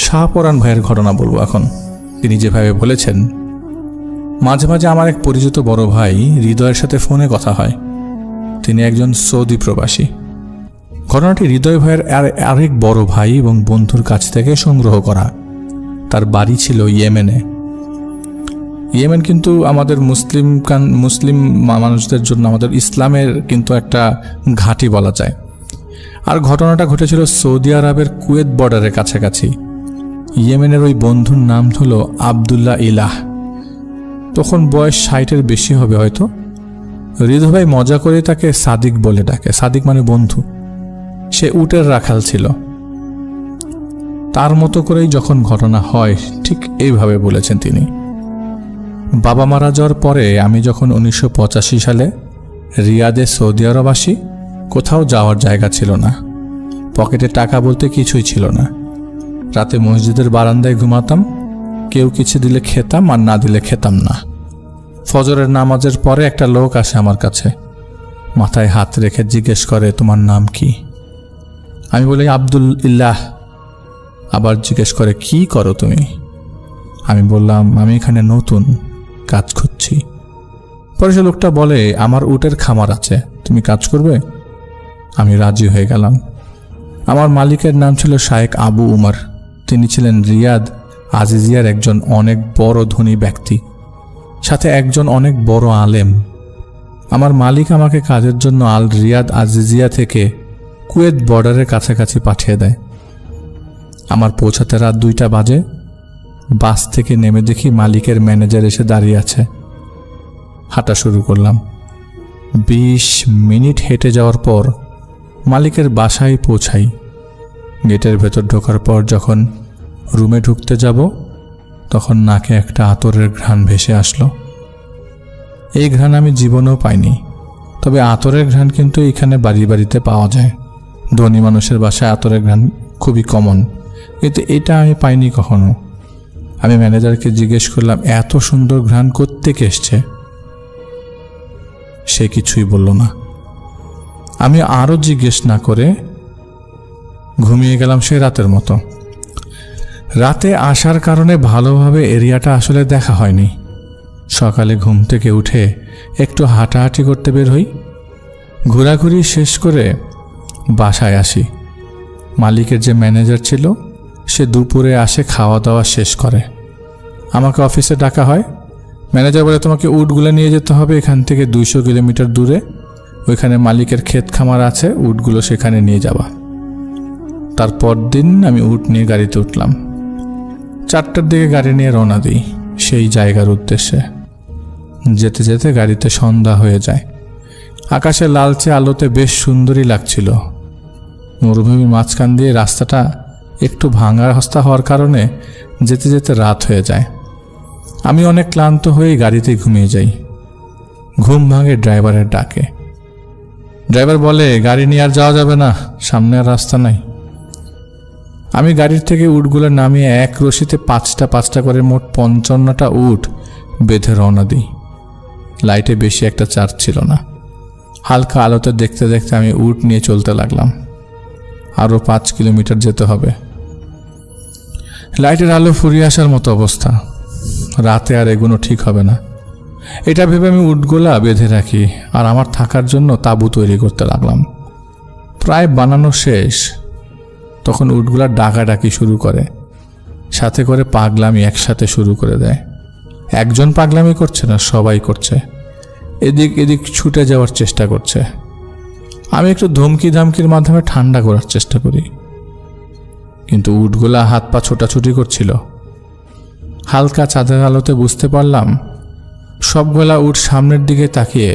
শাহপরাণ ভাইয়ের ঘটনা বলবো এখন। তিনি যেভাবে বলেছেন, মাঝে মাঝে আমার এক পরিচিত বড় ভাই হৃদয়ের সাথে ফোনে কথা হয়। তিনি একজন সৌদি প্রবাসী। ঘটনাটি হৃদয় ভাইয়ের আরেক বড় ভাই এবং বন্ধুর কাছ থেকে সংগ্রহ করা। তার বাড়ি ছিল ইয়েমেনে। ইয়েমেন কিন্তু আমাদের মুসলিম মানুষদের জন্য, আমাদের ইসলামের কিন্তু একটা ঘাঁটি বলা যায়। আর ঘটনাটা ঘটেছিল সৌদি আরবের কুয়েত বর্ডারের কাছাকাছি। ইয়েমেনের ওই বন্ধুর নাম হলো আবদুল্লাহ ইলাহ। তখন বয়স 60-এর বেশি হবে হয়তো। হৃদয় ভাই মজা করে তাকে সাদিক বলে ডাকে। সাদিক মানে বন্ধু। সে উটের রাখাল ছিল। তার মতো করেই যখন ঘটনা হয় ঠিক এইভাবে বলেছেন তিনি। বাবা মারা যাওয়ার পরে আমি যখন 1985 সালে রিয়াদে সৌদি আরব আসি, কোথাও যাওয়ার জায়গা ছিল না। পকেটে টাকা বলতে কিছুই ছিল না। রাতে মসজিদের বারান্দায় ঘুমাতাম। কেউ কিছু দিলে খেতাম, আর না দিলে খেতাম না। ফজরের নামাজের পরে একটা লোক আসে আমার কাছে, মাথায় হাত রেখে জিজ্ঞেস করে, তোমার নাম কি? আমি বলি আব্দুল ইল্লাহ। আবার জিজ্ঞেস করে, কি করো তুমি? আমি বললাম, আমি এখানে নতুন, কাজ খুঁজছি। পরে সে লোকটা বলে, আমার উটের খামার আছে, তুমি কাজ করবে? আমি রাজি হয়ে গেলাম। আমার মালিকের নাম ছিল শায়েখ আবু উমর। তিনি ছিলেন রিয়াদ আজিজিয়ার একজন অনেক বড় ধনী ব্যক্তি, সাথে একজন অনেক বড় আলেম। আমার মালিক আমাকে কাজের জন্য আল রিয়াদ আজিজিয়া থেকে কুয়েত বর্ডারের কাছাকাছি পাঠিয়ে দেয়। আমার পৌঁছাতে রাত 2টা বাজে। বাস থেকে নেমে দেখি মালিকের ম্যানেজার এসে দাঁড়িয়ে আছে। হাঁটা শুরু করলাম। 20 মিনিট হেঁটে যাওয়ার পর মালিকের বাসায় পৌঁছাই। গেটের ভেতর ঢোকার পর যখন রুমে ঢুকতে যাব, তখন নাকে একটা আতরের ঘ্রাণ ভেসে আসলো। এই ঘ্রাণ আমি জীবনেও পাইনি। তবে আতরের ঘ্রাণ কিন্তু এখানে বাড়িতে পাওয়া যায়। ধনী মানুষের বাসায় আতরের ঘ্রাণ খুবই কমন, কিন্তু এটা আমি পাইনি কখনো। আমি ম্যানেজারকে জিজ্ঞেস করলাম, এত সুন্দর ঘ্রাণ কোত্থেকে এসছে? সে কিছুই বলল না। আমি আরও জিজ্ঞেস না করে ঘুমিয়ে গেলাম সেই রাতের মতো। রাতে আসার কারণে ভালোভাবে এরিয়াটা আসলে দেখা হয়নি। সকালে ঘুম থেকে উঠে একটু হাঁটাহাঁটি করতে বের হই। ঘোরাঘুরি শেষ করে বাসায় আসি। মালিকের যে ম্যানেজার ছিল সে দুপুরে আসে, খাওয়া দাওয়া শেষ করে। আমাকে অফিসে ডাকা হয়। ম্যানেজার বলে, তোমাকে উটগুলো নিয়ে যেতে হবে এখান থেকে 200 কিলোমিটার দূরে। ওইখানে মালিকের ক্ষেত খামার আছে, উটগুলো সেখানে নিয়ে যাবা। তারপর দিন আমি উট নিয়ে গাড়িতে উঠলাম। 4টার দিকে গাড়ি নিয়ে রওনা দিই সেই জায়গার উদ্দেশ্যে। যেতে যেতে গাড়িতে সন্ধ্যা হয়ে যায়। আকাশে লালচে আলোতে বেশ সুন্দরই লাগছিল। মরুভূমির মাঝখান দিয়ে রাস্তাটা একটু ভাঙা রাস্তা হওয়ার কারণে যেতে যেতে রাত হয়ে যায়। আমি অনেক ক্লান্ত হয়ে গাড়িতে ঘুমিয়ে যাই। ঘুম ভাঙে ড্রাইভারের ডাকে। ড্রাইভার বলে, গাড়ি নিয়ে আর যাওয়া যাবে না, সামনে আর রাস্তা নাই। আমি গাড়ির থেকে উটগুলো নামিয়ে এক রশিতে 5টা করে মোট 55টা উট বেঁধে রওনা দিই। লাইটে বেশি একটা চার্জ ছিল না। হালকা আলোতে দেখতে দেখতে আমি উট নিয়ে চলতে লাগলাম। আরও 5 কিলোমিটার যেতে হবে। লাইটের আলো ফুরিয়ে আসার মতো অবস্থা। রাতে আর এগুলো ঠিক হবে না, এটা ভেবে আমি উটগুলা বেঁধে রাখি আর আমার থাকার জন্য তাঁবু তৈরি করতে লাগলাম। প্রায় বানানো শেষ, তখন উটগুলা ডাকাডাকি শুরু করে। সাথে করে পাগলামি একসাথে শুরু করে দেয়। একজন পাগলামি করছে না, সবাই করছে। এদিক ছুটে যাওয়ার চেষ্টা করছে। আমি একটু ধমকি ধামকির মাধ্যমে ঠান্ডা করার চেষ্টা করি, কিন্তু উটগুলা হাত পা ছোটাছুটি করছিল। হালকা চাঁদের আলোতে বুঝতে পারলাম সবগুলা উট সামনের দিকে তাকিয়ে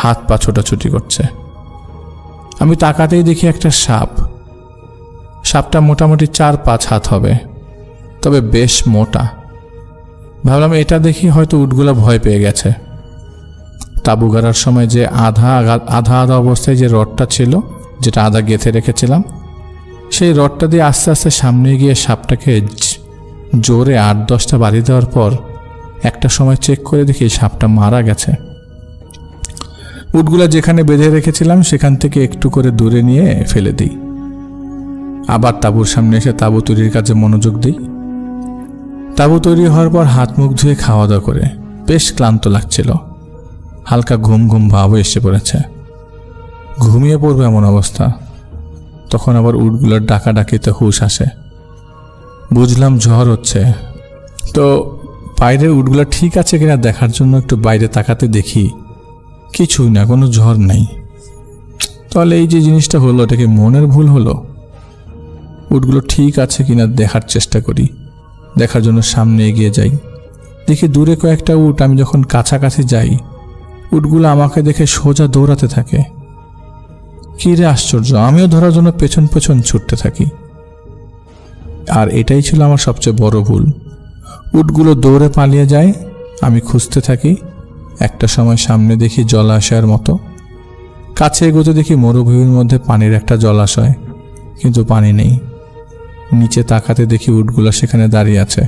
হাত পা ছোটাছুটি করছে। আমি তাকাতেই দেখি একটা সাপ। সাপটা মোটামুটি 4-5 হাত হবে, তবে বেশ মোটা। ভাবলাম এটা দেখি হয়তো উটগুলা ভয় পেয়ে গেছে। তাঁবু গাড়ার সময় যে আধা অবস্থায় যে রডটা ছিল, যেটা আধা গেঁথে রেখেছিলাম, সেই রডটা দিয়ে আস্তে আস্তে সামনে গিয়ে সাপটাকে জোরে 8-10টা বাড়ি দেওয়ার পর একটা সময় চেক করে দেখি সাপটা মারা গেছে। উটগুলা যেখানে বেঁধে রেখেছিলাম সেখান থেকে একটু করে দূরে নিয়ে ফেলে দিই। আবার তাঁবুর সামনে এসে তাঁবু তৈরির কাজে মনোযোগ দিই। তাঁবু তৈরি হওয়ার পর হাত মুখ ধুয়ে খাওয়া দাওয়া করে বেশ ক্লান্ত লাগছিল। হালকা ঘুম ঘুম ভাবও এসে পড়েছে, ঘুমিয়ে পড়বে এমন অবস্থা। তখন আবার উটগুলোর ডাকাডাকিতে হুঁশ আসে। বুঝলাম ঝড় হচ্ছে। তো বাইরের উটগুলো ঠিক আছে কিনা দেখার জন্য একটু বাইরে তাকাতে দেখি, কিছুই না, কোনো ঝড় নেই। তাহলে এই যে জিনিসটা হলো, এটা কি মনের ভুল হলো? উটগুলো ঠিক আছে কিনা দেখার চেষ্টা করি, দেখার জন্য সামনে এগিয়ে যাই। দেখি দূরে কয়েকটা উট। আমি যখন কাছাকাছি যাই, উটগুলো আমাকে দেখে সোজা দৌড়াতে থাকে। কী রে আশ্চর্য! আমিও ধরার জন্য পেছন পেছন ছুটতে থাকি। আর এটাই ছিল আমার সবচেয়ে বড় ভুল। উটগুলো দৌড়ে পালিয়ে যায়, আমি খুঁজতে থাকি। একটা সময় সামনে দেখি জলাশয়ের মতো। কাছে এগোতে দেখি মরুভূমির মধ্যে পানির একটা জলাশয়, কিন্তু পানি নেই। নিচে তাকাতে দেখি উটগুলো সেখানে দাঁড়িয়ে আছে।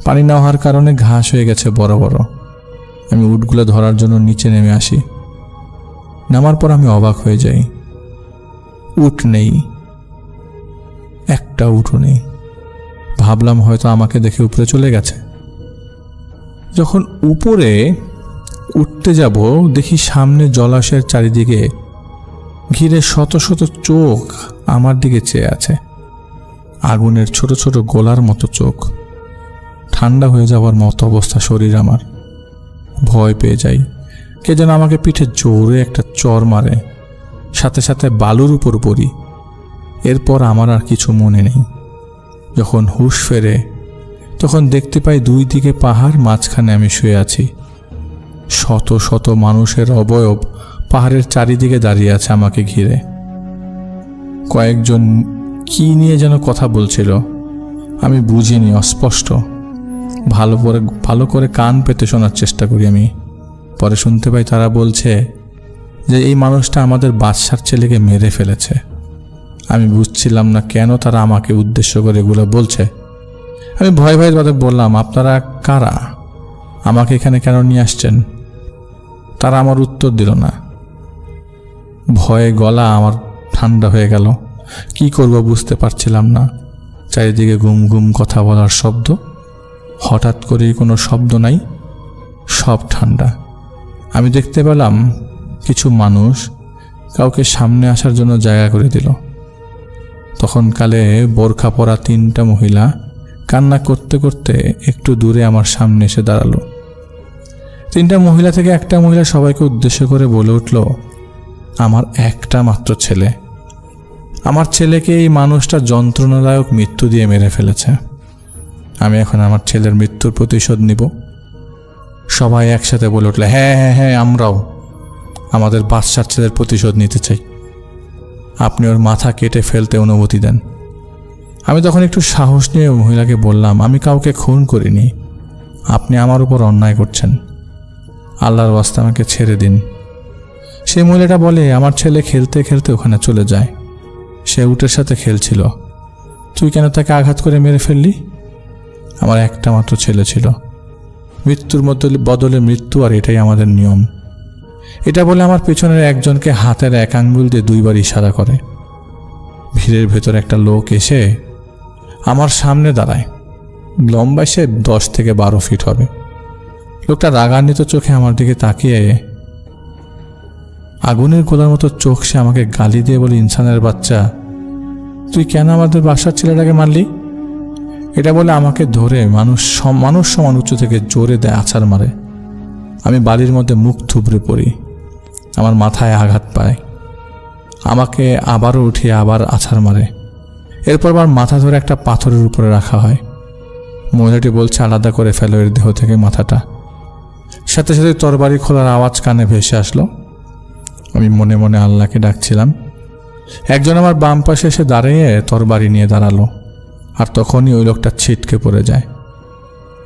পানি না হওয়ার কারণে ঘাস হয়ে গেছে বড় বড়। আমি উটগুলো ধরার জন্য নিচে নেমে আসি। নামার পর আমি অবাক হয়ে যাই, উট নেই, একটা উটও নেই। ভাবলাম হয়তো আমাকে দেখে উপরে চলে গেছে। যখন উপরে উঠতে যাব, দেখি সামনে জলাশয়ের চারিদিকে ঘিরে শত শত চোখ আমার দিকে চেয়ে আছে। আগুনের ছোট ছোট গোলার মতো চোখ। ঠান্ডা হয়ে যাওয়ার মতো অবস্থা শরীর আমার। ভয় পেয়ে যাই। কে যেন আমাকে পিঠে জোরে একটা চড় মারে, সাথে সাথে বালুর উপর পড়ি। এরপর আমার আর কিছু মনে নেই। যখন হুঁশ ফেরে, তখন দেখতে পাই দুই দিকে পাহাড়, মাঝখানে আমি শুয়ে আছি। শত শত মানুষের অবয়ব পাহাড়ের চারিদিকে দাঁড়িয়ে আছে আমাকে ঘিরে। কয়েকজন কি নিয়ে যেন কথা বলছিল, আমি বুঝিনি, অস্পষ্ট। ভালো করে কান পেতে শোনার চেষ্টা করি আমি। পরে শুনতে পাই তারা বলছে যে এই মানুষটা আমাদের বাদশার ছেলেকে মেরে ফেলেছে। আমি বুঝছিলাম না কেন তারা আমাকে উদ্দেশ্য করে এগুলো বলছে। আমি ভয় ভয়ে তাদের বললাম, আপনারা কারা? আমাকে এখানে কেন নিয়ে আসছেন? তারা আমার উত্তর দিল না। ভয়ে গলা আমার ঠান্ডা হয়ে গেল। কি করব বুঝতে পারছিলাম না। চারিদিকে ঘুম ঘুম কথা বলার শব্দ। হঠাৎ করেই কোনো শব্দ নাই, সব ঠান্ডা। আমি দেখতে পেলাম কিছু মানুষ কাউকে সামনে আসার জন্য জায়গা করে দিল। তখনকালে বোরখা পরা 3টা মহিলা কান্না করতে করতে একটু দূরে আমার সামনে এসে দাঁড়ালো। 3টা মহিলা থেকে একটা মহিলা সবাইকে উদ্দেশ্য করে বলে উঠল, আমার একটা মাত্র ছেলে, আমার ছেলেকে এই মানুষটা যন্ত্রণাদায়ক মৃত্যু দিয়ে মেরে ফেলেছে। আমি এখন আমার ছেলের মৃত্যুর প্রতিশোধ নিব। সবাই একসাথে বলে উঠল, হ্যাঁ হ্যাঁ হ্যাঁ, আমরাও আমাদের বাদশার ছেলের প্রতিশোধ নিতে চাই। আপনি ওর মাথা কেটে ফেলতে অনুমতি দেন। আমি তখন একটু সাহস নিয়ে মহিলাকে বললাম, আমি কাউকে খুন করিনি, আপনি আমার উপর অন্যায় করছেন, আল্লাহর ওয়াস্তে আমাকে ছেড়ে দিন। সেই মহিলাটা বলে, আমার ছেলে খেলতে খেলতে ওখানে চলে যায়, সে উটের সাথে খেলছিল, তুই কেন তাকে আঘাত করে মেরে ফেললি? আমার একটা মাত্র ছেলে ছিল, মৃত্যুর বদলে মৃত্যু, আর এটাই আমাদের নিয়ম। এটা বলে আমার পেছনের একজনকে হাতের এক আঙ্গুল দিয়ে 2বার ইশারা করে। ভিড়ের ভেতর একটা লোক এসে আমার সামনে দাঁড়ায়। লম্বায় সে 10 থেকে 12 ফিট হবে। লোকটা রাগান্বিত চোখে আমার দিকে তাকিয়ে, আগুনের গোলার মতো চোখ, সে আমাকে গালি দিয়ে বলে, ইনসানের বাচ্চা, তুই কেন আমাদের বাসার ছেলেটাকে মারলি? এটা বলে আমাকে ধরে মানুষ সমান উঁচু থেকে জোরে দেয়, আছাড় মারে। আমি বালির মধ্যে মুখ থুবড়ে পড়ি, আমার মাথায় আঘাত পায়। আমাকে আবারও উঠিয়ে আবার আছাড় মারে। এরপর আবার মাথা ধরে একটা পাথরের উপরে রাখা হয়। মহিলাটি বলছে, আলাদা করে ফেলো এর দেহ থেকে মাথাটা। সাথে সাথে তরবারি খোলার আওয়াজ কানে ভেসে আসলো। আমি মনে মনে আল্লাহকে ডাকছিলাম। একজন আমার বাম পাশে এসে দাঁড়িয়ে তরবারি নিয়ে দাঁড়ালো, আর তখনই ওই লোকটা ছিটকে পড়ে যায়।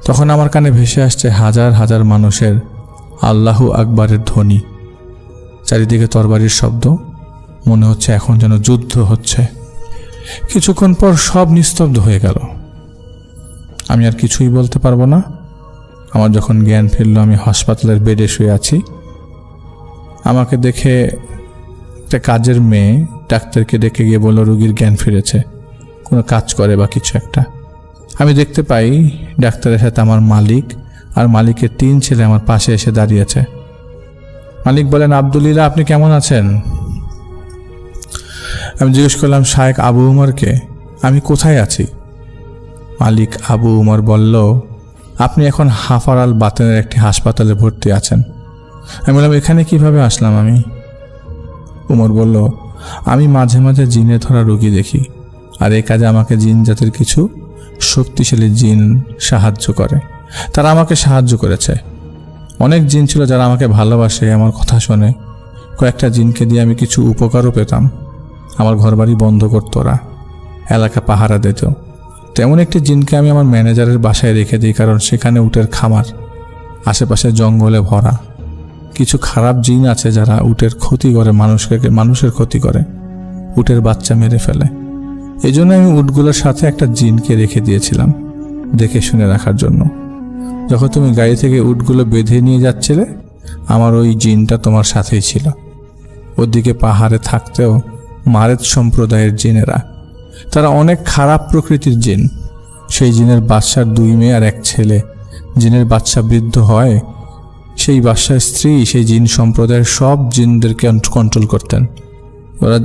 তখন আমার কানে ভেসে আসছে হাজার হাজার মানুষের আল্লাহু আকবারের ধ্বনি। চারিদিকে তরবারির শব্দ, মনে হচ্ছে এখন যেন যুদ্ধ হচ্ছে। কিছুক্ষণ পর সব নিস্তব্ধ হয়ে গেল। আমি আর কিছুই বলতে পারবো না। আমার যখন জ্ঞান ফিরল, আমি হাসপাতালের বেডে শুয়ে আছি। আমাকে দেখে একটা কাজের মেয়ে ডাক্তারকে ডেকে গিয়ে বলল রোগীর জ্ঞান ফিরেছে, কোনো কাজ করে বা কিছু একটা। আমি দেখতে পাই ডাক্তারের সাথে আমার মালিক আর মালিকের 3 ছেলে আমার পাশে এসে দাঁড়িয়েছে। মালিক বলেন, আব্দুলিল্লাহ, আপনি কেমন আছেন? আমি জিজ্ঞেস করলাম, শায়েখ আবু উমরকে, আমি কোথায় আছি? মালিক আবু উমর বলল, আপনি এখন হাফার আল বাতেনের একটি হাসপাতালে ভর্তি আছেন। আমি বললাম, এখানে কিভাবে আসলাম আমি? উমর বলল, আমি মাঝে মাঝে জিনে ধরা রোগী দেখি, আর এই কাজে আমাকে জিন জাতের কিছু শক্তিশালী জিন সাহায্য করে। তারা আমাকে সাহায্য করেছে। অনেক জিন ছিল যারা আমাকে ভালোবাসে, আমার কথা শোনে। কয়েকটা জিনকে দিয়ে আমি কিছু উপকারও পেতাম। আমার ঘরবাড়ি বন্ধ করত ওরা, এলাকা পাহারা দিত। তেমন একটি জিনকে আমি আমার ম্যানেজারের বাসায় রেখে দিই, কারণ সেখানে উটের খামার, আশেপাশে জঙ্গলে ভরা। কিছু খারাপ জিন আছে যারা উটের ক্ষতি করে, মানুষের ক্ষতি করে, উটের বাচ্চা মেরে ফেলে। এই জন্য আমি উটগুলোর সাথে একটা জিনকে রেখে দিয়েছিলাম দেখে শুনে রাখার জন্য। যখন তুমি গাড়ি থেকে উটগুলো বেঁধে নিয়ে যাচ্ছিলে, আমার ওই জিনটা তোমার সাথেই ছিল। ওদিকে পাহাড়ে থাকতেও মারেদ সম্প্রদায়ের জিনেরা, তারা অনেক খারাপ প্রকৃতির জিন। সেই জিনের বাদশার 2 মেয়ে আর 1 ছেলে। জিনের বাদশা বৃদ্ধ হয়, সেই বাদশার স্ত্রী সেই জিন সম্প্রদায়ের সব জিনদেরকে কন্ট্রোল করতেন।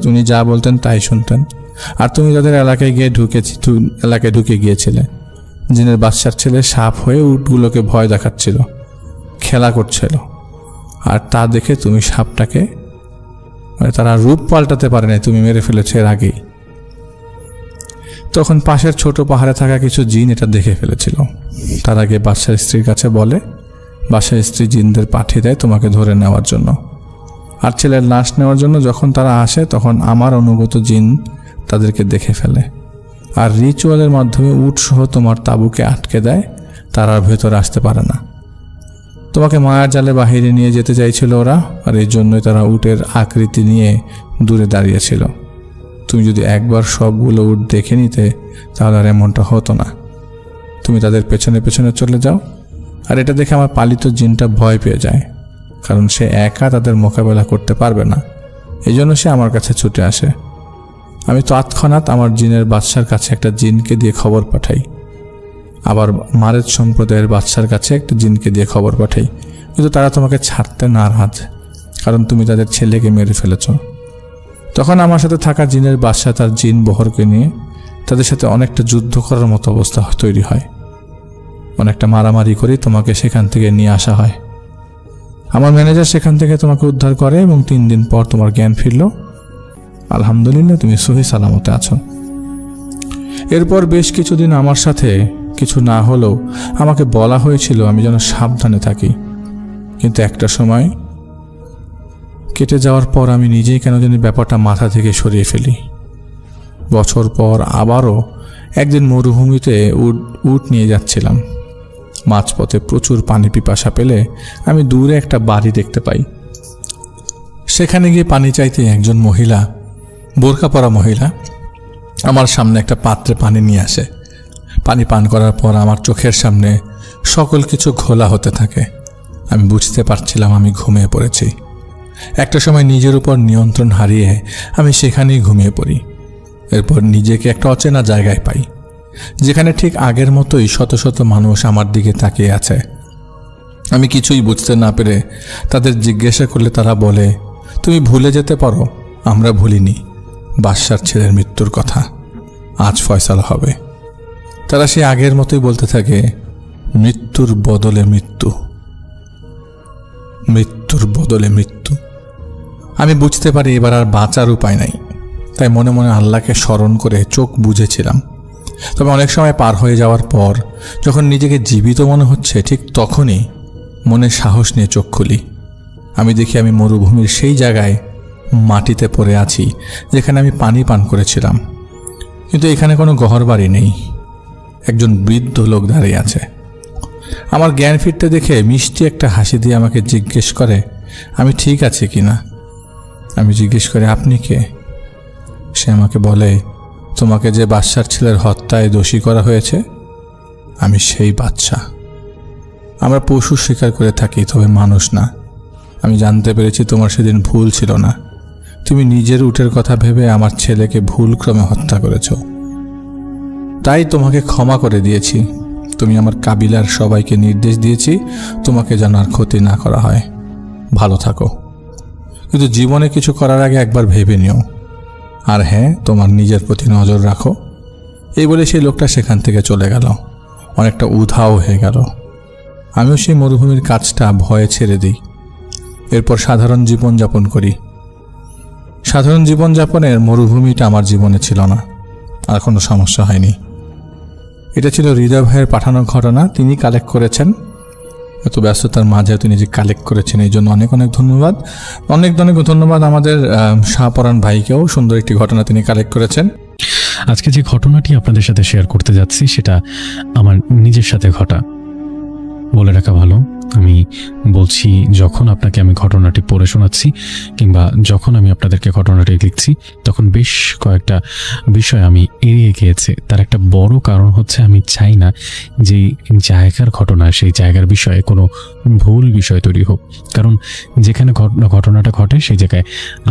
উনি যা বলতেন তাই শুনতেন। আর তুমি তাদের এলাকায় ঢুকে গিয়েছিলে। জিনের বাদশার ছেলে সাপ হয়ে উটগুলোকে ভয় দেখাচ্ছিল, খেলা করছিল। আর তা দেখে তুমি সাপটাকে, তারা রূপ পাল্টাতে পারে না, তুমি মেরে ফেলেছো এর আগেই। তখন পাশের ছোট পাহাড়ে থাকা কিছু জিন এটা দেখে ফেলেছিল। তার আগে বাদশার স্ত্রীর কাছে বলে, বাদশার স্ত্রী জিনদের পাঠিয়ে দেয় তোমাকে ধরে নেওয়ার জন্য আর ছেলের লাশ নেওয়ার জন্য। যখন তারা আসে তখন আমার অনুগত জিন তাদেরকে দেখে ফেলে আর রিচুয়ালের মাধ্যমে উট সহ তোমার তাঁবুকে আটকে দেয়। তারা আর ভেতরে আসতে পারে না। তোমাকে মায়ার জালে বাহিরে নিয়ে যেতে চাইছিল ওরা, আর এই জন্যই তারা উটের আকৃতি নিয়ে দূরে দাঁড়িয়েছিল। তুমি যদি একবার সবগুলো উট দেখে নিতে, তাহলে আর এমনটা হতো না। তুমি তাদের পেছনে পেছনে চলে যাও, আর এটা দেখে আমার পালিত জিনটা ভয় পেয়ে যায়, কারণ সে একা তাদের মোকাবেলা করতে পারবে না। এই জন্য সে আমার কাছে ছুটে আসে। আমি তৎক্ষণাৎ আমার জিনের বাদশার কাছে একটা জিনকে দিয়ে খবর পাঠাই, আবার মারেদ সম্প্রদায়ের বাদশার কাছে একটা জিনকে দিয়ে খবর পাঠাই। কিন্তু তারা তোমাকে ছাড়তে নারাজ, কারণ তুমি তাদের ছেলেকে মেরে ফেলেছ। তখন আমার সাথে থাকা জিনের বাদশা তার জিন বহরকে নিয়ে তাদের সাথে অনেকটা যুদ্ধ করার মতো অবস্থা তৈরি হয়। অনেকটা মারামারি করে তোমাকে সেখান থেকে নিয়ে আসা হয়। আমার ম্যানেজার সেখান থেকে তোমাকে উদ্ধার করে এবং 3 দিন পর তোমার জ্ঞান ফিরল। আলহামদুলিল্লাহ, তুমি সহি সালামতে আছো। এরপর বেশ কিছুদিন আমার সাথে কিছু না হলেও আমাকে বলা হয়েছিল আমি যেন সাবধানে থাকি। কিন্তু একটা সময় কেটে যাওয়ার পর আমি নিজেই কেন জানি ব্যাপারটা মাথা থেকে সরিয়ে ফেলি। বছর পর আবারও একদিন মরুভূমিতে উট নিয়ে যাচ্ছিলাম। মাঝপথে প্রচুর পানি পিপাসা পেলে আমি দূরে একটা বাড়ি দেখতে পাই। সেখানে গিয়ে পানি চাইতে একজন মহিলা, বোরকা পরা মহিলা, আমার সামনে একটা পাত্রে পানি নিয়ে আসে। পানি পান করার পর আমার চোখের সামনে সকল কিছু ঘোলা হতে থাকে। আমি বুঝতে পারছিলাম আমি ঘুমিয়ে পড়েছি। একটা সময় নিজের উপর নিয়ন্ত্রণ হারিয়ে আমি সেখানেই ঘুমিয়ে পড়ি। এরপর নিজেকে একটা অচেনা জায়গায় পাই, যেখানে ঠিক আগের মতোই শত শত মানুষ আমার দিকে তাকিয়ে আছে। আমি কিছুই বুঝতে না পেরে তাদের জিজ্ঞাসা করলে তারা বলে, তুমি ভুলে যেতে পারো, আমরা ভুলিনি বাদশার ছেলের মৃত্যুর কথা, আজ ফয়সালা হবে। তারা সে আগের মতোই বলতে থাকে, মৃত্যুর বদলে মৃত্যু, মৃত্যুর বদলে মৃত্যু। আমি বুঝতে পারি এবার আর বাঁচার উপায় নাই। তাই মনে মনে আল্লাহকে স্মরণ করে চোখ বুজেছিলাম। তবে অনেক সময় পার হয়ে যাওয়ার পর যখন নিজেকে জীবিত মনে হচ্ছে, ঠিক তখনই মনে সাহস নিয়ে চোখ খুলি। আমি দেখি আমি মরুভূমির সেই জায়গায় মাটিতে পড়ে আছি যেখানে আমি পানি পান করেছিলাম। কিন্তু এখানে কোনো ঘরবাড়ি নেই। একজন বৃদ্ধ লোক দাঁড়িয়ে আছে। আমার জ্ঞান ফিরতে দেখে মিষ্টি একটা হাসি দিয়ে আমাকে জিজ্ঞেস করে আমি ঠিক আছি কিনা। আমি জিজ্ঞেস করি, আপনি কে? সে আমাকে বলে, তোমাকে যে বাদশার ছেলের হত্যায় দোষী করা হয়েছে, আমি সেই বাদশা। আমরা পশু শিকার করে থাকি, তবে মানুষ না। আমি জানতে পেরেছি তোমার সেদিন ভুল ছিল না। তুমি নিজের উটের কথা ভেবে আমার ছেলেকে ভুলক্রমে হত্যা করেছ। তাই তোমাকে ক্ষমা করে দিয়েছি। তুমি আমার কাবিলার সবাইকে নির্দেশ দিয়েছি তোমাকে যেন আর ক্ষতি না করা হয়। ভালো থাকো, কিন্তু জীবনে কিছু করার আগে একবার ভেবে নিও। আর হ্যাঁ, তোমার নিজের প্রতি নজর রাখো। এই বলে সেই লোকটা সেখান থেকে চলে গেল, অনেকটা উধাও হয়ে গেল। আমিও সেই মরুভূমির কাজটা ভয়ে ছেড়ে দিই। এরপর সাধারণ জীবনযাপন করি। সাধারণ জীবনযাপনের মরুভূমিটা আমার জীবনে ছিল না, আর কোনো সমস্যা হয়নি। এটা ছিল হৃদয় ভাইয়ের পাঠানো ঘটনা, তিনি কালেক্ট করেছেন। এত ব্যস্ততার মাঝেও তিনি যে কালেক্ট করেছেন এই জন্য অনেক অনেক ধন্যবাদ। অনেক অনেক ধন্যবাদ আমাদের শাহপরান ভাইকেও, সুন্দর একটি ঘটনা তিনি কালেক্ট করেছেন। আজকে যে ঘটনাটি আপনাদের সাথে শেয়ার করতে যাচ্ছি সেটা আমার নিজের সাথে ঘটা। বলে রাখা ভালো, আমি বলছি যখন আপনাকে আমি ঘটনাটি পড়ে শোনাচ্ছি কিংবা যখন আমি আপনাদেরকে ঘটনাটি লিখছি তখন বেশ কয়েকটা বিষয় আমি এড়িয়ে গিয়েছে। তার একটা বড় কারণ হচ্ছে আমি চাই না যে জায়গার ঘটনা, সেই জায়গার বিষয়ে কোনো ভুল বিষয় তৈরি হোক। কারণ যেখানে ঘটনাটা ঘটে সেই জায়গায়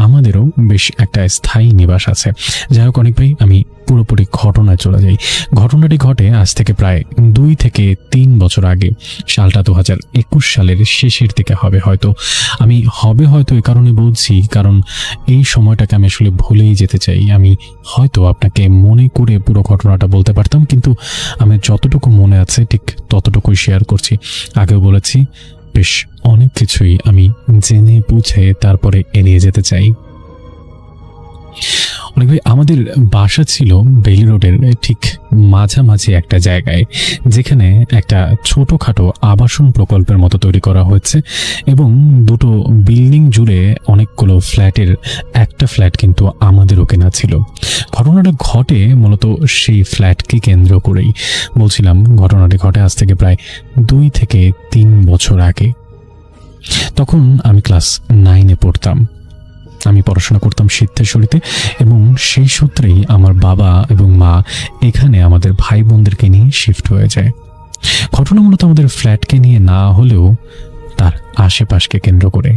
আমাদেরও বেশ একটা স্থায়ী নিবাস আছে। যাই হোক অনেক ভাই, আমি পুরোপুরি ঘটনায় চলে যাই। ঘটনাটি ঘটে আজ থেকে প্রায় 2 থেকে 3 বছর আগে। সালটা 2021 সালের শেষের দিকে হবে হয়তো। আমি হয়তো এই কারণে বলছি কারণ এই সময়টাকে আমি আসলে ভুলেই যেতে চাই। আমি হয়তো আপনাকে মনে করে পুরো ঘটনাটা বলতে পারতাম, কিন্তু আমি যতটুকু মনে আছে ঠিক ততটুকুই শেয়ার করছি। আগেও বলেছি বেশ অনেক কিছুই আমি জেনে বুঝে তারপরে এড়িয়ে যেতে চাই। অনেক ভাই, আমাদের বাসা ছিল বেইলি রোডের ঠিক মাঝামাঝি একটা জায়গায়, যেখানে একটা ছোটখাটো আবাসন প্রকল্পের মতো তৈরি করা হয়েছে এবং দুটো বিল্ডিং জুড়ে অনেকগুলো ফ্ল্যাটের একটা ফ্ল্যাট কিন্তু আমাদেরও কেনা ছিল। ঘটনাটা ঘটে মূলত সেই ফ্ল্যাটকে কেন্দ্র করেই। বলছিলাম ঘটনাটি ঘটে আজ থেকে প্রায় 2 থেকে 3 বছর আগে। তখন আমি ক্লাস 9-এ পড়তাম। আমি পড়াশোনা করতাম সিদ্ধেশ্বরীতে এবং সেই সূত্রেই আমার বাবা এবং মা এখানে আমাদের ভাই বোনদেরকে নিয়ে শিফট হয়ে যায়। ঘটনা মূলত আমাদের ফ্ল্যাটকে নিয়ে না হলেও তার আশেপাশকে কেন্দ্র করে।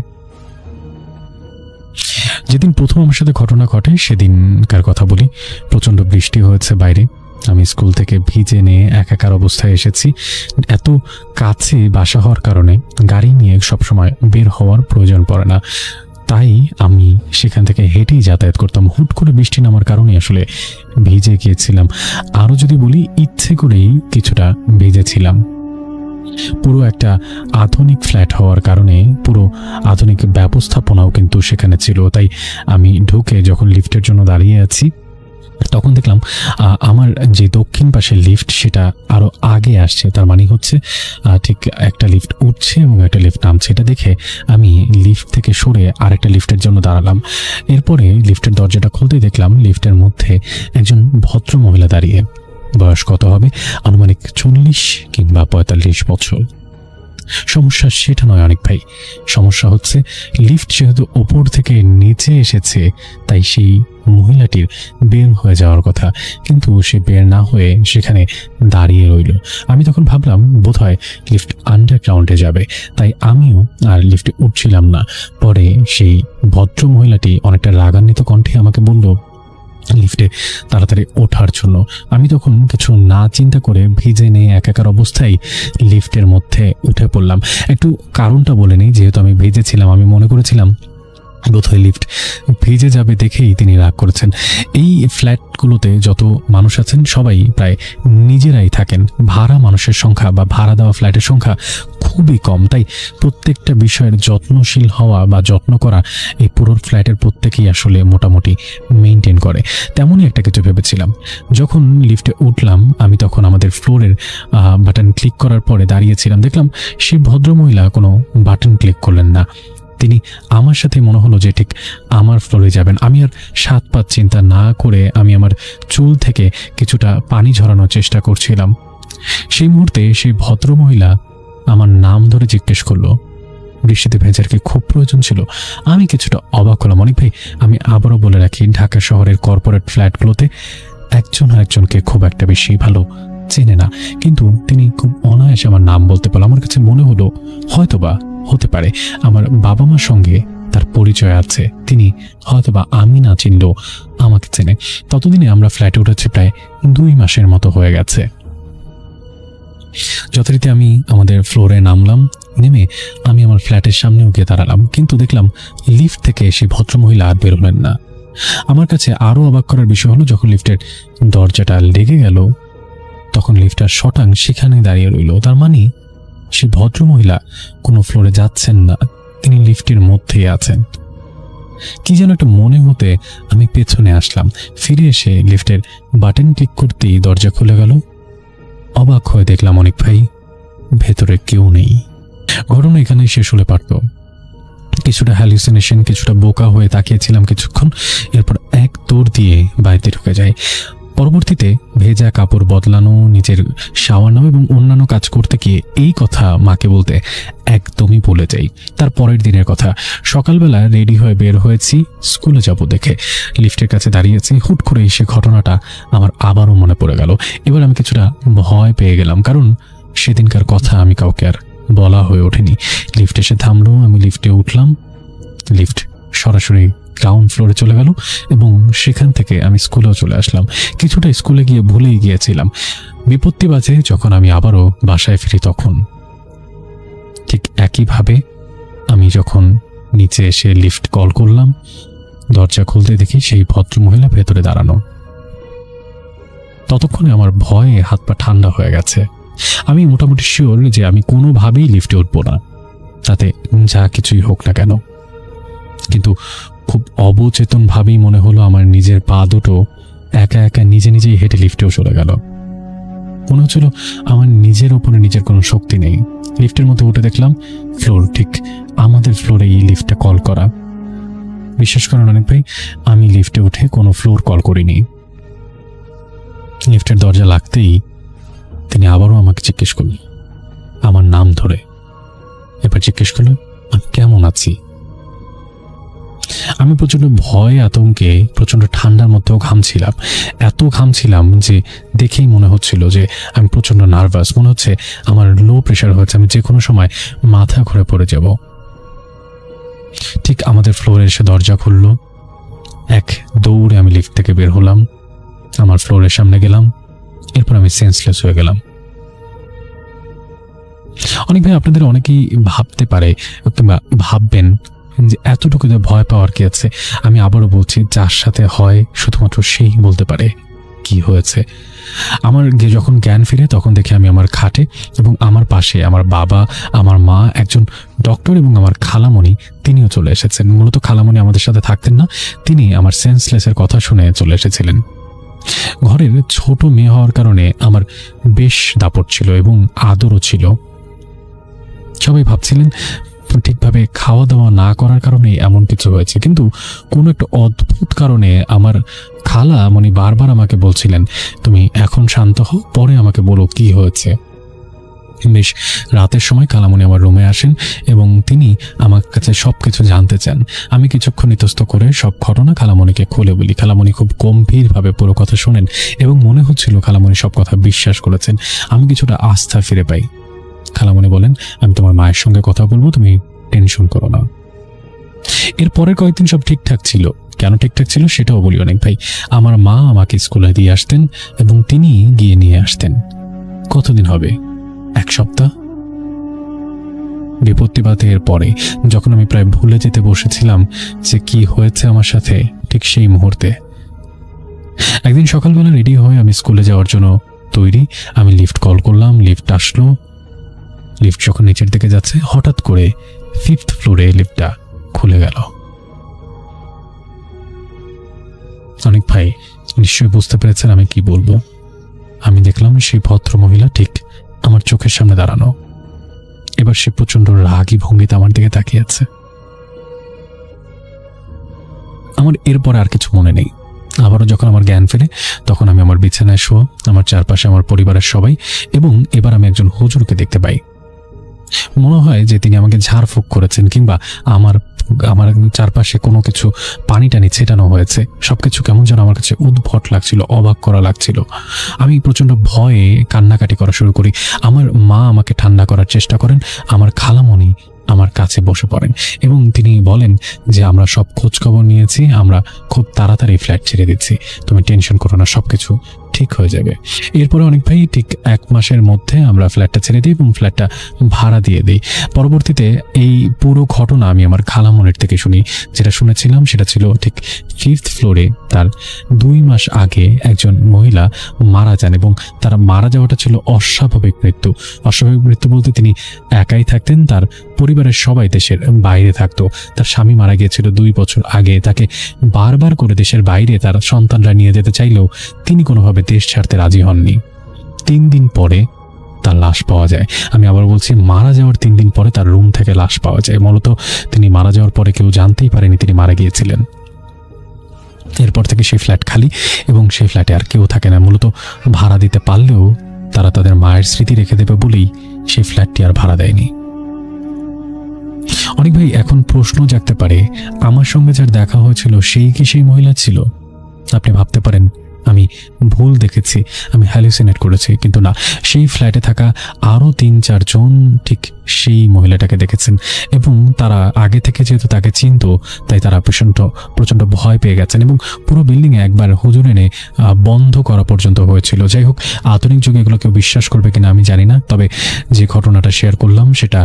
যেদিন প্রথম আমার সাথে ঘটনা ঘটে সেদিনকার কথা বলি। প্রচণ্ড বৃষ্টি হয়েছে বাইরে। আমি স্কুল থেকে ভিজে নিয়ে একাকার অবস্থায় এসেছি। এত কাছে বাসা হওয়ার কারণে গাড়ি নিয়ে সবসময় বের হওয়ার প্রয়োজন পড়ে না, তাই আমি সেখান থেকে হেঁটেই যাতায়াত করতাম। হুট করে বৃষ্টি নামার কারণে আসলে ভিজে গিয়েছিলাম। আরও যদি বলি, ইচ্ছে করেই কিছুটা ভিজেছিলাম। পুরো একটা আধুনিক ফ্ল্যাট হওয়ার কারণে পুরো আধুনিক ব্যবস্থাপনাও কিন্তু সেখানে ছিল। তাই আমি ঢুকে যখন লিফটের জন্য দাঁড়িয়ে আছি তখন দেখলাম আমার যে দক্ষিণ পাশের লিফট সেটা আরও আগে আসছে। তার মানে হচ্ছে ঠিক একটা লিফট উঠছে এবং একটা লিফট নামছে। এটা দেখে আমি লিফট থেকে সরে আরেকটা লিফটের জন্য দাঁড়ালাম। এরপরে লিফটের দরজাটা খুলতেই দেখলাম লিফটের মধ্যে একজন ভদ্র মহিলা দাঁড়িয়ে। বয়স কত হবে? আনুমানিক 40 কিংবা 45 বছর। সমস্যা সেটা নয় অনেক ভাই, সমস্যা হচ্ছে লিফট যেহেতু ওপর থেকে নিচে এসেছে তাই সেই মহিলাটির বের হয়ে যাওয়ার কথা, কিন্তু সে বের না হয়ে সেখানে দাঁড়িয়ে রইল। আমি তখন ভাবলাম বোধহয় লিফট আন্ডারগ্রাউন্ডে যাবে, তাই আমিও আর লিফটে উঠছিলাম না। পরে সেই ভদ্র মহিলাটি অনেকটা রাগান্বিত কণ্ঠে আমাকে বলল লিফটে তাড়াতাড়ি ওঠার জন্য। আমি তখন কিছু না চিন্তা করে ভিজে নিয়ে একাকার অবস্থায় লিফটের মধ্যে উঠে পড়লাম। একটু কারণটা বলে নিই, যেহেতু আমি ভিজেছিলাম আমি মনে করেছিলাম বোধহয় লিফট ভিজে যাবে দেখেই তিনি রাগ করেছেন। এই ফ্ল্যাটগুলোতে যত মানুষ আছেন সবাই প্রায় নিজেরাই থাকেন। ভাড়া মানুষের সংখ্যা বা ভাড়া দেওয়া ফ্ল্যাটের সংখ্যা খুবই কম, তাই প্রত্যেকটা বিষয়ের যত্নশীল হওয়া বা যত্ন করা এই পুরো ফ্ল্যাটের প্রত্যেকেই আসলে মোটামুটি মেনটেন করে। তেমনই একটা কিছু ভেবেছিলাম। যখন লিফটে উঠলাম আমি তখন আমাদের ফ্লোরের বাটন ক্লিক করার পরে দাঁড়িয়েছিলাম। দেখলাম সেই ভদ্রমহিলা কোনো বাটন ক্লিক করলেন না। তিনি আমার সাথে মনে হলো যে ঠিক আমার ফ্লোরে যাবেন। আমি আর 7 পাঁচ চিন্তা না করে আমি আমার চুল থেকে কিছুটা পানি ঝরানোর চেষ্টা করছিলাম। সেই মুহূর্তে সেই ভদ্রমহিলা আমার নাম ধরে জিজ্ঞেস করলো। বৃষ্টিতে ভেজার কি খুব প্রয়োজন ছিল? আমি কিছুটা অবাক হলাম। অনেক ভাই, আমি আবারও বলে রাখি, ঢাকা শহরের কর্পোরেট ফ্ল্যাটগুলোতে একজন আরেকজনকে খুব একটা বেশি ভালো চেনে না, কিন্তু তিনি খুব অনায়াসে আমার নাম বলতে পারল। আমার কাছে মনে হলো হয়তোবা হতে পারে আমার বাবা মার সঙ্গে তার পরিচয় আছে, তিনি হয়তোবা আমি না চিনলেও আমাকে চেনে। ততদিনে আমরা ফ্ল্যাটে উঠেছি প্রায় 2 মাসের মতো হয়ে গেছে। যথারীতি আমি আমাদের ফ্লোরে নামলাম। নেমে আমি আমার ফ্ল্যাটের সামনেও গিয়ে দাঁড়ালাম, কিন্তু দেখলাম লিফট থেকে সেই ভদ্রমহিলা আর বের হলেন না। আমার কাছে আরও অবাক করার বিষয় হলো, যখন লিফটের দরজাটা লেগে গেল তখন লিফটার শটাং সেখানে দাঁড়িয়ে রইল। তার মানে সেই ভদ্রমহিলা কোনো ফ্লোরে যাচ্ছেন না, তিনি লিফটের মধ্যেই আছেন। কি যেন একটা মনে হতে আমি পেছনে আসলাম। ফিরে এসে লিফটের বাটন ক্লিক করতেই দরজা খুলে গেল। অবাক হয়ে দেখলাম অনেক ভাই, ভেতরে কেউ নেই। ঘটনা এখানেই শেষ হলে পারত। কিছুটা হ্যালুসিনেশন, কিছুটা বোকা হয়ে তাকিয়েছিলাম কিছুক্ষণ, এরপর এক দৌড় দিয়ে বাড়িতে ঢুকে যাই। পরবর্তীতে ভেজা কাপড় বদলানো, নিজের শাওয়ার নেওয়া এবং অন্যান্য কাজ করতে গিয়ে এই কথা মাকে বলতে একদমই ভুলে যাই। তার পরের দিনের কথা, সকালবেলা রেডি হয়ে বের হয়েছি স্কুলে যাব দেখে। লিফটের কাছে দাঁড়িয়েছি, হুট করে সে ঘটনাটা আমার আবারও মনে পড়ে গেল। এবার আমি কিছুটা ভয় পেয়ে গেলাম, কারণ সেদিনকার কথা আমি কাউকে আর বলা হয়ে ওঠেনি। লিফট এসে থামলো, আমি লিফটে উঠলাম। লিফট সরাসরি গ্রাউন্ড ফ্লোরে চলে গেল এবং সেখান থেকে আমি স্কুলেও চলে আসলাম। কিছুটা স্কুলে গিয়ে ভুলেই গিয়েছিলাম। বিপত্তি বাজে যখন আমি আবারও বাসায় ফিরি, তখন ঠিক একইভাবে আমি যখন নিচে এসে লিফট কল করলাম, দরজা খুলতে দেখি সেই ভদ্রমহিলা ভেতরে দাঁড়ানো। ততক্ষণে আমার ভয়ে হাত পা ঠান্ডা হয়ে গেছে। আমি মোটামুটি শিওর যে আমি কোনোভাবেই লিফটে উঠবো না, তাতে যা কিছুই হোক না কেন। কিন্তু খুব অবচেতনভাবেই মনে হলো আমার নিজের পা দুটো একা একা নিজে নিজেই হেঁটে লিফটেও চলে গেল। মনে হচ্ছিল আমার নিজের ওপরে নিজের কোনো শক্তি নেই। লিফটের মধ্যে উঠে দেখলাম ফ্লোর ঠিক আমাদের ফ্লোরে এই লিফটটা কল করা। বিশ্বাস করেন অনেক ভাই, আমি লিফটে উঠে কোনো ফ্লোর কল করিনি। লিফটের দরজা লাগতেই তিনি আবারও আমাকে জিজ্ঞেস করলেন আমার নাম ধরে। এবার জিজ্ঞেস করলেন আমি কেমন আছি। আমি প্রচণ্ড ভয় আতঙ্কে, প্রচণ্ড ঠান্ডার মধ্যেও ঘামছিলাম। এত ঘামছিলাম যে দেখেই মনে হচ্ছিল যে আমি প্রচণ্ড নার্ভাস। মনে হচ্ছে আমার লো প্রেশার হয়েছে, আমি যে কোনো সময় মাথা ঘুরে পড়ে যাব। ঠিক আমাদের ফ্লোরে এসে দরজা খুলল। এক দৌড়ে আমি লিফট থেকে বের হলাম, আমার ফ্লোরের সামনে গেলাম। এরপর আমি সেন্সলেস হয়ে গেলাম। অনেক ভাই আপনাদের অনেকেই ভাবতে পারে কিংবা ভাববেন যে এতটুকুতে ভয় পাওয়ার কি আছে। আমি আবারও বলছি, যার সাথে হয় শুধুমাত্র সেই বলতে পারে কি হয়েছে। আমার যখন জ্ঞান ফিরে তখন দেখি আমি আমার খাটে এবং আমার পাশে আমার বাবা, আমার মা, একজন ডক্টর এবং আমার খালামণি তিনিও চলে এসেছেন। মূলত খালামণি আমাদের সাথে থাকতেন না, তিনি আমার সেন্সলেসের কথা শুনে চলে এসেছিলেন। ঘরের ছোট মেয়ে হওয়ার কারণে আমার বেশ দাপট ছিল এবং আদরও ছিল। সবাই ভাবছিলেন ঠিকভাবে খাওয়া দাওয়া না করার কারণে এমন কিছু হয়েছে, কিন্তু কোনো একটা অদ্ভুত কারণে আমার খালামণি বারবার আমাকে বলছিলেন তুমি এখন শান্ত হও, পরে আমাকে বলো কি হয়েছে। বেশ রাতের সময় খালামণি আমার রুমে আসেন এবং তিনি আমার কাছে সব কিছু জানতে চান। আমি কিছুক্ষণ ইতস্ত করে সব ঘটনা খালামণিকে খুলে বলি। খালামণি খুব গম্ভীরভাবে পুরো কথা শোনেন এবং মনে হচ্ছিল খালামণি সব কথা বিশ্বাস করেছেন। আমি কিছুটা আস্থা ফিরে পাই। খালামণি বলেন আমি তোমার মায়ের সঙ্গে কথা বলবো, তুমি টেনশন করো না। এর পরের কয়েকদিন সব ঠিকঠাক ছিল। কেন ঠিকঠাক ছিল সেটাও বলি অনেক ভাই। আমার মা আমাকে স্কুলে দিয়ে আসতেন এবং তিনি গিয়ে নিয়ে আসতেন। কতদিন হবে, 1 সপ্তাহ। বিপত্তিবাতে এর পরে যখন আমি প্রায় ভুলে যেতে বসেছিলাম যে কি হয়েছে আমার সাথে, ঠিক সেই মুহূর্তে একদিন সকালবেলা রেডি হয়ে আমি স্কুলে যাওয়ার জন্য তৈরি। আমি লিফট কল করলাম, লিফট আসলো। লিফট যখন নিচের দিকে যাচ্ছে হঠাৎ করে 5th ফ্লোরে লিফটটা খুলে গেল। অনেক ভাই নিশ্চয়ই বুঝতে পেরেছেন আমি কি বলবো। আমি দেখলাম সেই ভদ্র মহিলা ঠিক আমার চোখের সামনে দাঁড়ানো। এবার সে প্রচন্ড রাগী ভঙ্গিতে আমার দিকে তাকিয়ে আছে। আমার এরপর আর কিছু মনে নেই। আবারও যখন আমার জ্ঞান ফেরে তখন আমি আমার বিছানায় শোয়া, আমার চারপাশে আমার পরিবারের সবাই, এবং এবার আমি একজন হুজুরকে দেখতে পাই। মনে হয় যে তিনি আমাকে ঝাড়ফুঁক করেছেন কিংবা আমার চারপাশে কোনো কিছু পানি টানি ছেটানো হয়েছে। সবকিছু কেমন যেন আমার কাছে উদ্ভট লাগছিল, অবাক করা লাগছিল। আমি প্রচণ্ড ভয়ে কান্নাকাটি করা শুরু করি। আমার মা আমাকে ঠান্ডা করার চেষ্টা করেন, আমার খালামণি আমার কাছে বসে পড়েন এবং তিনি বলেন যে আমরা সব খোঁজখবর নিয়েছি, আমরা খুব তাড়াতাড়ি ফ্ল্যাট ছেড়ে দিচ্ছি, তুমি টেনশন করো না, সব কিছু ঠিক হয়ে যাবে। এরপরে অনেক ভাই ঠিক 1 মাসের মধ্যে আমরা ফ্ল্যাটটা ছেড়ে দিই এবং ফ্ল্যাটটা ভাড়া দিয়ে দিই। পরবর্তীতে এই পুরো ঘটনা আমি আমার খালামনের থেকে শুনি। যেটা শুনেছিলাম সেটা ছিল ঠিক 5th ফ্লোরে তার 2 মাস আগে একজন মহিলা মারা যান এবং তার মারা যাওয়াটা ছিল অস্বাভাবিক মৃত্যু। অস্বাভাবিক মৃত্যু বলতে তিনি একাই থাকতেন, তার পরিবারের সবাই দেশের বাইরে থাকতো। তার স্বামী মারা গিয়েছিল 2 বছর আগে। তাকে বারবার করে দেশের বাইরে তার সন্তানরা নিয়ে যেতে চাইলেও তিনি কোনোভাবে দেশ ছাড়তে রাজি হননি। 3 দিন পরে তার লাশ পাওয়া যায়। আমি আবার বলছি, মারা যাওয়ার 3 দিন পরে তার রুম থেকে লাশ পাওয়া যায়। মূলত তিনি মারা যাওয়ার পরে কেউ জানতেই পারেনি তিনি মারা গিয়েছিলেন। এরপর থেকে সেই ফ্ল্যাট খালি এবং সেই ফ্ল্যাটে আর কেউ থাকে না। মূলত ভাড়া দিতে পারলেও তারা তাদের মায়ের স্মৃতি রেখে দেবে বলেই সেই ফ্ল্যাটটি আর ভাড়া দেয়নি। অনেক ভাই এখন প্রশ্ন জাগতে পারে, আমার সঙ্গে যার দেখা হয়েছিল সেই কি সেই মহিলা ছিল? আপনি ভাবতে পারেন আমি ভুল দেখেছি, আমি হ্যালুসিনেট করেছি, কিন্তু না, সেই ফ্ল্যাটে থাকা আরও 3-4 জন ঠিক সেই মহিলাটাকে দেখেছেন এবং তারা আগে থেকে যেহেতু তাকে চিনত তাই তারা প্রচণ্ড ভয় পেয়ে গেছেন এবং পুরো বিল্ডিংয়ে একবার হুজুর এনে বন্ধ করা পর্যন্ত হয়েছিল। যাই হোক, আধুনিক যুগে এগুলো কেউ বিশ্বাস করবে কিনা আমি জানি না, তবে যে ঘটনাটা শেয়ার করলাম সেটা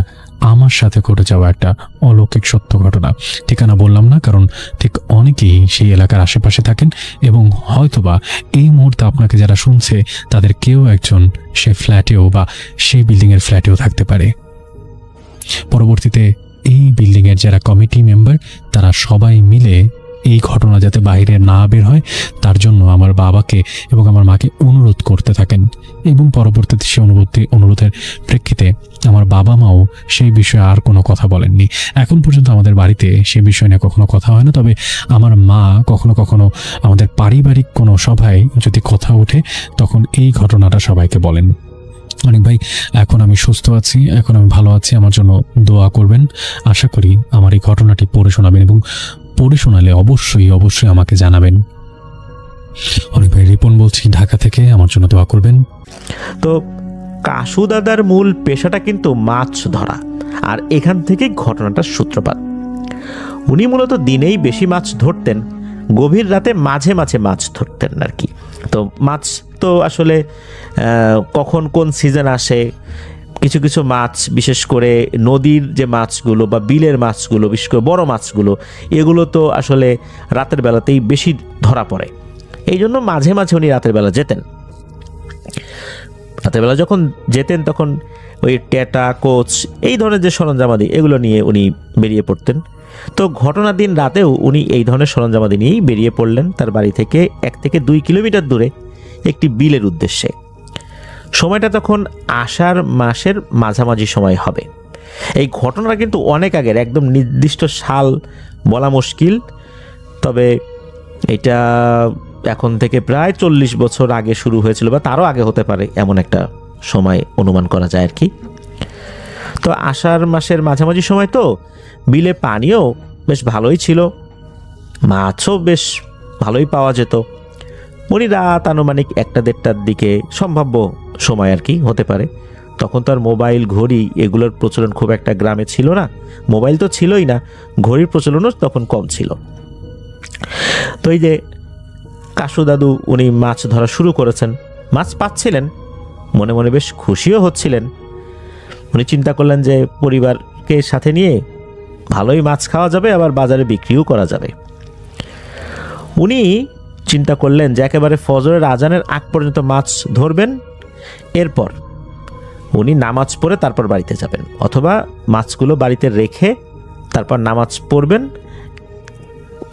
আমার সাথে ঘটে যাওয়া একটা অলৌকিক সত্য ঘটনা। ঠিকানা বললাম না কারণ ঠিক অনেকেই সেই এলাকার আশেপাশে থাকেন এবং হয়তোবা এই মুহূর্তে আপনাকে যারা শুনছে তাদের কেউ একজন সেই ফ্ল্যাটেও বা সেই বিল্ডিংয়ের ফ্ল্যাটেও থাকতে পারে। পরবর্তীতে এই বিল্ডিংয়ের যারা কমিটি মেম্বার তারা সবাই মিলে এই ঘটনা যাতে বাইরে না বের হয় তার জন্য আমার বাবাকে এবং আমার মাকে অনুরোধ করতে থাকেন এবং পরবর্তীতে সেই অনুরোধের প্রেক্ষিতে আমার বাবা মাও সেই বিষয়ে আর কোনো কথা বলেননি। এখন পর্যন্ত আমাদের বাড়িতে সেই বিষয় নিয়ে কখনো কথা হয় না, তবে আমার মা কখনো কখনো আমাদের পারিবারিক কোনো সভায় যদি কথা ওঠে তখন এই ঘটনাটা সবাইকে বলেন। অনেক ভাই, এখন আমি সুস্থ আছি, এখন আমি ভালো আছি, আমার জন্য দোয়া করবেন। আশা করি আমার এই ঘটনাটি পড়ে শোনাবেন এবং পড়ে শোনালে অবশ্যই আমাকে জানাবেন। অনেক ভাই, রিপন বলছি ঢাকা থেকে, আমার জন্য দোয়া করবেন। তো কাশু দাদার মূল পেশাটা কিন্তু মাছ ধরা, আর এখান থেকে ঘটনাটার সূত্রপাত। উনি মূলত দিনেই বেশি মাছ ধরতেন, গভীর রাতে মাঝে মাঝে মাছ ধরতেন আর কি। তো মাছ তো আসলে কখন কোন সিজন আসে, কিছু কিছু মাছ বিশেষ করে নদীর যে মাছগুলো বা বিলের মাছগুলো, বিশেষ করে বড় মাছগুলো, এগুলো তো আসলে রাতের বেলাতেই বেশি ধরা পড়ে। এই জন্য মাঝে মাঝে উনি রাতের বেলা যেতেন। রাতের বেলা যখন যেতেন তখন ওই টেটা, কোচ, এই ধরনের যে সরঞ্জামাদি এগুলো নিয়ে উনি বেরিয়ে পড়তেন। তো ঘটনার দিন রাতেও উনি এই ধরনের সরঞ্জামাদি নিয়েই বেরিয়ে পড়লেন তার বাড়ি থেকে 1 থেকে 2 কিলোমিটার দূরে একটি বিলের উদ্দেশ্যে। সময়টা তখন আষাঢ় মাসের মাঝামাঝি সময় হবে। এই ঘটনাটা কিন্তু অনেক আগের, একদম নির্দিষ্ট সাল বলা মুশকিল, তবে এটা এখন থেকে প্রায় 40 বছর আগে শুরু হয়েছিল বা তারও আগে হতে পারে, এমন একটা সময় অনুমান করা যায় আর কি। তো আষাঢ় মাসের মাঝামাঝি সময় তো বিলে পানিও বেশ ভালোই ছিল, মাছও বেশ ভালোই পাওয়া যেত। উনি রাত আনুমানিক 1টা-1.5টার দিকে, সম্ভাব্য সময় আর কি হতে পারে। তখন তো আর মোবাইল, ঘড়ি এগুলোর প্রচলন খুব একটা গ্রামে ছিল না, মোবাইল তো ছিলই না, ঘড়ির প্রচলনও তখন কম ছিল। তো এই যে কাশু দাদু উনি মাছ ধরা শুরু করেছেন, মাছ পাচ্ছিলেন, মনে মনে বেশ খুশিও হচ্ছিলেন। উনি চিন্তা করলেন যে পরিবারকে সাথে নিয়ে ভালোই মাছ খাওয়া যাবে, আবার বাজারে বিক্রিও করা যাবে। উনি চিন্তা করলেন যে একেবারে ফজরের আজানের আগ পর্যন্ত মাছ ধরবেন, এরপর উনি নামাজ পড়ে তারপর বাড়িতে যাবেন, অথবা মাছগুলো বাড়িতে রেখে তারপর নামাজ পড়বেন,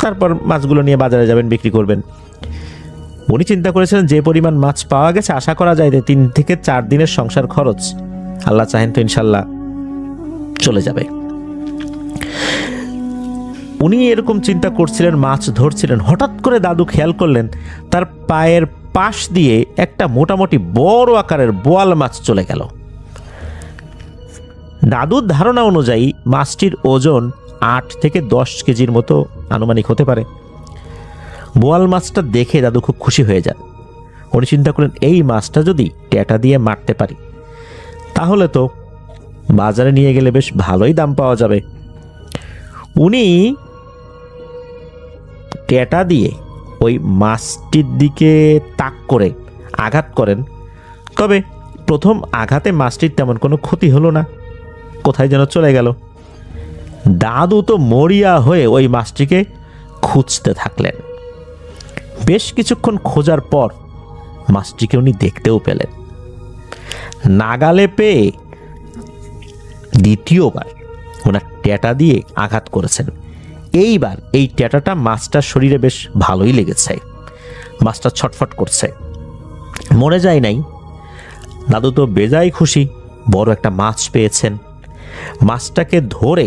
তারপর মাছগুলো নিয়ে বাজারে যাবেন, বিক্রি করবেন। উনি চিন্তা করেছিলেন যে পরিমাণ মাছ পাওয়া গেছে আশা করা যায় যে 3 থেকে 4 দিনের সংসার খরচ আল্লাহ চাহেন তো ইনশাল্লাহ চলে যাবে। উনি এরকম চিন্তা করছিলেন, মাছ ধরছিলেন, হঠাৎ করে দাদু খেয়াল করলেন তার পায়ের পাশ দিয়ে একটা মোটামুটি বড় আকারের বোয়াল মাছ চলে গেল। দাদুর ধারণা অনুযায়ী মাছটির ওজন 8 থেকে 10 কেজির মতো আনুমানিক হতে পারে। বোয়াল মাছটা দেখে দাদু খুব খুশি হয়ে যান। উনি চিন্তা করলেন এই মাছটা যদি টেটা দিয়ে মারতে পারি তাহলে তো বাজারে নিয়ে গেলে বেশ ভালোই দাম পাওয়া যাবে। উনি ট্যাটা দিয়ে ওই মাছটির দিকে তাক করে আঘাত করেন, তবে প্রথম আঘাতে মাছটির তেমন কোনো ক্ষতি হলো না, কোথায় যেন চলে গেল। দাদু তো মরিয়া হয়ে ওই মাছটিকে খুঁজতে থাকলেন। বেশ কিছুক্ষণ খোঁজার পর মাছটিকে উনি দেখতেও পেলেন। নাগালে পেয়ে দ্বিতীয়বার ওনার ট্যাটা দিয়ে আঘাত করেছেন। এইবার এই ট্যাটাটা মাছটার শরীরে বেশ ভালোই লেগেছে, মাছটা ছটফট করছে, মরে যায় নাই। দাদু তো বেজায় খুশি, বড় একটা মাছ পেয়েছেন। মাছটাকে ধরে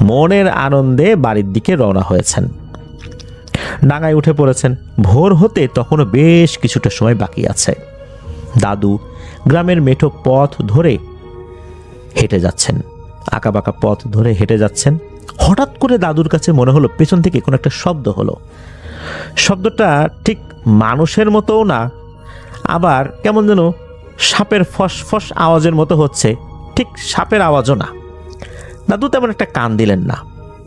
মনের আনন্দে বাড়ির দিকে রওনা হয়েছেন। ডাঙায় উঠে পড়েছেন। ভোর হতে তখনও বেশ কিছুটা সময় বাকি আছে। দাদু গ্রামের মেঠো পথ ধরে হেঁটে যাচ্ছেন, আঁকাবাঁকা পথ ধরে হেঁটে যাচ্ছেন। হঠাৎ করে দাদুর কাছে মনে হলো পেছন থেকে কোনো একটা শব্দ হলো। শব্দটা ঠিক মানুষের মতোও না, আবার কেমন যেন সাপের ফসফস আওয়াজের মতো হচ্ছে, ঠিক সাপের আওয়াজও না। দাদু তেমন একটা কান দিলেন না,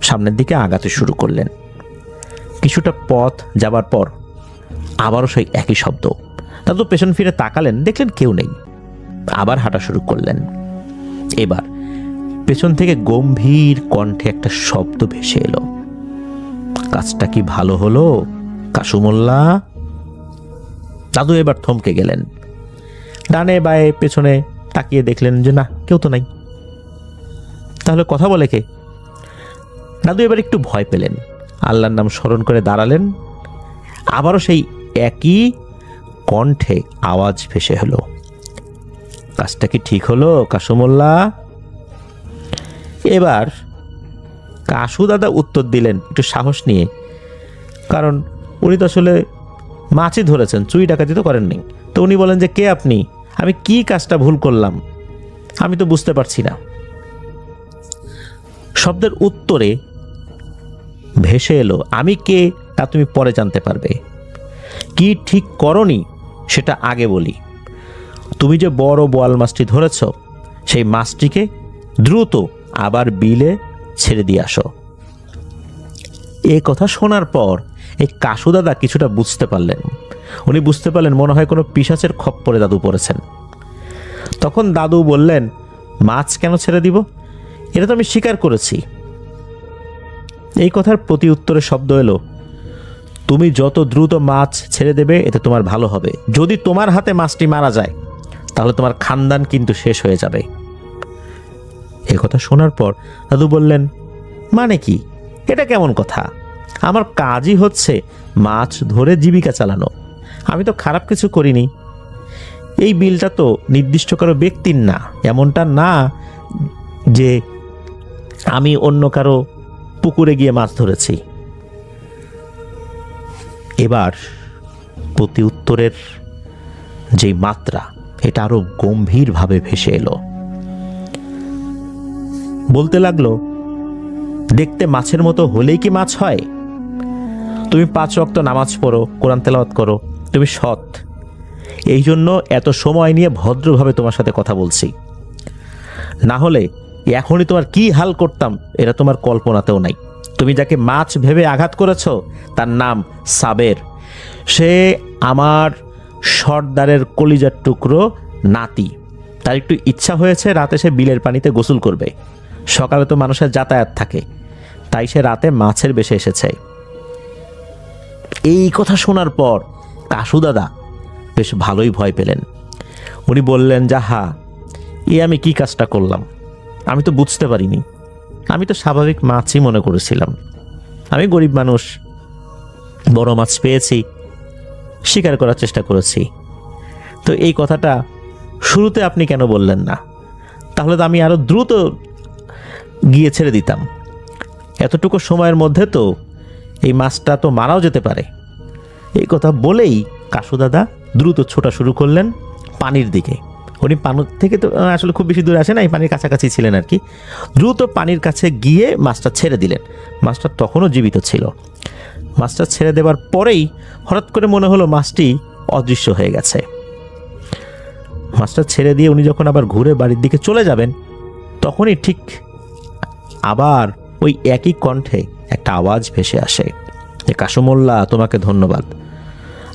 সামনের দিকে আগাতে শুরু করলেন। কিছুটা পথ যাবার পর আবারও সেই একই শব্দ। দাদু পেছন ফিরে তাকালেন, দেখলেন কেউ নেই। আবার হাঁটা শুরু করলেন। এবার পেছন থেকে গম্ভীর কণ্ঠে একটা শব্দ ভেসে এলো, কাজটা কি ভালো হলো কাসুমোল্লা? দাদু এবার থমকে গেলেন। ডানে বায়ে পেছনে তাকিয়ে দেখলেন যে না, কেউ তো নাই। তাহলে কথা বলে কে? দাদু এবার একটু ভয় পেলেন, আল্লাহর নাম স্মরণ করে দাঁড়ালেন। আবারও সেই একই কণ্ঠে আওয়াজ ভেসে হলো, কাজটা কি ঠিক হলো কাসুমোল্লা? এবার কাসু দাদা উত্তর দিলেন একটু সাহস নিয়ে, কারণ উনি তো আসলে মাছই ধরেছেন, চুরি ডাকাতি তো করেননি। তো উনি বলেন যে কে আপনি? আমি কি কাজটা ভুল করলাম আমি তো বুঝতে পারছি না। শব্দের উত্তরে ভেসে এলো, আমি কে তা তুমি পরে জানতে পারবে, কি ঠিক করনি সেটা আগে বলি। তুমি যে বড় বোয়াল মাছটি ধরেছ, সেই মাছটিকে দ্রুত আবার বিলে ছেড়ে দিয়ে আসো। এই কথা শোনার পর এই কাসু দাদা কিছুটা বুঝতে পারলেন। উনি বুঝতে পারলেন মনে হয় কোনো পিশাচের খপ্পরে দাদু পড়েছেন। তখন দাদু বললেন, মাছ কেন ছেড়ে দিব? এটা তো আমি স্বীকার করেছি। এই কথার প্রতি উত্তরে শব্দ এলো, তুমি যত দ্রুত মাছ ছেড়ে দেবে এতে তোমার ভালো হবে। যদি তোমার হাতে মাছটি মারা যায় তাহলে তোমার খানদান কিন্তু শেষ হয়ে যাবে। এই কথা শোনার পর দাদু বললেন, মানে কি? এটা কেমন কথা? আমার কাজই হচ্ছে মাছ ধরে জীবিকা চালানো, আমি তো খারাপ কিছু করিনি। এই বিলটা তো নির্দিষ্ট কারো ব্যক্তির না, এমনটা না যে আমি অন্য কারো পুকুরে গিয়ে মাছ ধরেছি। এবার প্রতি উত্তরের যে মাত্রা, এটা আরো গম্ভীরভাবে ভেসে এলো। বলতে লাগলো, দেখতে মাছের মতো হলেই কি মাছ হয়? তুমি 5 ওয়াক্ত নামাজ পড়ো, কোরআন তেলাওয়াত করো, তুমি সৎ, এই জন্য এত সময় নিয়ে ভদ্রভাবে তোমার সাথে কথা বলছি। না হলে এখনই তোমার কি হাল করতাম এটা তোমার কল্পনাতেও নাই। তুমি যাকে মাছ ভেবে আঘাত করেছো তার নাম সাবের। সে আমার সর্দারের কলিজার টুকরো নাতি। তার একটু ইচ্ছা হয়েছে রাতে সে বিলের পানিতে গোসল করবে। সকালে তো মানুষের যাতায়াত থাকে, তাই সে রাতে মাছের বেশে এসেছে। এই কথা শোনার পর কাসু দাদা বেশ ভালোই ভয় পেলেন। উনি বললেন, যাহা এ আমি কি কাজটা করলাম? আমি তো বুঝতে পারিনি, আমি তো স্বাভাবিক মাছই মনে করেছিলাম। আমি গরিব মানুষ, বড় মাছ পেয়েছি, শিকার করার চেষ্টা করেছি। তো এই কথাটা শুরুতে আপনি কেন বললেন না? তাহলে তো আমি আরো দ্রুত গিয়ে ছেড়ে দিতাম। এতটুকু সময়ের মধ্যে তো এই মাছটা তো মারাও যেতে পারে। এই কথা বলেই কাসু দাদা দ্রুত ছোটা শুরু করলেন পানির দিকে। উনি পানি থেকে তো আসলে খুব বেশি দূরে আসে না, এই পানির কাছাকাছি ছিলেন আর কি। দ্রুত পানির কাছে গিয়ে মাছটা ছেড়ে দিলেন। মাছটা তখনও জীবিত ছিল। মাছটা ছেড়ে দেওয়ার পরেই হঠাৎ করে মনে হলো মাছটি অদৃশ্য হয়ে গেছে। মাছটা ছেড়ে দিয়ে উনি যখন আবার ঘুরে বাড়ির দিকে চলে যাবেন, তখনই ঠিক আবার ওই একই কণ্ঠে একটা আওয়াজ ভেসে আসে যে কাসুমোল্লা, তোমাকে ধন্যবাদ,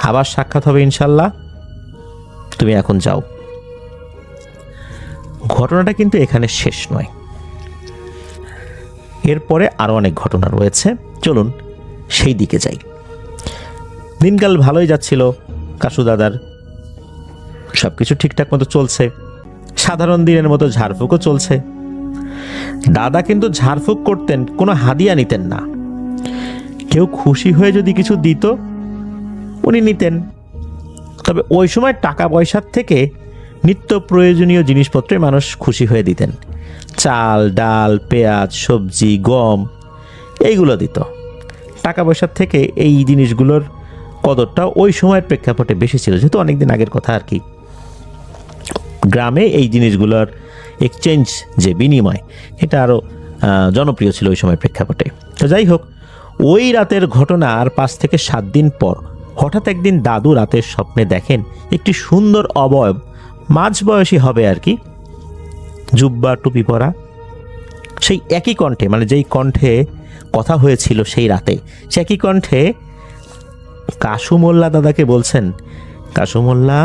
আবার সাক্ষাৎ হবে ইনশাল্লাহ, তুমি এখন যাও। ঘটনাটা কিন্তু এখানে শেষ নয়, এরপরে আরও অনেক ঘটনা রয়েছে, চলুন সেই দিকে যাই। দিনকাল ভালোই যাচ্ছিল কাসু দাদার, সব কিছু ঠিকঠাক মতো চলছে, সাধারণ দিনের মতো ঝাড়ফুঁকও চলছে। দাদা কিন্তু ঝাড়ফুঁক করতেন, কোনো হাদিয়া নিতেন না। কেউ খুশি হয়ে যদি কিছু দিত উনি নিতেন, তবে ওই সময় টাকা পয়সার থেকে নিত্য প্রয়োজনীয় জিনিসপত্রে মানুষ খুশি হয়ে দিতেন। চাল, ডাল, পেঁয়াজ, সবজি, গম এইগুলো দিত। টাকা পয়সার থেকে এই জিনিসগুলোর কদরটা ওই সময়ের প্রেক্ষাপটে বেশি ছিল, যেহেতু অনেকদিন আগের কথা আর কি। গ্রামে এই জিনিসগুলোর এক্সচেঞ্জ যে বিনিময়, এটা আরও জনপ্রিয় ছিল ওই সময়ের প্রেক্ষাপটে। তো যাই হোক, ওই রাতের ঘটনার 5 থেকে 7 দিন পর হঠাৎ একদিন দাদু রাতের স্বপ্নে দেখেন একটি সুন্দর অবয়ব, মাঝবয়সী হবে আর কি, জুব্বা টুপি পরা, সেই একই কণ্ঠে, মানে যেই কণ্ঠে কথা হয়েছিল সেই রাতে, সে একই কণ্ঠে কাসুমোল্লা দাদাকে বলছেন, কাসুমোল্লা,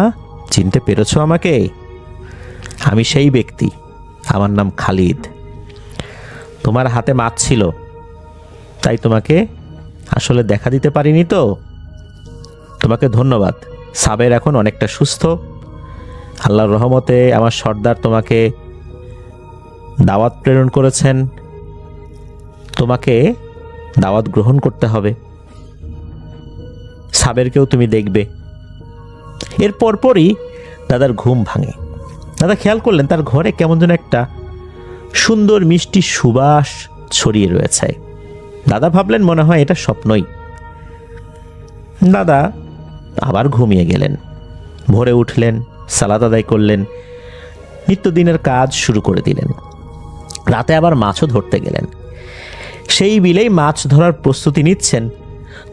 চিনতে পেরেছো আমাকে? আমি সেই ব্যক্তি, আমার নাম খালিদ। তোমার হাতে মাছ ছিল, তাই তোমাকে আসলে দেখা দিতে পারিনি, তো তোমাকে ধন্যবাদ। সাবের এখন অনেকটা সুস্থ, আল্লাহর রহমতে আমার সর্দার তোমাকে দাওয়াত প্রেরণ করেছেন, তোমাকে দাওয়াত গ্রহণ করতে হবে, সাবেরকেও তুমি দেখবে। এর পরপরই দাদার ঘুম ভাঙে। দাদা খেয়াল করলেন তার ঘরে কেমন যেন একটা সুন্দর মিষ্টি সুবাস ছড়িয়ে রয়েছে। দাদা ভাবলেন মনে হয় এটা স্বপ্নই। দাদা আবার ঘুমিয়ে গেলেন। ভোরে উঠলেন, সালাত আদায় করলেন, নিত্যদিনের কাজ শুরু করে দিলেন। রাতে আবার মাছও ধরতে গেলেন। সেই বিলেই মাছ ধরার প্রস্তুতি নিচ্ছেন,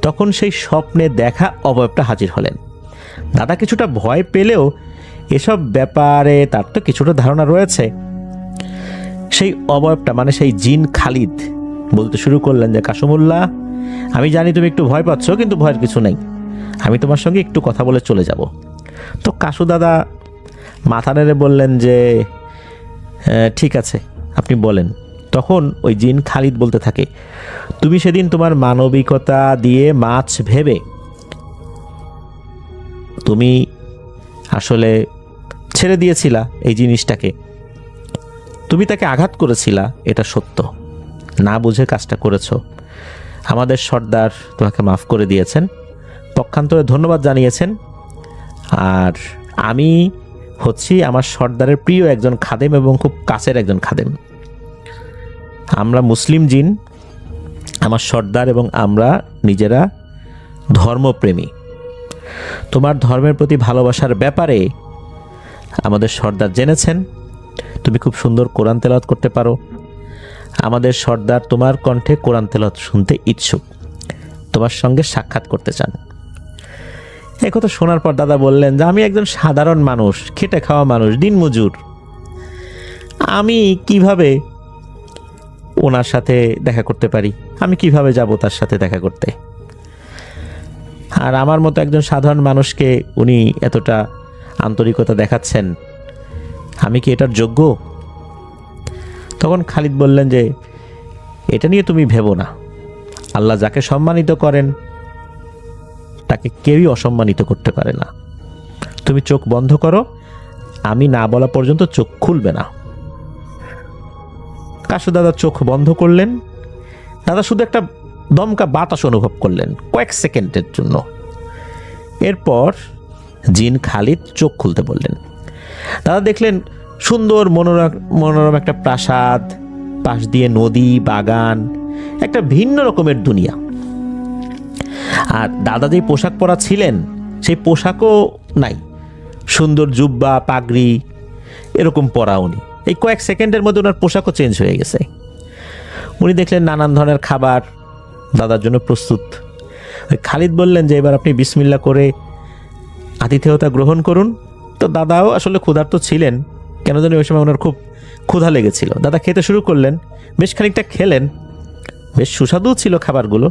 তখন সেই স্বপ্নে দেখা অবয়বটা হাজির হলেন। দাদা কিছুটা ভয় পেলেও এসব ব্যাপারে তার তো কিছুটা ধারণা রয়েছে। সেই অবয়বটা, মানে সেই জিন খালিদ, বলতে শুরু করলেন যে কাসুমুল্লাহ, আমি জানি তুমি একটু ভয় পাচ্ছ, কিন্তু ভয়ের কিছু নেই, আমি তোমার সঙ্গে একটু কথা বলে চলে যাব। তো কাসু দাদা মাথা নেড়ে বললেন যে ঠিক আছে, আপনি বলেন। তখন ওই জিন খালিদ বলতে থাকে, তুমি সেদিন তোমার মানবিকতা দিয়ে মাছ ভেবে তুমি আসলে ছেড়ে দিয়েছিলা এই জিনিসটাকে, তুমি তাকে আঘাত করেছিলা, এটা সত্য, না বুঝে কাজটা করেছ। আমাদের সর্দার তোমাকে মাফ করে দিয়েছেন, পক্ষান্তরে ধন্যবাদ জানিয়েছেন। আর আমি হচ্ছি আমার সর্দারের প্রিয় একজন খাদেম এবং খুব কাছের একজন খাদেম। আমরা মুসলিম জিন, আমার সর্দার এবং আমরা নিজেরা ধর্মপ্রেমী। তোমার ধর্মের প্রতি ভালোবাসার ব্যাপারে আমাদের সর্দার জেনেছেন, তুমি খুব সুন্দর কোরআন তেলাওয়াত করতে পারো। আমাদের সর্দার তোমার কণ্ঠে কোরআন তেলাওয়াত শুনতে ইচ্ছুক, তোমার সঙ্গে সাক্ষাৎ করতে চান। এই কথা শোনার পর দাদা বললেন যে আমি একজন সাধারণ মানুষ, খেটে খাওয়া মানুষ, দিনমজুর, আমি কিভাবে ওনার সাথে দেখা করতে পারি? আমি কিভাবে যাব তার সাথে দেখা করতে? আর আমার মতো একজন সাধারণ মানুষকে উনি এতটা আন্তরিকতা দেখাচ্ছেন, আমি কি এটার যোগ্য? তখন খালিদ বললেন যে এটা নিয়ে তুমি ভেবো না, আল্লাহ যাকে সম্মানিত করেন তাকে কেউই অসম্মানিত করতে পারে না। তুমি চোখ বন্ধ করো, আমি না বলা পর্যন্ত চোখ খুলবে না। কাসু দাদা চোখ বন্ধ করলেন। দাদা শুধু একটা দমকা বাতাস অনুভব করলেন কয়েক সেকেন্ডের জন্য। এরপর জিন খালিদ চোখ খুলতে বললেন। দাদা দেখলেন সুন্দর মনোরম একটা প্রাসাদ, পাশ দিয়ে নদী, বাগান, একটা ভিন্ন রকমের দুনিয়া। আর দাদা যেই পোশাক পরা ছিলেন সেই পোশাকও নাই, সুন্দর জুব্বা, পাগড়ি এরকম পরা উনি। এই কয়েক সেকেন্ডের মধ্যে ওনার পোশাকও চেঞ্জ হয়ে গেছে। উনি দেখলেন নানান ধরনের খাবার দাদার জন্য প্রস্তুত। ওই খালিদ বললেন যে এবার আপনি বিসমিল্লাহ করে আতিথেয়তা গ্রহণ করুন। তো দাদাও আসলে ক্ষুধার্ত ছিলেন, কেন জানি ওই সময় ওনার খুব ক্ষুধা লেগেছিল। দাদা খেতে শুরু করলেন, বেশ খানিকটা খেলেন, বেশ সুস্বাদু ছিল খাবারগুলো।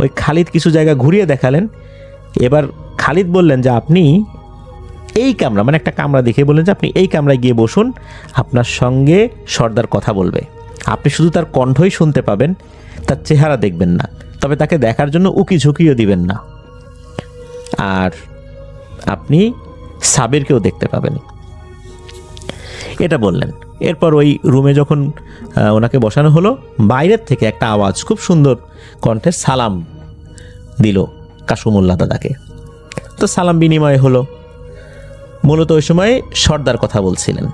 ওই খালিদ কিছু জায়গা ঘুরিয়ে দেখালেন। এবার খালিদ বললেন যে আপনি এই কামরা, মানে একটা কামরা দেখে বললেন যে আপনি এই কামরায় গিয়ে বসুন, আপনার সঙ্গে সর্দার কথা বলবে। আপনি শুধু তার কণ্ঠই শুনতে পাবেন, তার চেহারা দেখবেন না, তবে তাকে দেখার জন্য উকি ঝুঁকিও দিবেন না। আর আপনি সাবিরকেও দেখতে পাবেন, এটা বললেন। এরপর ওই রুমে যখন ওনাকে বসানো হলো, বাইরের থেকে একটা আওয়াজ খুব সুন্দর কণ্ঠের সালাম দিল কাসুমুল্লাহ দাদাকে। তো সালাম বিনিময় হলো। মূলত ওই সময় সর্দার কথা বলছিলেন।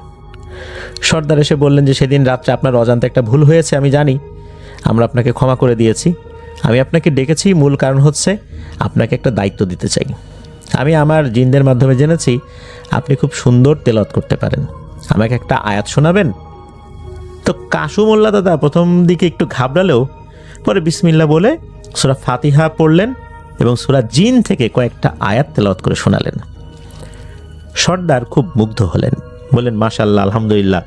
সর্দার এসে বললেন যে সেদিন রাত্রে আপনার অজান্তে একটা ভুল হয়েছে, আমি জানি, আমরা আপনাকে ক্ষমা করে দিয়েছি। আমি আপনাকে ডেকেছি মূল কারণ হচ্ছে আপনাকে একটা দায়িত্ব দিতে চাই। আমি আমার জিনদের মাধ্যমে জেনেছি আপনি খুব সুন্দর তেলাওয়াত করতে পারেন, আমাকে একটা আয়াত শোনাবেন? তো কাসুমুল্লাহ দাদা প্রথম দিকে একটু ঘাবড়ালেও পরে বিসমিল্লাহ বলে সূরা ফাতিহা পড়লেন এবং সূরা জিন থেকে কয়েকটা আয়াত তেলাওয়াত করে শোনালেন। সর্দার খুব মুগ্ধ হলেন, বললেন মাশাআল্লাহ, আলহামদুলিল্লাহ।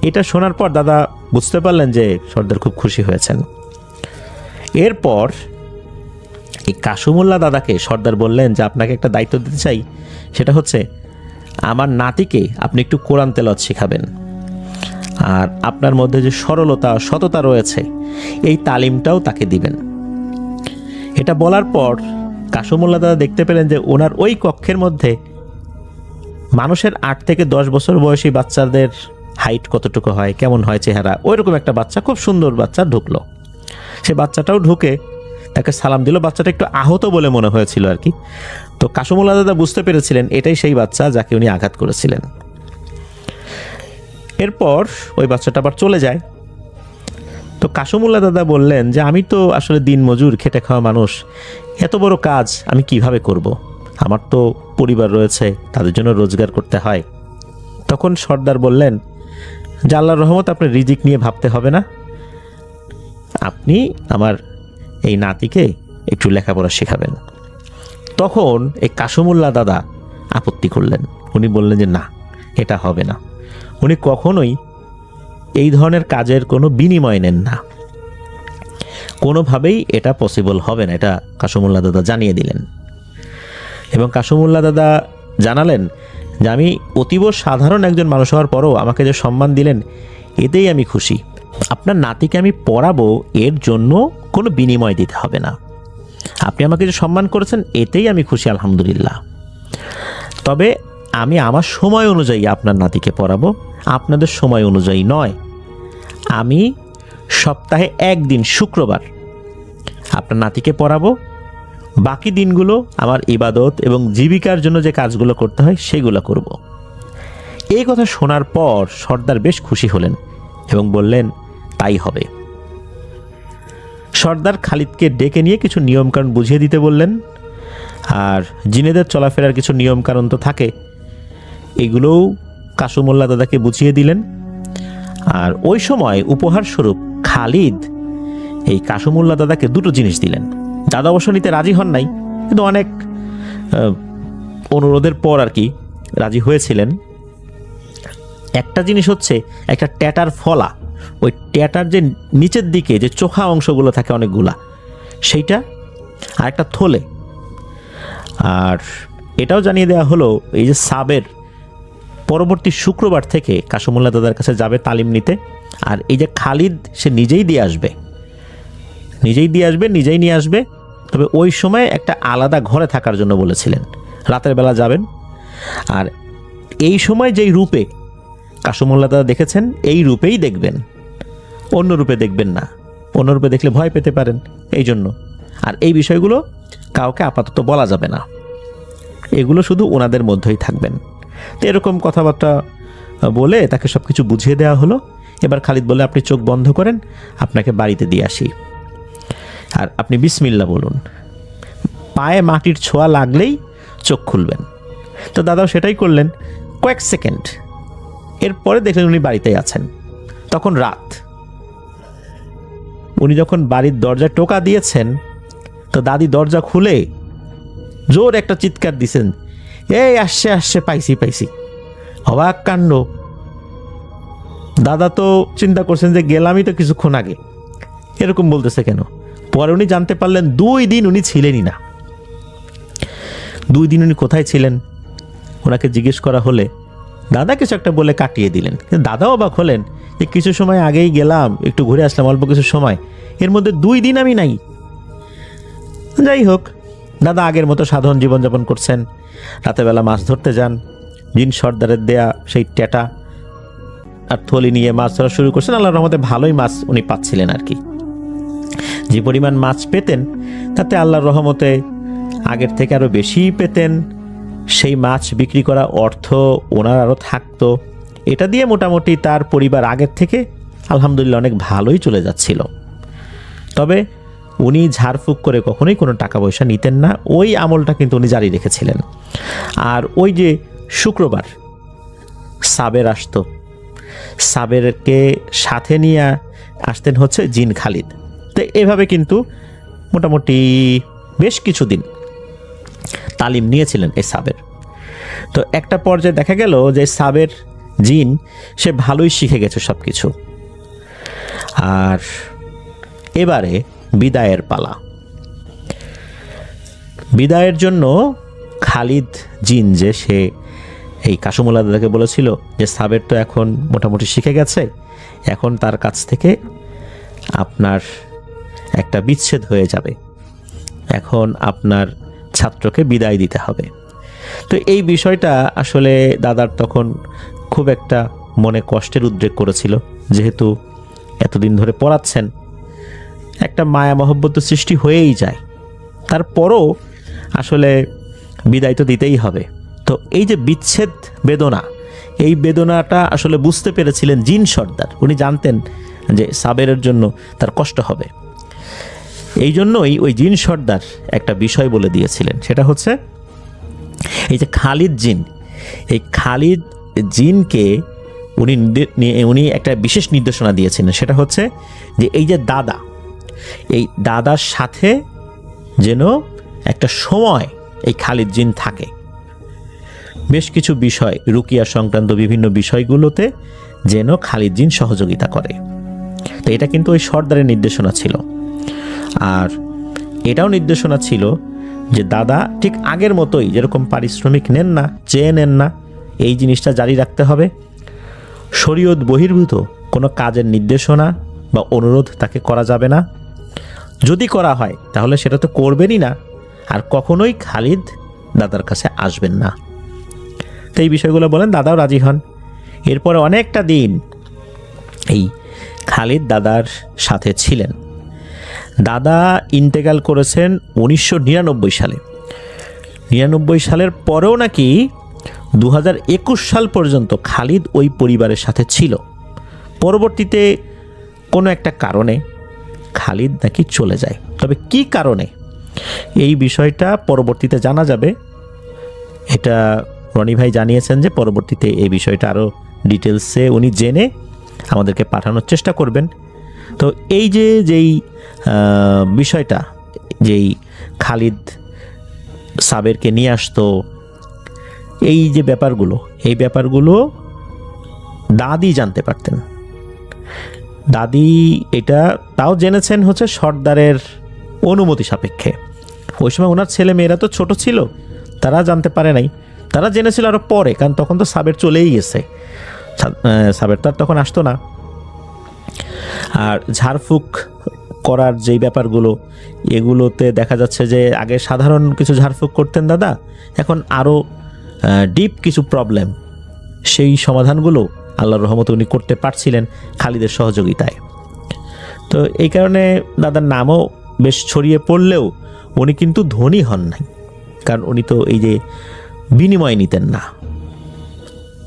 এটা শোনার পর দাদা বুঝতে পারলেন যে সর্দার খুব খুশি হয়েছেন। এরপর এই কাসুমুল্লাহ দাদাকে সর্দার বললেন যে আপনাকে একটা দায়িত্ব দিতে চাই, সেটা হচ্ছে আমার নাতিকে আপনি একটু কোরআন তেলাওয়াত শেখাবেন, আর আপনার মধ্যে যে সরলতা সততা রয়েছে এই তালিমটাও তাকে দিবেন। এটা বলার পর কাসুমুল্লাহ দাদা দেখতে পেলেন যে ওনার ওই কক্ষের মধ্যে মানুষের 8 থেকে 10 বছর বয়সী বাচ্চাদের হাইট কতটুকু হয়, কেমন হয় চেহারা, ওইরকম একটা বাচ্চা, খুব সুন্দর বাচ্চা ঢুকলো। সে বাচ্চাটাও ঢুকে তাকে সালাম দিল। বাচ্চাটা একটু আহত বলে মনে হয়েছিল আর কি। তো কাসুমুল্লাহ দাদা বুঝতে পেরেছিলেন এটাই সেই বাচ্চা যাকে উনি আঘাত করেছিলেন। এরপর ওই বাচ্চাটা আবার চলে যায়। তো কাসুমুল্লাহ দাদা বললেন যে আমি তো আসলে দিনমজুর, খেটে খাওয়া মানুষ, এত বড় কাজ আমি কিভাবে করব? আমার তো পরিবার রয়েছে, তাদের জন্য রোজগার করতে হয়। তখন সর্দার বললেন যে আল্লাহর রহমত, আপনার রিজিক নিয়ে ভাবতে হবে না, আপনি আমার এই নাতিকে একটু লেখাপড়া শেখাবেন। তখন এই কাসুমুল্লাহ দাদা আপত্তি করলেন। উনি বললেন যে না, এটা হবে না। উনি কখনোই এই ধরনের কাজের কোনো বিনিময় নেন না, কোনোভাবেই এটা পসিবল হবে না, এটা কাসুমুল্লাহ দাদা জানিয়ে দিলেন। এবং কাসুমুল্লাহ দাদা জানালেন যে আমি অতীব সাধারণ একজন মানুষ হওয়ার পরও আমাকে যে সম্মান দিলেন এতেই আমি খুশি। আপনার নাতিকে আমি পড়াবো, এর জন্য কোনো বিনিময় দিতে হবে না। আপনি আমাকে যে সম্মান করেছেন এতেই আমি খুশি, আলহামদুলিল্লাহ। তবে আমি আমার সময় অনুযায়ী আপনার নাতিকে পড়াবো, আপনাদের সময় অনুযায়ী নয়। আমি সপ্তাহে একদিন শুক্রবার আপনার নাতিকে পড়াবো, বাকি দিনগুলো আমার ইবাদত এবং জীবিকার জন্য যে কাজগুলো করতে হয় সেগুলো করব। এই কথা শোনার পর সর্দার বেশ খুশি হলেন এবং বললেন তাই হবে। সর্দার খালিদকে ডেকে নিয়ে কিছু নিয়মকানুন বুঝিয়ে দিতে বললেন। আর জিনেদের চলাফেরার কিছু নিয়মকানুন তো থাকে, এগুলোও কাসুমুল্লাহ দাদাকে বুঝিয়ে দিলেন। আর ওই সময় উপহার স্বরূপ খালিদ এই কাসুমুল্লাহ দাদাকে দুটো জিনিস দিলেন। দাদা অবশ্য নিতে রাজি হন নাই, কিন্তু অনেক অনুরোধের পর আর কি রাজি হয়েছিলেন। একটা জিনিস হচ্ছে একটা ট্যাটার ফলা, ওই ট্যাটার যে নিচের দিকে যে চোখা অংশগুলো থাকে অনেকগুলা, সেইটা, আর একটা থলে। আর এটাও জানিয়ে দেওয়া হলো এই যে সাবের পরবর্তী শুক্রবার থেকে কাসুমুল্লাহ দাদার কাছে যাবে তালিম নিতে। আর এই যে খালিদ, সে নিজেই দিয়ে আসবে, নিজেই নিয়ে আসবে। তবে ওই সময় একটা আলাদা ঘরে থাকার জন্য বলেছিলেন, রাতের বেলা যাবেন। আর এই সময় যেই রূপে কাসুমুল্লাহ দাদা দেখেছেন এই রূপেই দেখবেন, অন্য রূপে দেখবেন না, অন্য রূপে দেখলে ভয় পেতে পারেন, এই জন্য। আর এই বিষয়গুলো কাউকে আপাতত বলা যাবে না, এগুলো শুধু ওনাদের মধ্যেই থাকবেন। তো এরকম কথাবার্তা বলে তাকে সব কিছু বুঝিয়ে দেওয়া হলো। এবার খালিদ বলে আপনি চোখ বন্ধ করেন, আপনাকে বাড়িতে দিয়ে আসি, আর আপনি বিসমিল্লাহ বলুন, পায়ে মাটির ছোঁয়া লাগলেই চোখ খুলবেন। তো দাদাও সেটাই করলেন কয়েক সেকেন্ড। এরপরে দেখলেন উনি বাড়িতেই আছেন। তখন রাত। উনি যখন বাড়ির দরজায় টোকা দিয়েছেন তো দাদি দরজা খুলে জোর একটা চিৎকার দিছেন, এই আসছে, পাইছি। অবাক কাণ্ড, দাদা তো চিন্তা করছেন যে গেলামই তো কিছুক্ষণ আগে, এরকম বলতেছে কেন। পরে উনি জানতে পারলেন 2 দিন উনি ছিলেনই না। 2 দিন উনি কোথায় ছিলেন ওনাকে জিজ্ঞেস করা হলে দাদা কিছু একটা বলে কাটিয়ে দিলেন। কিন্তু দাদাও অবাক হলেন যে কিছু সময় আগেই গেলাম, একটু ঘুরে আসলাম অল্প কিছু সময়, এর মধ্যে 2 দিন আমি নাই। যাই হোক, দাদা আগের মতো সাধারণ জীবনযাপন করছেন। রাতেবেলা মাছ ধরতে যান, জিন সর্দারের দেয়া সেই টেটা আর থলি নিয়ে মাছ ধরা শুরু করছেন। আল্লাহর রহমতে ভালোই মাছ উনি পাচ্ছিলেন আর কি। যে পরিমাণ মাছ পেতেন তাতে আল্লাহর রহমতে আগের থেকে আরও বেশি পেতেন। সেই মাছ বিক্রি করা অর্থ ওনার আরও থাকতো। এটা দিয়ে মোটামুটি তার পরিবার আগের থেকে আলহামদুলিল্লাহ অনেক ভালোই চলে যাচ্ছিল। তবে উনি ঝাড়ফুঁক করে কখনোই কোনো টাকা পয়সা নিতেন না, ওই আমলটা কিন্তু উনি জারি রেখেছিলেন। আর ওই যে শুক্রবার সাবের আসতো, সাবেরকে সাথে নিয়ে আসতেন হচ্ছে জিন খালিদ। তো এভাবে কিন্তু মোটামুটি বেশ কিছুদিন তালিম নিয়েছিলেন এই সাবের। তো একটা পর্যায়ে দেখা গেল যে সাবের জিন সে ভালোই শিখে গেছে সব কিছু। আর এবারে বিদায়ের পালা। বিদায়ের জন্য খালিদ জিন যে সে এই কাসুমুল্লাহ দাদাকে বলেছিল যে সাবের তো এখন মোটামুটি শিখে গেছে, এখন তার কাছ থেকে আপনার একটা বিচ্ছেদ হয়ে যাবে, এখন আপনার ছাত্রকে বিদায় দিতে হবে। তো এই বিষয়টা আসলে দাদার তখন খুব একটা মনে কষ্টের উদ্রেক করেছিল, যেহেতু এতদিন ধরে পড়াচ্ছেন, একটা মায়া মহব্বত সৃষ্টি হয়েই যায়। তারপরও আসলে বিদায় তো দিতেই হবে। তো এই যে বিচ্ছেদ বেদনা, এই বেদনাটা আসলে বুঝতে পেরেছিলেন জিন সর্দার। উনি জানতেন যে সাবেরের জন্য তার কষ্ট হবে, এই জন্যই ওই জিন সর্দার একটা বিষয় বলে দিয়েছিলেন। সেটা হচ্ছে এই যে খালিদ জিন, এই খালিদ জিনকে উনি একটা বিশেষ নির্দেশনা দিয়েছিলেন। সেটা হচ্ছে যে এই যে দাদা, এই দাদার সাথে যেন একটা সময় এই খালিদ জিন থাকে, বেশ কিছু বিষয় রুকিয়া সংক্রান্ত বিভিন্ন বিষয়গুলোতে যেন খালিদ জিন সহযোগিতা করে। তো এটা কিন্তু ওই সর্দারের নির্দেশনা ছিল। আর এটাও নির্দেশনা ছিল যে দাদা ঠিক আগের মতোই যেরকম পারিশ্রমিক নেন না, চেয়ে নেন না, এই জিনিসটা জারি রাখতে হবে। শরীয়ত বহির্ভূত কোনো কাজের নির্দেশনা বা অনুরোধ তাকে করা যাবে না। যদি করা হয় তাহলে সেটা তো করবেনই না, আর কখনোই খালিদ দাদার কাছে আসবেন না। তো এই বিষয়গুলো বলেন, দাদাও রাজি হন। এরপরে অনেকটা দিন এই খালিদ দাদার সাথে ছিলেন। দাদা ইন্তেকাল করেছেন 1999 সালে। 99 সালের পরেও নাকি 2021 সাল পর্যন্ত খালিদ ওই পরিবারের সাথে ছিল। পরবর্তীতে কোনো একটা কারণে খালিদ নাকি চলে যায়। তবে কি কারণে, এই বিষয়টা পরবর্তীতে জানা যাবে। এটা রনি ভাই জানিয়েছেন যে পরবর্তীতে এই বিষয়টা আরও ডিটেলসে উনি জেনে আমাদেরকে পাঠানোর চেষ্টা করবেন। তো এই যেই বিষয়টা, যেই খালিদ সাবেরকে নিয়ে আসতো, এই যে ব্যাপারগুলো, এই ব্যাপারগুলো দাদি জানতে পারতেন। দাদি এটা তাও জেনেছেন হচ্ছে সর্দারের অনুমতি সাপেক্ষে। ওই সময় ওনার ছেলে মেয়েরা তো ছোট ছিল, তারা জানতে পারে নাই, তারা জেনেছিল আরও পরে, কারণ তখন তো সাবের চলেই গেছে, সাবের তো আর তখন আসতো না। আর ঝাড়ফুঁক করার যেই ব্যাপারগুলো, এগুলোতে দেখা যাচ্ছে যে আগে সাধারণ কিছু ঝাড়ফুঁক করতেন দাদা, এখন আরও ডিপ কিছু প্রবলেম, সেই সমাধানগুলো আল্লাহর রহমতে উনি করতে পারছিলেন খালিদের সহযোগিতায়। তো এই কারণে দাদার নামও বেশ ছড়িয়ে পড়লেও উনি কিন্তু ধনী হন নাই, কারণ উনি তো এই যে বিনিময় নিতেন না,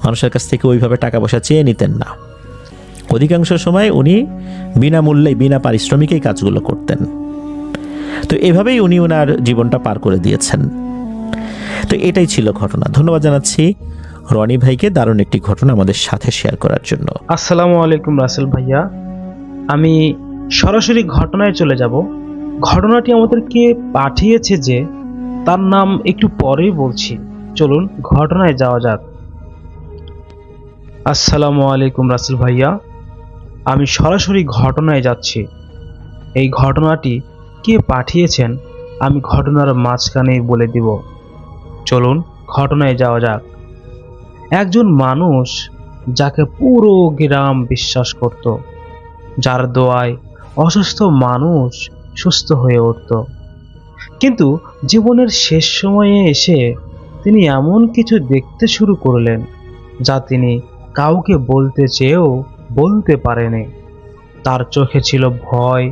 মানুষের কাছ থেকে ওইভাবে টাকা পয়সা চেয়ে নিতেন না। অধিকাংশ সময় উনি বিনামূল্যে, বিনা পারিশ্রমিকেই কাজগুলো করতেন। তো এভাবেই উনি ওনার জীবনটা পার করে দিয়েছেন। তো এটাই ছিল ঘটনা। ধন্যবাদ জানাচ্ছি রনি ভাইকে দারুণ একটি ঘটনা আমাদের সাথে শেয়ার করার জন্য। আসসালামু আলাইকুম রাসেল ভাইয়া, আমি সরাসরি ঘটনায় চলে যাব। ঘটনাটি আমাদেরকে পাঠিয়েছে যে, তার নাম একটু পরেই বলছি, চলুন ঘটনায় যাওয়া যাক। আসসালামু আলাইকুম রাসেল ভাইয়া, আমি সরাসরি ঘটনায় যাচ্ছি। এই ঘটনাটি কে পাঠিয়েছেন আমি ঘটনার মাঝখানেই বলে দিব। চলুন ঘটনায় যাওয়া যাক। একজন মানুষ যাকে পুরো গ্রাম বিশ্বাস করত, যার দোয়ায় অসুস্থ মানুষ সুস্থ হয়ে উঠত। কিন্তু জীবনের শেষ সময়ে এসে তিনি এমন কিছু দেখতে শুরু করলেন যা তিনি কাউকে বলতে চেয়েও বলতে পারেনি। তার চোখে ছিল ভয়,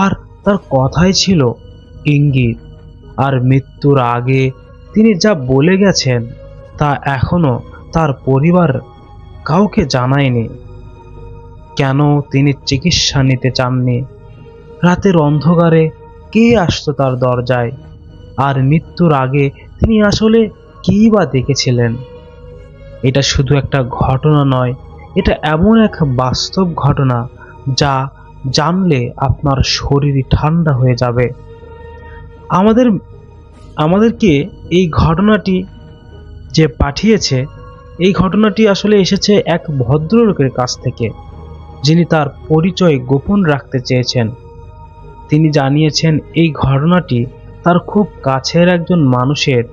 আর তার কথায় ছিল ইঙ্গিত। আর মৃত্যুর আগে তিনি যা বলে গেছেন তা এখনো তার পরিবার কাউকে জানায়নি। কেন তিনি চিকিৎসা নিতে চাননি? রাতের অন্ধকারে কে আসতো তার দরজায়? আর মৃত্যুর আগে তিনি আসলে কী বা দেখেছিলেন? এটা শুধু একটা ঘটনা নয়, এটা এমন এক বাস্তব ঘটনা যা জানলে আপনার শরীর ঠান্ডা হয়ে যাবে। আমাদেরকে এই ঘটনাটি যে পাঠিয়েছে, এই ঘটনাটি আসলে এসেছে এক ভদ্রলোকের কাছ থেকে, যিনি তার পরিচয় গোপন রাখতে চেয়েছেন। তিনি জানিয়েছেন এই ঘটনাটি তার খুব কাছের একজন মানুষের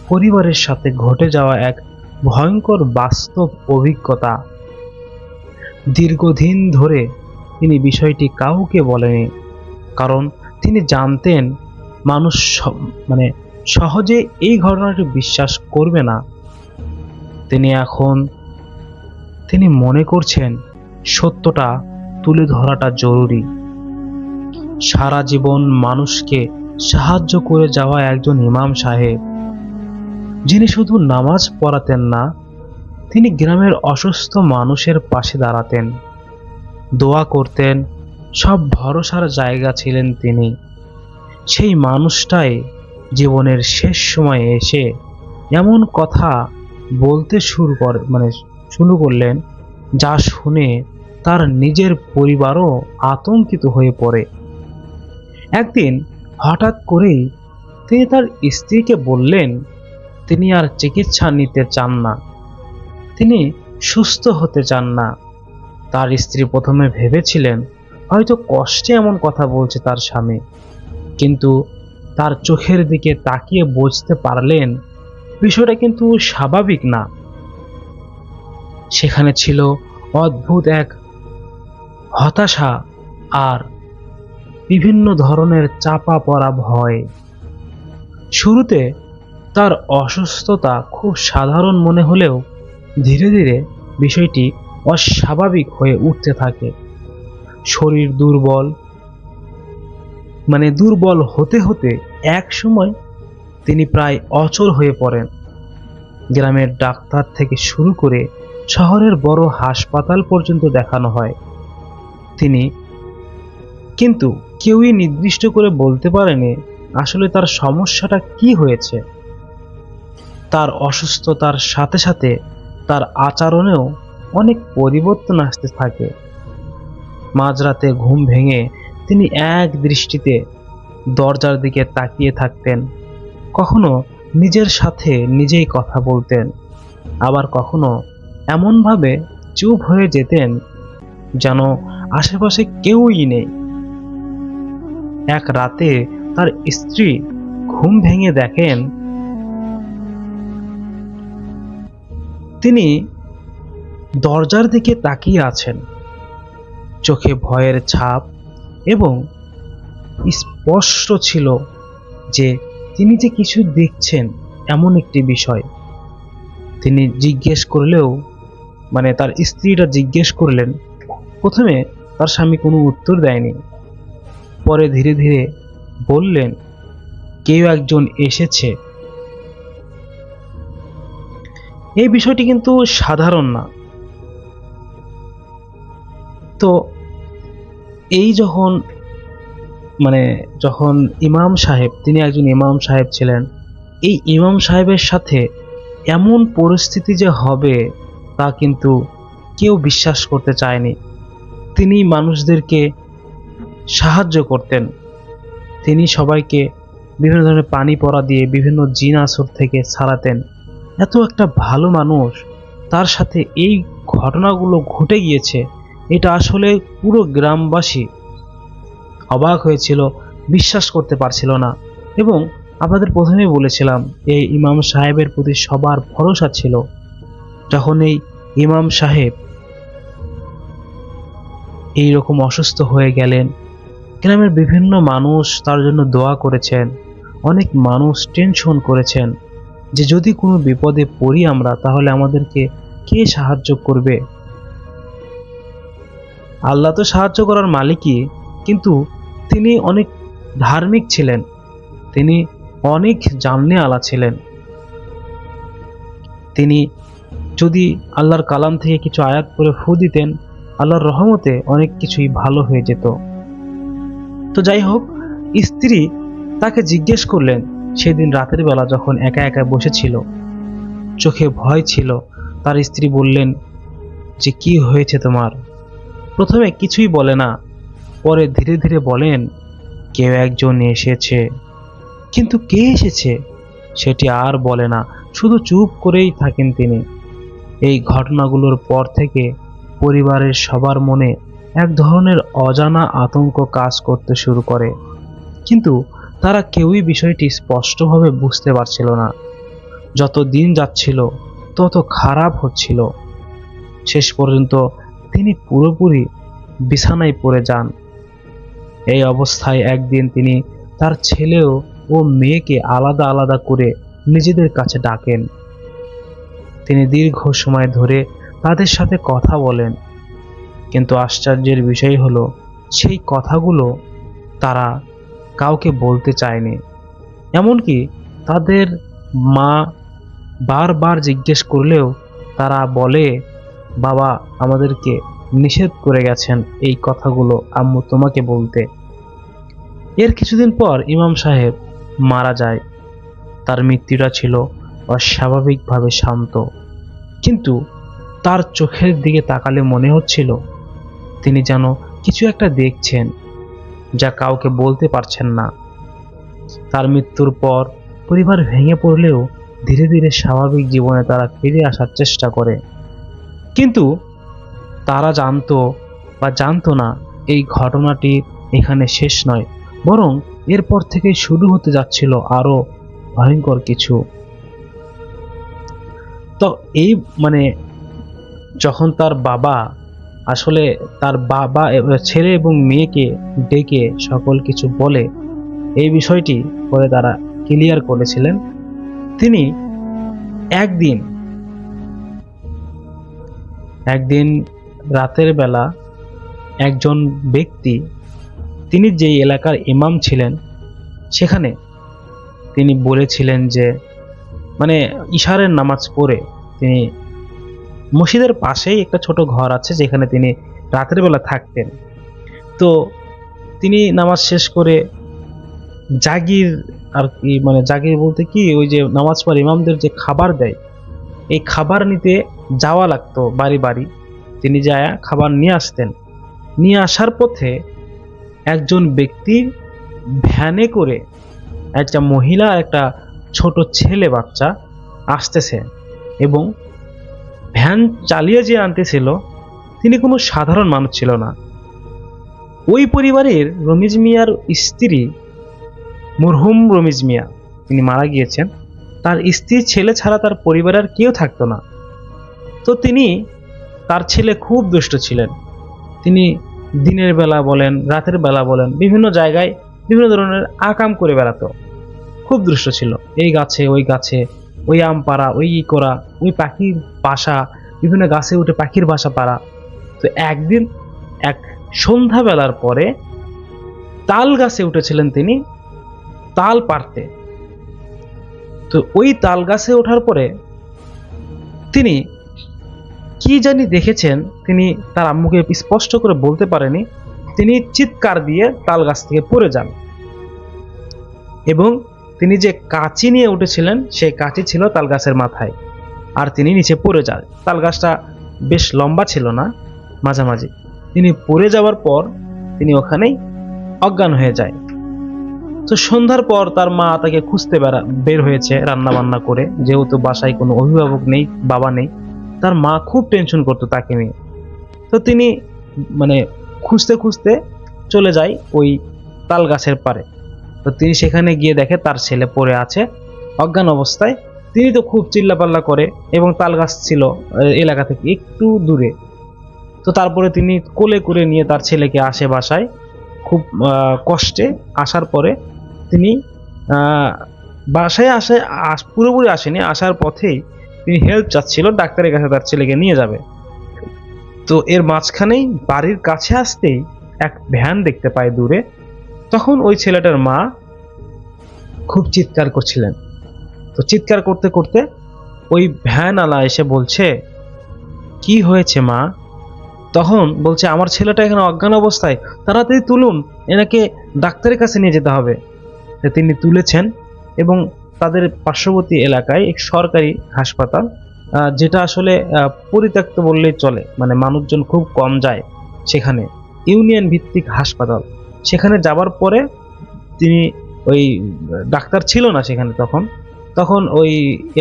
পরিবারের সাথে ঘটে যাওয়া এক ভয়ঙ্কর বাস্তব অভিজ্ঞতা। দীর্ঘদিন ধরে তিনি বিষয়টি কাউকে বলেনি, কারণ তিনি জানতেন মানুষ সহজে এই ঘটনাটি বিশ্বাস করবে না। তিনি মনে করছেন সত্যটা তুলে ধরাটা জরুরি। সারা জীবন মানুষকে সাহায্য করে যাওয়া একজন ইমাম সাহেব, যিনি শুধু নামাজ পড়াতেন না, তিনি গ্রামের অসুস্থ মানুষের পাশে দাঁড়াতেন, দোয়া করতেন, সব ভরসার জায়গা ছিলেন তিনি। সেই মানুষটাই জীবনের শেষ সময়ে এসে এমন কথা বলতে শুরু করলেন যা শুনে তার নিজের পরিবারও আতঙ্কিত হয়ে পড়ে। একদিন হঠাৎ করেই তিনি তার স্ত্রীকে বললেন তিনি আর চিকিৎসা নিতে চান না, তিনি সুস্থ হতে চান না। তার স্ত্রী প্রথমে ভেবেছিলেন হয়তো কষ্টে এমন কথা বলছে তার স্বামী, কিন্তু তার চোখের দিকে তাকিয়ে বুঝতে পারলেন বিষয়টা কিন্তু স্বাভাবিক না। সেখানে ছিল অদ্ভুত এক হতাশা আর বিভিন্ন ধরনের চাপা পড়া ভয়। শুরুতে তার অসুস্থতা খুব সাধারণ মনে হলেও ধীরে ধীরে বিষয়টি অস্বাভাবিক হয়ে উঠতে থাকে। শরীর দুর্বল হতে হতে এক সময় তিনি প্রায় অচল হয়ে পড়েন। গ্রামের ডাক্তার থেকে শুরু করে শহরের বড় হাসপাতাল পর্যন্ত দেখানো হয়, কিন্তু কেউই নির্দিষ্ট করে বলতে পারেনি আসলে তার সমস্যাটা কি হয়েছে। তার অসুস্থতার সাথে সাথে তার আচরণেও অনেক পরিবর্তন আসতে থাকে। মাঝরাতে ঘুম ভেঙে তিনি এক দৃষ্টিতে দরজার দিকে তাকিয়ে থাকতেন, কখনো নিজের সাথে নিজেই কথা বলতেন, আবার কখনো এমনভাবে চুপ হয়ে যেতেন যেন আশেপাশে কেউই নেই। এক রাতে তার স্ত্রী ঘুম ভেঙে দেখেন তিনি দরজার দিকে তাকিয়ে আছেন, চোখে ভয়ের ছাপ, এবং স্পষ্ট ছিল যে তিনি যে কিছু দেখছেন এমন একটি বিষয়। তিনি জিজ্ঞেস করলেও তার স্ত্রীটা জিজ্ঞেস করলেন। প্রথমে তার স্বামী কোনো উত্তর দেয়নি, পরে ধীরে ধীরে বললেন কেউ একজন এসেছে। এই বিষয়টি কিন্তু সাধারণ না। তো এই যখন ইমাম সাহেব, তিনি একজন ইমাম সাহেব ছিলেন, এই ইমাম সাহেবের সাথে এমন পরিস্থিতি যে হবে তা কিন্তু কেউ বিশ্বাস করতে চায়নি। তিনি মানুষদেরকে সাহায্য করতেন, তিনি সবাইকে বিভিন্ন ধরনের পানি পড়া দিয়ে বিভিন্ন জিন আসর থেকে ছাড়াতেন। এত একটা ভালো মানুষ, তার সাথে এই ঘটনাগুলো ঘটে গিয়েছে এটা আসলে পুরো গ্রামবাসী অবাক হয়েছিল, বিশ্বাস করতে পারছিল না। এবং আপনাদের প্রথমেই বলেছিলাম এই ইমাম সাহেবের প্রতি সবার ভরসা ছিল। যখন এই ইমাম সাহেব এই রকম অসুস্থ হয়ে গেলেন, গ্রামের বিভিন্ন মানুষ তার জন্য দোয়া করেছেন, অনেক মানুষ টেনশন করেছেন যে যদি কোনো বিপদে পড়ি আমরা, তাহলে আমাদেরকে কে সাহায্য করবে। আল্লাহ তো সাহায্য করার মালিকই, কিন্তু তিনি অনেক ধার্মিক ছিলেন, তিনি অনেক জাননে আলা ছিলেন। তিনি যদি আল্লাহর কালাম থেকে কিছু আয়াত করে ফু দিতেন, আল্লাহর রহমতে অনেক কিছুই ভালো হয়ে যেত। তো যাই হোক, স্ত্রী তাকে জিজ্ঞেস করলেন সেদিন রাতের বেলা যখন একা একা বসেছিল, চোখে ভয় ছিল। তার স্ত্রী বললেন যে কি হয়েছে তোমার? প্রথমে কিছুই বলে না, পরে ধীরে ধীরে বলেন কেউ একজন এসেছে। কিন্তু কে এসেছে সেটি আর বলে না, শুধু চুপ করেই থাকেন তিনি। এই ঘটনাগুলোর পর থেকে পরিবারের সবার মনে এক ধরনের অজানা আতঙ্ক কাজ করতে শুরু করে, কিন্তু তারা কেউই বিষয়টি স্পষ্টভাবে বুঝতে পারছিল না। যত দিন যাচ্ছিল তত খারাপ হচ্ছিল। শেষ পর্যন্ত তিনি পুরোপুরি বিছানায় পড়ে যান। এই অবস্থায় একদিন তিনি তার ছেলে ও মেয়েকে আলাদা আলাদা করে নিজেদের কাছে ডাকেন। তিনি দীর্ঘ সময় ধরে তাদের সাথে কথা বলেন, কিন্তু আশ্চর্যের বিষয় হলো সেই কথাগুলো তারা কাউকে বলতে চায়নি। এমনকি তাদের মা বারবার জিজ্ঞেস করলেও তারা বলে, বাবা আমাদেরকে নিষেধ করে গেছেন এই কথাগুলো আম্মু তোমাকে বলতে। এর কিছুদিন পর ইমাম সাহেব মারা যায়। তার মৃত্যুটা ছিল অস্বাভাবিকভাবে শান্ত, কিন্তু তার চোখের দিকে তাকালে মনে হচ্ছিল তিনি যেন কিছু একটা দেখছেন যা কাউকে বলতে পারছেন না। তার মৃত্যুর পর পরিবার ভেঙে পড়লেও ধীরে ধীরে স্বাভাবিক জীবনে তারা ফিরে আসার চেষ্টা করে। কিন্তু তারা জানতো না এই ঘটনাটি এখানে শেষ নয়, বরং এরপর থেকে শুরু হতে যাচ্ছিল আরো ভয়ঙ্কর কিছু। তো এই যখন তার বাবা ছেলে এবং মেয়েকে ডেকে সকল কিছু বলে, এই বিষয়টি পরে তারা ক্লিয়ার করেছিলেন। তিনি একদিন রাতের বেলা একজন ব্যক্তি, তিনি যেই এলাকার ইমাম ছিলেন, সেখানে তিনি বলেছিলেন যে ইশারের নামাজ পড়ে তিনি মসজিদের পাশেই একটা ছোট ঘর আছে যেখানে তিনি রাতের বেলা থাকতেন। তো তিনি নামাজ শেষ করে জাগির আর কি জাগির বলতে কি, ওই যে নামাজ পড়ে ইমামদের যে খাবার দেয়, এই খাবার নিতে যাওয়া লাগতো বাড়ি বাড়ি। তিনি যায় খাবার নিয়ে আসতেন। নিয়ে আসার পথে একজন ব্যক্তি ভ্যানে করে একটা মহিলা একটা ছোট ছেলে বাচ্চা আসতেছে, এবং ভ্যান চালিয়ে যে আনতেছিল তিনি কোনো সাধারণ মানুষ ছিল না। ওই পরিবারের রমিজ মিয়ার স্ত্রী, মরহুম রমিজ মিয়া, তিনি মারা গিয়েছেন। তার স্ত্রী ছেলে ছাড়া তার পরিবারের কেউ থাকতো না। তো তার ছেলে খুব দুষ্ট ছিলেন। তিনি দিনের বেলা বলেন, রাতের বেলা বলেন, বিভিন্ন জায়গায় বিভিন্ন ধরনের আকাম করে বেড়াতো। খুব দুষ্ট ছিল, এই গাছে ওই গাছে, ওই আম পাড়া, ওই করা, ওই পাখির বাসা, বিভিন্ন গাছে উঠে পাখির বাসা পাড়া। তো একদিন এক সন্ধ্যাবেলার পরে তাল গাছে উঠেছিলেন তিনি তাল পাড়তে। তো ওই তাল গাছে ওঠার পরে তিনি কি জানি দেখেছেন, তিনি তার আম্মুকে স্পষ্ট করে বলতে পারেনি। তিনি চিৎকার দিয়ে তাল গাছ থেকে পড়ে যান, এবং তিনি যে কাঁচি নিয়ে উঠেছিলেন সেই কাঁচি ছিল তাল গাছের মাথায়, আর তিনি নিচে পড়ে যান। তাল গাছটা বেশ লম্বা ছিল না, মাঝামাঝি। তিনি পড়ে যাওয়ার পর তিনি ওখানেই অজ্ঞান হয়ে যায়। তো সন্ধ্যার পর তার মা তাকে খুঁজতে বের হয়েছে রান্না বান্না করে, যেহেতু বাসায় কোনো অভিভাবক নেই, বাবা নেই, তার মা খুব টেনশন করতো তাকে নিয়ে। তো তিনি মানে খুঁজতে খুঁজতে চলে যায় ওই তাল গাছের পাড়ে। তো তিনি সেখানে গিয়ে দেখে তার ছেলে পড়ে আছে অজ্ঞান অবস্থায়। তিনি তো খুব চিল্লাপাল্লা করে, এবং তাল গাছ ছিল এলাকা থেকে একটু দূরে। তো তারপরে তিনি কোলে করে নিয়ে তার ছেলেকে আসে বাসায়, খুব কষ্টে আসার পরে তিনি বাসায় পুরোপুরি আসেনি, আসার পথেই তিনি হেল্প চাচ্ছিল, ডাক্তারের কাছে তার ছেলেকে নিয়ে যাবে। তো এর মাঝখানেই বাড়ির কাছে আসতেই এক ভ্যান দেখতে পায় দূরে। তখন ওই ছেলেটার মা খুব চিৎকার করছিলেন। তো চিৎকার করতে করতে ওই ভ্যানওয়ালা এসে বলছে, কি হয়েছে মা? তখন বলছে, আমার ছেলেটা এখানে অজ্ঞান অবস্থায়, তাড়াতাড়ি তুলুন, এনাকে ডাক্তারের কাছে নিয়ে যেতে হবে। তিনি তুলেছেন, এবং তাদের পার্শ্ববর্তী এলাকায় এক সরকারি হাসপাতাল, যেটা আসলে পরিত্যক্ত বললেই চলে, মানে মানুষজন খুব কম যায় সেখানে, ইউনিয়ন ভিত্তিক হাসপাতাল। সেখানে যাবার পরে তিনি ওই ডাক্তার ছিল না সেখানে, তখন ওই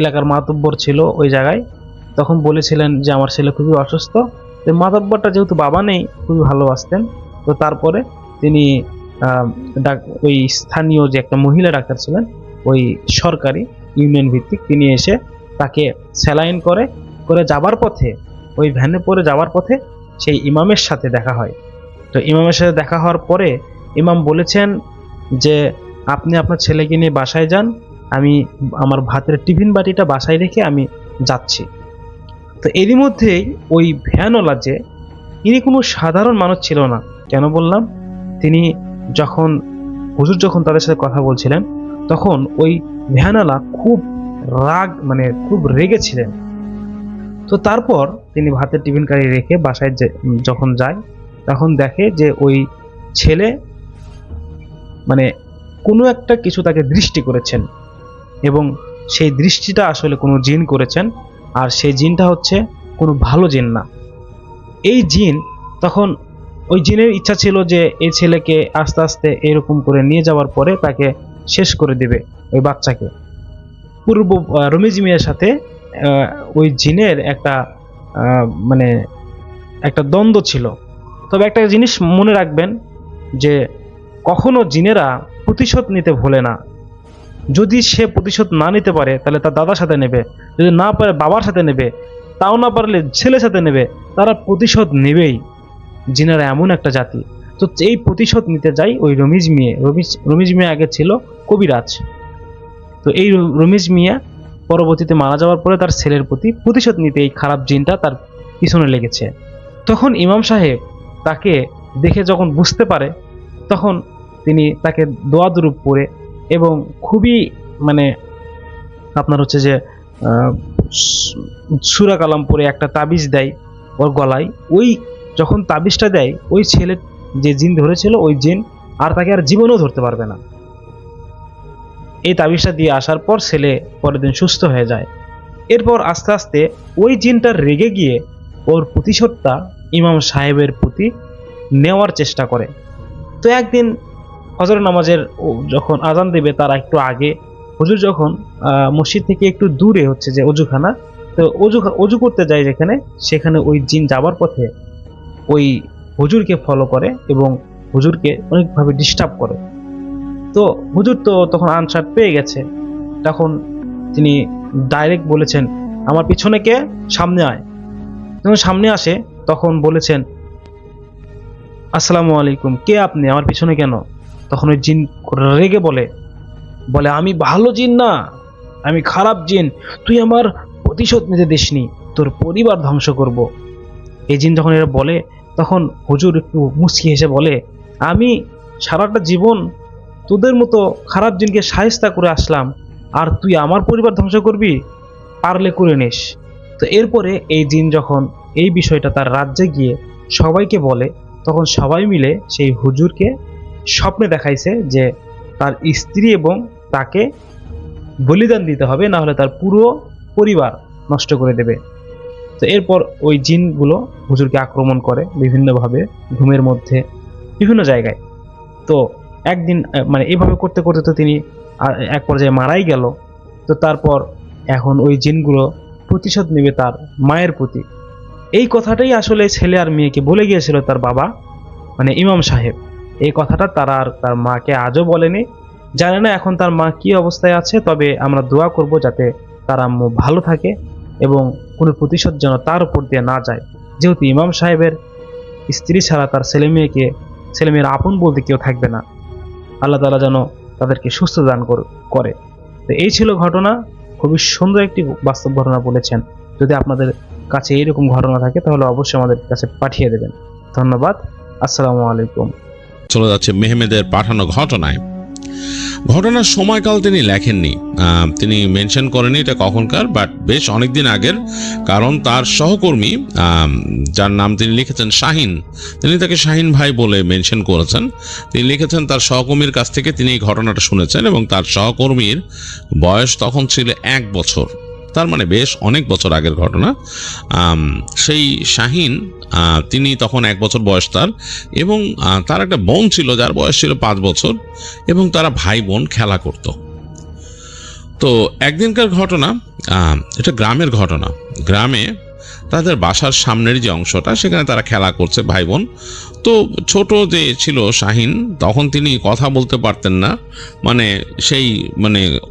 এলাকার মাতব্বর ছিল ওই জায়গায়। তখন বলেছিলেন যে আমার ছেলে খুবই অসুস্থ। তো মাতব্বরটা যেহেতু বাবা নেই, খুবই ভালোবাসতেন। তো তারপরে তিনি ওই স্থানীয় যে একটা মহিলা ডাক্তার ছিলেন, ওই সরকারি ইউনিয়ন ভিত্তিক, তিনি এসে তাকে স্যালাইন করে যাবার পথে, ওই ভ্যানে পরে যাওয়ার পথে সেই ইমামের সাথে দেখা হয়। তো ইমামের সাথে দেখা হওয়ার পরে ইমাম বলেছেন যে আপনি আপনার ছেলেকে নিয়ে বাসায় যান, আমি আমার ভাতের টিফিন বাটিটা বাসায় রেখে আমি যাচ্ছি। তো এরই মধ্যেই ওই ভ্যানওয়ালা, যে ইনি কোনো সাধারণ মানুষ ছিল না। কেন বললাম? তিনি হুজুর যখন তাদের সাথে কথা বলছিলেন, তখন ওই ভ্যানওয়ালা খুব খুব রেগেছিলেন। তো তারপর তিনি ভাতের টিফিন কারি রেখে বাসায় যখন যায়, তখন দেখে যে ওই ছেলে কোনো একটা কিছু তাকে দৃষ্টি করেছেন, এবং সেই দৃষ্টিটা আসলে কোনো জিন করেছেন, আর সেই জিনটা হচ্ছে কোনো ভালো জিন না। এই জিন, তখন ওই জিনের ইচ্ছা ছিল যে এই ছেলেকে আস্তে আস্তে এরকম করে নিয়ে যাওয়ার পরে তাকে শেষ করে দিবে, ওই বাচ্চাকে। পূর্ব রমিজ মিয়ার সাথে ওই জিনের একটা একটা দ্বন্দ্ব ছিল। তবে একটা জিনিস মনে রাখবেন, যে কখনো জিনেরা প্রতিশোধ নিতে ভোলে না। যদি সে প্রতিশোধ না নিতে পারে, তাহলে তার দাদার সাথে নেবে, যদি না পারে বাবার সাথে নেবে, তাও না পারলে ছেলের সাথে নেবে, তারা প্রতিশোধ নেবেই। জিনেরা এমন একটা জাতি। তো এই প্রতিশোধ নিতে যাই ওই রমিজ মিয়া আগে ছিল কবিরাজ। তো এই রমিজ মিয়া পরবর্তীতে মারা যাওয়ার পরে তার ছেলের প্রতি প্রতিশোধ নিতে এই খারাপ জিনটা তার পিছনে লেগেছে। তখন ইমাম সাহেব তাকে দেখে যখন বুঝতে পারে, তখন তিনি তাকে দোয়া দুরূপ পড়ে, এবং খুবই আপনার হচ্ছে যে সূরা কালাম পড়ে একটা তাবিজ দেয় ওর গলায়। ওই যখন তাবিজটা দেয়, ওই ছেলে যে জিন ধরেছিল, ওই জিন আর তাকে আর জীবনেও ধরতে পারবে না। এই তাবিজটা দিয়ে আসার পর ছেলে পরের দিন সুস্থ হয়ে যায়। এরপর আস্তে আস্তে ওই জিনটা রেগে গিয়ে ওর প্রতিশোধটা ইমাম সাহেবের প্রতি নেওয়ার চেষ্টা করে। তো একদিন ফজর নামাজের যখন আজান দেবে তার একটু আগে, হুজুর যখন মসজিদ থেকে একটু দূরে হচ্ছে যে অজুখানা, তো অজু করতে যায় সেখানে ওই জিন যাবার পথে ওই হুজুরকে ফলো করে এবং হুজুরকে অনেকভাবে ডিস্টার্ব করে। তো হুজুর তো তখন আনসার পেয়ে গেছে। তখন তিনি ডাইরেক্ট বলেছেন, আমার পিছনে কে, সামনে আয়। যখন সামনে আসে তখন বলেছেন, আসসালামু আলাইকুম, কে আপনি, আমার পিছনে কেন? তখন ওই জিন রেগে বলে, আমি ভালো জিন না, আমি খারাপ জিন, তুই আমার প্রতিশোধ নিতে দিসনি, তোর পরিবার ধ্বংস করব। এই জিন যখন এরা বলে, তখন হুজুর একটু মুচকি হেসে বলে, আমি সারাটা জীবন তোদের মতো খারাপ জিনকে শায়েস্তা করে আসলাম, আর তুই আমার পরিবার ধ্বংস করবি? পারলে করে নিস। তো এরপরে এই জিন যখন এই বিষয়টা তার রাজ্যে গিয়ে সবাইকে বলে, তখন সবাই মিলে সেই হুজুরকে স্বপ্নে দেখাইছে যে তার স্ত্রী এবং তাকে বলিদান দিতে হবে, না হলে তার পুরো পরিবার নষ্ট করে দেবে। তো এরপর ওই জিনগুলো হুজুরকে আক্রমণ করে বিভিন্নভাবে, ঘুমের মধ্যে, বিভিন্ন জায়গায়। তো একদিন এইভাবে করতে করতে তো তিনি এক পর্যায়ে মারাই গেল। তো তারপর এখন ওই জিনগুলো প্রতিশোধ নেবে তার মায়ের প্রতি। এই কথাটাই আসলে ছেলে আর মেয়েকে বলে গিয়েছিল তার বাবা, মানে ইমাম সাহেব। এই কথাটা তারা আর তার মাকে আজও বলেনি। জানে না এখন তার মা কি অবস্থায় আছে, তবে আমরা দোয়া করব যাতে তার আম্মু ভালো থাকে এবং কোনো প্রতিশোধ যেন তার উপর দিয়ে না যায়, যেহেতু ইমাম সাহেবের স্ত্রী ছাড়া তার ছেলেমেয়ের আপন বলতে কেউ থাকবে না। আল্লাহ তাআলা যেন তাদেরকে সুস্থ দান করে। তো এই ছিল ঘটনা, খুবই সুন্দর একটি বাস্তব ঘটনা বলেছেন। যদি আপনাদের কাছে এইরকম ঘটনা থাকে তাহলে অবশ্যই আমাদের কাছে পাঠিয়ে দেবেন। ধন্যবাদ। আসসালামু আলাইকুম। চলে যাচ্ছে মেহমেদের পাঠানো ঘটনায়। ঘটনার সময়কাল তিনি লেখেননি, তিনি মেনশন করেনি এটা কখনকার, বাট বেশ অনেকদিন আগের। কারণ তার সহকর্মী, যার নাম তিনি লিখেছেন শাহিন, তিনি তাকে শাহিন ভাই বলে মেনশন করেছেন। তিনি লিখেছেন তার সহকর্মীর কাছ থেকে তিনি এই ঘটনাটা শুনেছেন এবং তার সহকর্মীর বয়স তখন ছিল 1 বছর। তার মানে বেশ অনেক বছর আগের ঘটনা। সেই শাহিন, তিনি তখন 1 বছর বয়স তার, এবং তার একটা বোন ছিল যার বয়স ছিল 5 বছর, এবং তারা ভাই বোন খেলা করত। তো একদিনকার ঘটনা, এটা গ্রামের ঘটনা। গ্রামে তাদের বাসার সামনের যে অংশটা, সেখানে তারা খেলা করছে ভাই বোন। তো ছোট যে ছিল শাহিন, তখন তিনি কথা বলতে পারতেন না, মানে সেই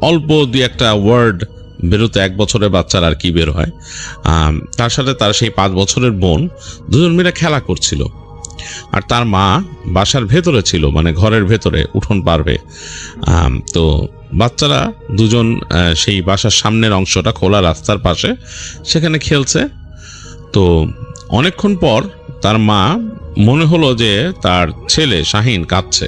অল্প 2-1টা ওয়ার্ড বেরোতে 1 বছরের বাচ্চার আর কি বের হয়। তার সাথে তার সেই 5 বছরের বোন, দুজন মিলে খেলা করছিল। আর তার মা বাসার ভেতরে ছিল, মানে ঘরের ভেতরে উঠোন পারবে। তো বাচ্চারা দুজন সেই বাসার সামনের অংশটা খোলা রাস্তার পাশে সেখানে খেলছে। তো অনেকক্ষণ পর তার মা মনে হলো যে তার ছেলে শাহিন কাঁদছে।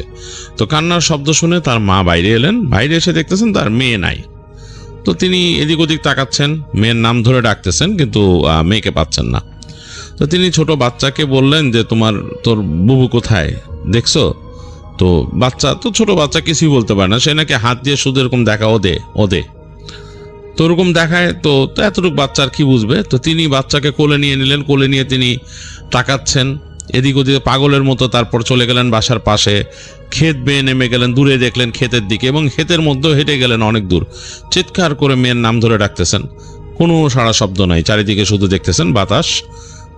তো কান্নার শব্দ শুনে তার মা বাইরে এলেন। বাইরে এসে দেখতেছেন তার মেয়ে নাই। তো তিনি এদিক ওদিক তাকাচ্ছেন, মেয়ের নাম ধরে ডাকতেছেন, কিন্তু মেয়েকে পাচ্ছেন না। তো তিনি ছোট বাচ্চাকে বললেন যে তোর বুবু কোথায়, দেখছো? তো ছোট বাচ্চা কিছুই বলতে পারে না, সে নাকি হাত দিয়ে শুধু এরকম দেখা, ও দে। তো ওরকম দেখায়। তো এতটুকু বাচ্চার কি বুঝবে? তো তিনি বাচ্চাকে কোলে নিয়ে নিলেন। কোলে নিয়ে তিনি তাকাচ্ছেন এদিক ওদিকে পাগলের মতো। তারপর চলে গেলেন বাসার পাশে, ক্ষেত বেয়ে নেমে গেলেন, দূরে দেখলেন ক্ষেতের দিকে, এবং ক্ষেতের মধ্যেও হেঁটে গেলেন অনেক দূর। চিৎকার করে মেয়ের নাম ধরে ডাকতেছেন, কোনো সাড়া শব্দ নাই। চারিদিকে শুধু দেখতেছেন বাতাস,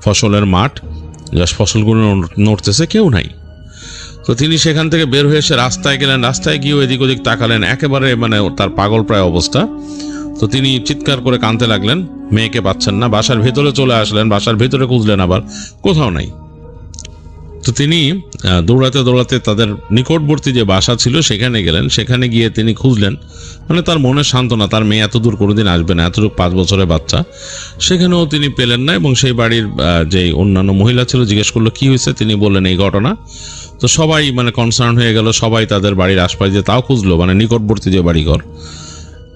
ফসলের মাঠ, জাস্ট ফসলগুলো নড়তেছে, কেউ নাই। তো তিনি সেখান থেকে বের হয়ে এসে রাস্তায় গেলেন। রাস্তায় গিয়েও এদিক ওদিক তাকালেন, একেবারে তার পাগল প্রায় অবস্থা। তো তিনি চিৎকার করে কাঁদতে লাগলেন, মেয়েকে পাচ্ছেন না। বাসার ভেতরে চলে আসলেন, বাসার ভেতরে খুঁজলেন, আবার কোথাও নাই। তো তিনি দৌড়াতে দৌড়াতে তাদের নিকটবর্তী যে বাসা ছিল সেখানে গেলেন। সেখানে গিয়ে তিনি খুঁজলেন, তার মনের সান্ত্বনা, তার মেয়ে এত দূর কোনোদিন আসবে না, এতটুকু 5 বছরের বাচ্চা। সেখানেও তিনি পেলেন না। এবং সেই বাড়ির যে অন্যান্য মহিলা ছিল জিজ্ঞেস করলো কি হয়েছে, তিনি বললেন এই ঘটনা। তো সবাই কনসার্ন হয়ে গেল, সবাই তাদের বাড়ির আশপাশ দিয়ে তাও খুঁজলো, নিকটবর্তী যে বাড়িঘর,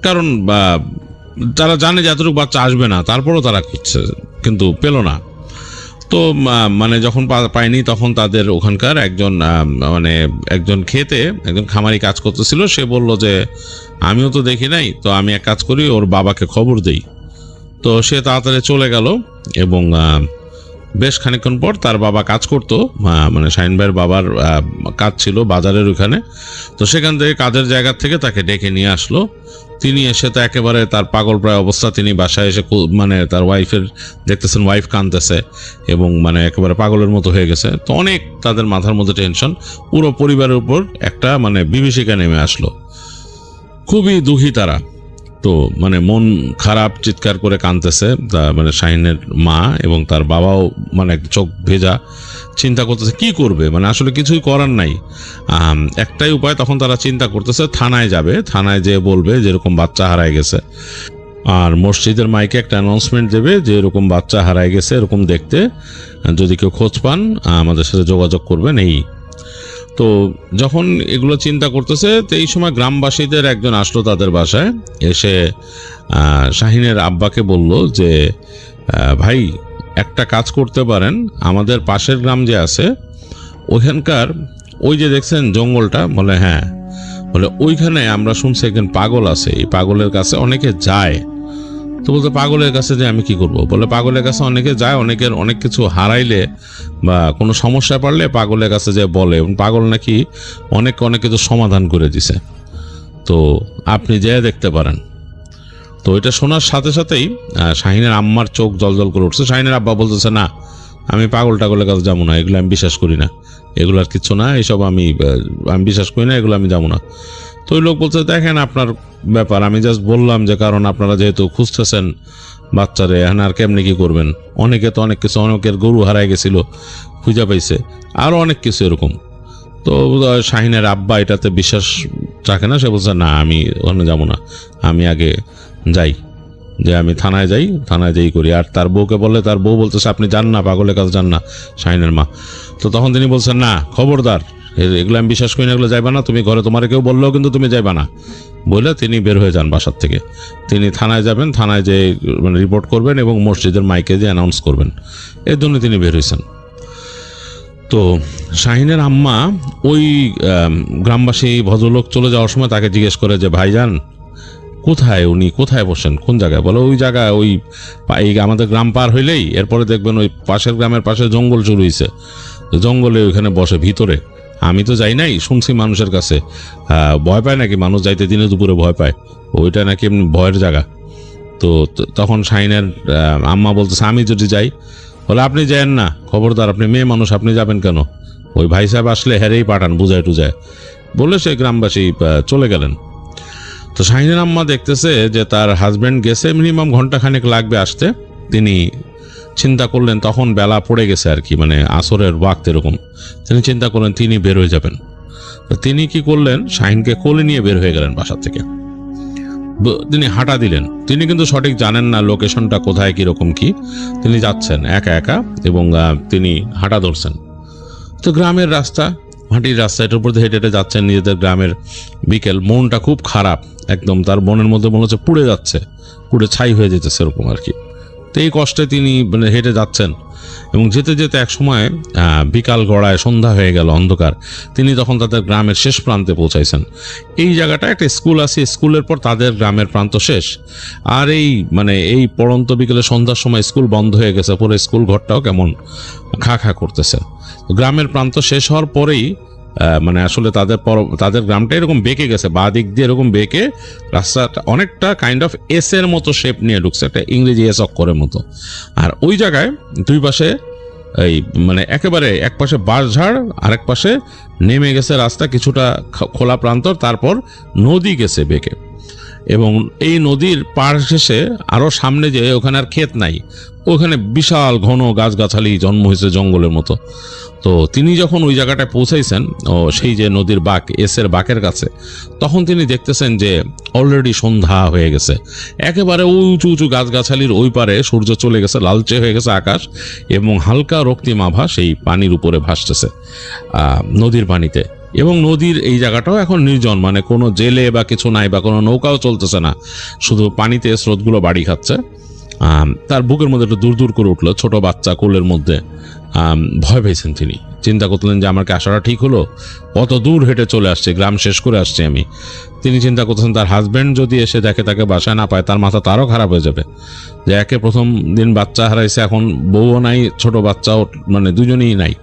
কারণ তারা জানে যে এতটুকু বাচ্চা আসবে না, তারপরও তারা খুঁজছে, কিন্তু পেল না। তো যখন পায়নি, তখন তাদের ওখানকার একজন খেতে একজন খামারি কাজ করতেছিল, সে বলল যে আমিও তো দেখি নাই, তো আমি এক কাজ করি, ওর বাবাকে খবর দেই। তো সে তাড়াতাড়ি চলে গেল, এবং বেশ খানিকক্ষণ পর তার বাবা কাজ করতো, শাহিন ভাইয়ের বাবার কাজ ছিল বাজারের ওখানে। তো সেখান থেকে কাজের জায়গা থেকে তাকে ডেকে নিয়ে আসলো। তিনি এসে তো একেবারে তার পাগল প্রায় অবস্থা। তিনি বাসায় এসে তার ওয়াইফের দেখতেছেন, ওয়াইফ কাঁদতেছে এবং একেবারে পাগলের মতো হয়ে গেছে। তো অনেক তাদের মাথার মধ্যে টেনশন, পুরো পরিবারের উপর একটা বিভীষিকা নেমে আসলো। খুবই দুঃখী তারা। তো মন খারাপ, চিৎকার করে কাঁদতেছে শাহিনের মা, এবং তার বাবাও চোখ ভেজা, চিন্তা করতেছে কি করবে, আসলে কিছুই করার নাই। একটাই উপায়, তখন তারা চিন্তা করতেছে থানায় যাবে, থানায় যেয়ে বলবে যে এরকম বাচ্চা হারায় গেছে, আর মসজিদের মাইকে একটা অ্যানাউন্সমেন্ট দেবে যে এরকম বাচ্চা হারায় গেছে, এরকম দেখতে যদি কেউ খোঁজ পান আমাদের সাথে যোগাযোগ করবেন। এই তো যখন এগুলো চিন্তা করতেছে, তো এই সময় গ্রামবাসীদের একজন আসলো তাদের বাসায়, এসে শাহিনের আব্বাকে বলল যে ভাই একটা কাজ করতে পারেন, আমাদের পাশের গ্রাম যে আছে ওইখানকার ওই যে দেখছেন জঙ্গলটা, বলে হ্যাঁ, বলে ওইখানে আমরা শুনছি একজন পাগল আছে, এই পাগলের কাছে অনেকে যায়। তো বলতে পাগলের কাছে যে আমি কি করব? বলে পাগলের কাছে অনেকে যায়, অনেকের অনেক কিছু হারাইলে বা কোনো সমস্যা পড়লে পাগলের কাছে যে বলে, এবং পাগল নাকি অনেক কিছু সমাধান করে দিছে, তো আপনি যেয়ে দেখতে পারেন। তো এটা শোনার সাথে সাথেই শাহিনের আম্মার চোখ জলজল করে উঠছে। শাহিনের আব্বা বলতেছে, না আমি পাগল টাগলের কাছে যাবো না, এগুলো আমি বিশ্বাস করি না, এগুলো আর কিচ্ছু না, এইসব আমি বিশ্বাস করি না, এগুলো আমি যাবো না। তো ওই লোক বলছে, দেখেন আপনার ব্যাপার, আমি জাস্ট বললাম যে কারণ আপনারা যেহেতু খুঁজতেছেন বাচ্চারে, এখন আর কেমনি কি করবেন, অনেকে তো অনেক কিছু, অনেকের গরু হারাই গেছিল খুঁজে পাইছে, আরও অনেক কিছু এরকম। তো শাহিনের আব্বা এটাতে বিশ্বাস রাখে না, সে বলছে না আমি ওখানে যাবো না, আমি আগে যাই, যে আমি থানায় যাই করি। আর তার বউকে বললে, তার বউ বলতেছে আপনি যান না, পাগলের কাছে যান না, শাহিনের মা। তো তখন তিনি বলছেন, না খবরদার, এগুলো আমি বিশ্বাস করি না, এগুলো যাইবা না, তুমি ঘরে তোমার কেউ বললেও কিন্তু তুমি যাইবা না বলে তিনি বের হয়ে যান বাসার থেকে। তিনি থানায় যাবেন, থানায় যে মানে রিপোর্ট করবেন এবং মসজিদের মাইকে যে অ্যানাউন্স করবেন, এর জন্য তিনি বের হয়েছেন। তো শাহিনের আম্মা ওই গ্রামবাসী ভদ্রলোক চলে যাওয়ার সময় তাকে জিজ্ঞেস করে যে ভাইজান কোথায়, উনি কোথায় বসেন, কোন জায়গায়? বলে ওই জায়গায়, ওই আমাদের গ্রাম পার হইলেই এরপরে দেখবেন ওই পাশের গ্রামের পাশে জঙ্গল শুরু হয়েছে, জঙ্গলে ওইখানে বসে ভিতরে। আমি তো যাই নাই, শুনছি মানুষের কাছে ভয় পায় নাকি মানুষ যাইতে, দিনে দুপুরে ভয় পায়, ওইটা নাকি এমনি ভয়ের জায়গা। তো তখন শাহিনের আম্মা বলতেছে আমি যদি যাই, বলে আপনি যায়েন না, খবরদার, আপনি মেয়ে মানুষ, আপনি যাবেন কেন, ওই ভাই সাহেব আসলে হেরেই পাঠান বুঝায় টুজায়, বলে সে গ্রামবাসী চলে গেলেন। তো শাহিনের আম্মা দেখতেছে যে তার হাজব্যান্ড গেছে, মিনিমাম ঘন্টাখানেক লাগবে আসতে। তিনি চিন্তা করলেন, তখন বেলা পড়ে গেছে আর কি, মানে আসরের ওয়াক্ত এরকম। তিনি চিন্তা করলেন তিনি বের হয়ে যাবেন। তো তিনি কি করলেন, শাহিনকে কোলে নিয়ে বের হয়ে গেলেন বাসা থেকে। তিনি হাঁটা দিলেন, তিনি কিন্তু সঠিক জানেন না লোকেশনটা কোথায়, কীরকম কি, তিনি যাচ্ছেন একা একা এবং তিনি হাঁটা ধরছেন। তো গ্রামের রাস্তা, মাটির রাস্তা, এটার উপর হেঁটে হেঁটে যাচ্ছেন নিজেদের গ্রামের। বিকেল, মনটা খুব খারাপ একদম, তার মনের মধ্যে মনে হচ্ছে পুড়ে যাচ্ছে, পুড়ে ছাই হয়ে যেতেছে এরকম আর কি। তো এই কষ্টে তিনি মানে হেঁটে যাচ্ছেন এবং যেতে যেতে এক সময় বিকাল গড়ায়, সন্ধ্যা হয়ে গেল, অন্ধকার। তিনি তখন তাদের গ্রামের শেষ প্রান্তে পৌঁছাইছেন। এই জায়গাটা একটা স্কুল আছে, স্কুলের পর তাদের গ্রামের প্রান্ত শেষ। আর এই পড়ন্ত বিকেলে সন্ধ্যার সময় স্কুল বন্ধ হয়ে গেছে, পুরো স্কুল ঘরটাও কেমন খা খা করতেছে। গ্রামের প্রান্ত শেষ হওয়ার পরেই মানে আসলে তাদের গ্রামটা এরকম বেঁকে গেছে, বা দিক দিয়ে এরকম বেঁকে রাস্তাটা অনেকটা কাইন্ড অফ এস এর মতো শেপ নিয়ে ঢুকছে, একটা ইংরেজি এস অক্ষরের মতো। আর ওই জায়গায় দুই পাশে মানে একেবারে এক পাশে বাঁশঝাড়, আরেক পাশে নেমে গেছে রাস্তা, কিছুটা খোলা প্রান্তর, তারপর নদী গেছে বেঁকে। এবং এই নদীর পার শেষে আরও সামনে যে ওখানে আর ক্ষেত নাই, ওখানে বিশাল ঘন গাছগাছালি জন্ম হয়েছে জঙ্গলের মতো। তো তিনি যখন ওই জায়গাটায় পৌঁছাইছেন, সেই যে নদীর বাঁক, এসের বাঁকের কাছে, তখন তিনি দেখতেছেন যে অলরেডি সন্ধ্যা হয়ে গেছে। একেবারে উঁচু উঁচু গাছগাছালির ওই পারে সূর্য চলে গেছে, লালচে হয়ে গেছে আকাশ, এবং হালকা রক্তিম আভা সেই পানির উপরে ভাসতেছে নদীর পানিতে। এবং নদীর এই জায়গাটাও এখন নির্জন, মানে কোনো জেলে বা কিছু নাই, বা কোনো নৌকাও চলতেছে না, শুধু পানিতে স্রোতগুলো বাড়ি খাচ্ছে। তার বুকের মধ্যে একটু দূর দূর করে উঠলো, ছোট বাচ্চা কোলের মধ্যে। ভয় পেয়েছেন তিনি, চিন্তা করলেন যে আমার কি আসাটা ঠিক হলো, কত দূর হেঁটে চলে আসছে, গ্রাম শেষ করে আসছে আমি। তিনি চিন্তা করতেছেন তার হাজব্যান্ড যদি এসে দেখে তাকে বাসায় না পায়, তার মাথা তারও খারাপ হয়ে যাবে, যে একে প্রথম দিন বাচ্চা হারাইছে, এখন বউও নাই, ছোট বাচ্চাও, মানে দুজনেই নাই।